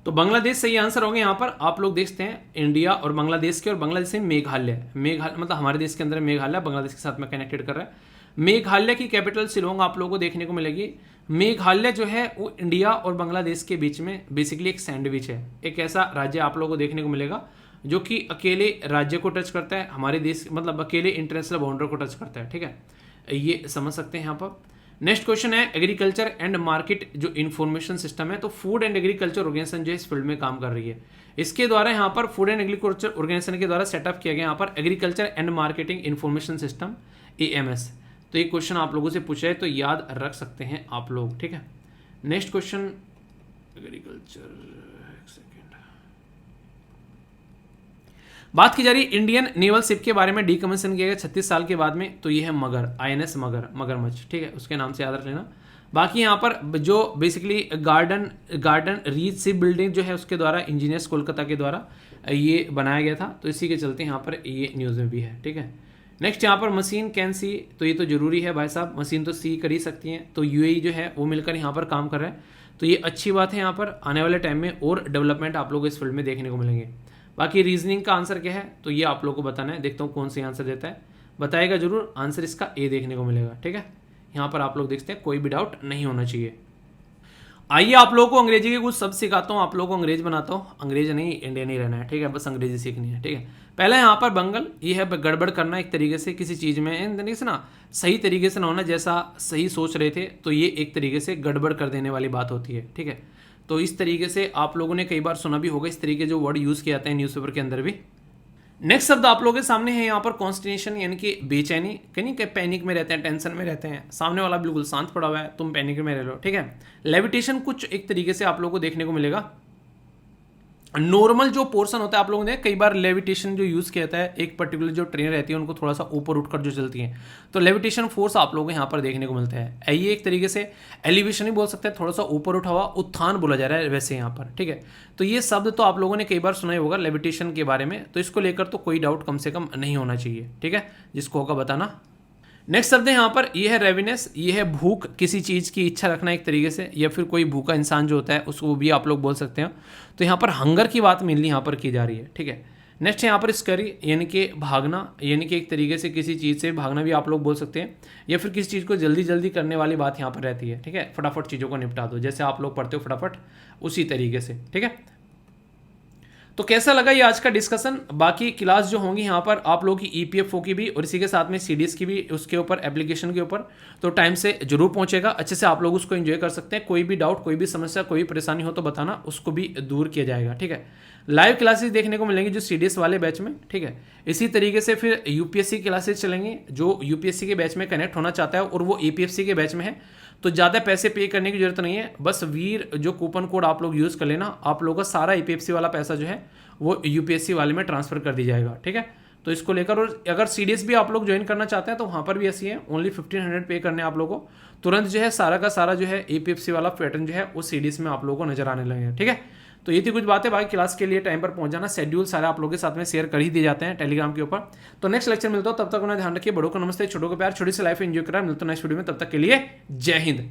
तो बांग्लादेश सही आंसर होंगे। यहाँ पर आप लोग देखते हैं इंडिया और बांग्लादेश के, और बांग्लादेश से मेघालय मतलब हमारे देश के अंदर मेघालय बांग्लादेश के साथ में कनेक्टेड कर रहा है। मेघालय की कैपिटल शिलोंग आप लोगों को देखने को मिलेगी। मेघालय जो है वो इंडिया और बांग्लादेश के बीच में बेसिकली एक सैंडविच है, एक ऐसा राज्य आप लोगों को देखने को मिलेगा जो कि अकेले राज्य को टच करता है, हमारे देश मतलब अकेले इंटरनेशनल बाउंड्री को टच करता है। ठीक है, ये समझ सकते हैं यहाँ पर। नेक्स्ट क्वेश्चन है एग्रीकल्चर एंड मार्केट जो इन्फॉर्मेशन सिस्टम है, तो फूड एंड एग्रीकल्चर ऑर्गेनाइजेशन जो इस फील्ड में काम कर रही है, इसके द्वारा यहाँ पर फूड एंड एग्रीकल्चर ऑर्गेनाइजेशन के द्वारा सेटअप किया गया यहाँ पर agriculture and marketing information system AMS। तो ये क्वेश्चन आप लोगों से पूछा है तो याद रख सकते हैं आप लोग। ठीक है, नेक्स्ट क्वेश्चन एग्रीकल्चर, बात की जा रही है इंडियन नेवल शिप के बारे में, डीकमीशन किया गया 36 साल के बाद में। तो ये है मगर, INS मगरमच्छ। ठीक है, उसके नाम से याद रख लेना। बाकी यहाँ पर जो basically garden reach ship building जो है उसके द्वारा इंजीनियर्स कोलकाता के द्वारा ये बनाया गया था, तो इसी के चलते यहाँ पर ये न्यूज़ में भी है। ठीक है, नेक्स्ट यहाँ पर मशीन कैन सी, तो ये तो जरूरी है भाई साहब, मशीन तो सी कर ही सकती हैं। तो UAE जो है वो मिलकर यहाँ पर काम कर रहा है, तो ये अच्छी बात है। यहाँ पर आने वाले टाइम में और डेवलपमेंट आप लोग इस फील्ड में देखने को मिलेंगे। बाकी रीजनिंग का आंसर क्या है, तो ये आप लोग को बताना है, देखता हूँ कौन सी आंसर देता है, बताएगा जरूर। आंसर इसका A देखने को मिलेगा। ठीक है, यहाँ पर आप लोग देखते हैं, कोई भी डाउट नहीं होना चाहिए। आइए आप लोगों को अंग्रेजी के कुछ शब्द सिखाता हूँ, आप लोगों को अंग्रेज बनाता हूँ। अंग्रेज नहीं, इंडियन ही रहना है। ठीक है, बस अंग्रेजी सीखनी है। ठीक है, पहला यहाँ पर बंगल, ये है गड़बड़ करना एक तरीके से किसी चीज़ में, इन तरीके से ना सही तरीके से ना होना, जैसा सही सोच रहे थे तो ये एक तरीके से गड़बड़ कर देने वाली बात होती है। ठीक है, तो इस तरीके से आप लोगों ने कई बार सुना भी होगा, इस तरीके जो वर्ड यूज़ किए जाते हैं न्यूज़पेपर के अंदर भी। नेक्स्ट शब्द आप लोगों के सामने है यहाँ पर कॉन्स्टिनेशन, यानी कि बेचैनी, कहीं के पैनिक में रहते हैं, टेंशन में रहते हैं, सामने वाला बिल्कुल शांत पड़ा हुआ है, तुम पैनिक में रह लो। ठीक है, लेविटेशन कुछ एक तरीके से आप लोगों को देखने को मिलेगा। नॉर्मल जो पोर्शन होता है आप लोगों ने कई बार लेविटेशन जो यूज़ किया जाता है, एक पर्टिकुलर जो ट्रेन रहती है उनको थोड़ा सा ऊपर उठकर जो चलती है, तो लेविटेशन फोर्स आप लोगों को यहाँ पर देखने को मिलता है। ये एक तरीके से एलिवेशन ही बोल सकते हैं, थोड़ा सा ऊपर उठा हुआ उत्थान बोला जा रहा है वैसे यहाँ पर। ठीक है, तो ये शब्द तो आप लोगों ने कई बार सुना ही होगा लेविटेशन के बारे में, तो इसको लेकर तो कोई डाउट कम से कम नहीं होना चाहिए। ठीक है, जिसको होगा बताना। नेक्स्ट शब्द है यहाँ पर, ये है रेविनेस, ये है भूख, किसी चीज़ की इच्छा रखना एक तरीके से, या फिर कोई भूखा इंसान जो होता है उसको भी आप लोग बोल सकते हैं। तो यहाँ पर हंगर की बात मेनली यहाँ पर की जा रही है। ठीक है, नेक्स्ट यहाँ पर स्करी, यानी कि भागना, यानी कि एक तरीके से किसी चीज़ से भागना भी आप लोग बोल सकते हैं, या फिर किसी चीज़ को जल्दी जल्दी करने वाली बात यहाँ पर रहती है। ठीक है, फटाफट चीज़ों को निपटा दो, जैसे आप लोग पढ़ते हो फटाफट, उसी तरीके से। ठीक है, तो कैसा लगा ये आज का डिस्कशन। बाकी क्लास जो होंगी यहाँ पर आप लोगों की ईपीएफओ की भी और इसी के साथ में सीडीएस की भी, उसके ऊपर एप्लीकेशन के ऊपर, तो टाइम से जरूर पहुंचेगा, अच्छे से आप लोग उसको एंजॉय कर सकते हैं। कोई भी डाउट, कोई भी समस्या, कोई भी परेशानी हो तो बताना, उसको भी दूर किया जाएगा। ठीक है, लाइव क्लासेस देखने को मिलेंगी जो सीडीएस वाले बैच में। ठीक है, इसी तरीके से फिर यूपीएससी क्लासेस चलेंगे, जो यूपीएससी के बैच में कनेक्ट होना चाहता है और वो एपीएफसी के बैच में है तो ज़्यादा पैसे पे करने की जरूरत नहीं है, बस वीर जो कूपन कोड आप लोग यूज़ कर लेना, आप लोगों का सारा एपीएफसी वाला पैसा जो है वो यूपीएससी वाले में ट्रांसफर कर दी जाएगा। ठीक है, तो इसको लेकर, और अगर सीडीएस भी आप लोग ज्वाइन करना चाहते हैं तो वहाँ पर भी ऐसी है, ओनली 1500 पे करने आप लोगों को, तुरंत जो है सारा का सारा जो है एपीएफसी वाला पैटर्न जो है वो सीडीएस में आप लोगों को नजर आने लगे। ठीक है, तो ये थी कुछ बातें। बाकी क्लास के लिए टाइम पर पहुंच जाना, शेड्यूल सारे आप लोगों के साथ में शेयर कर ही दिए जाते हैं टेलीग्राम के ऊपर। तो नेक्स्ट लेक्चर मिलता हो, तब तक उन्हें ध्यान रखिए, बड़ों को नमस्ते, छोटों को प्यार, छोटी सी लाइफ एंजॉय करा। मिलता नेक्स्ट वीडियो में, तब तक के लिए जय हिंद।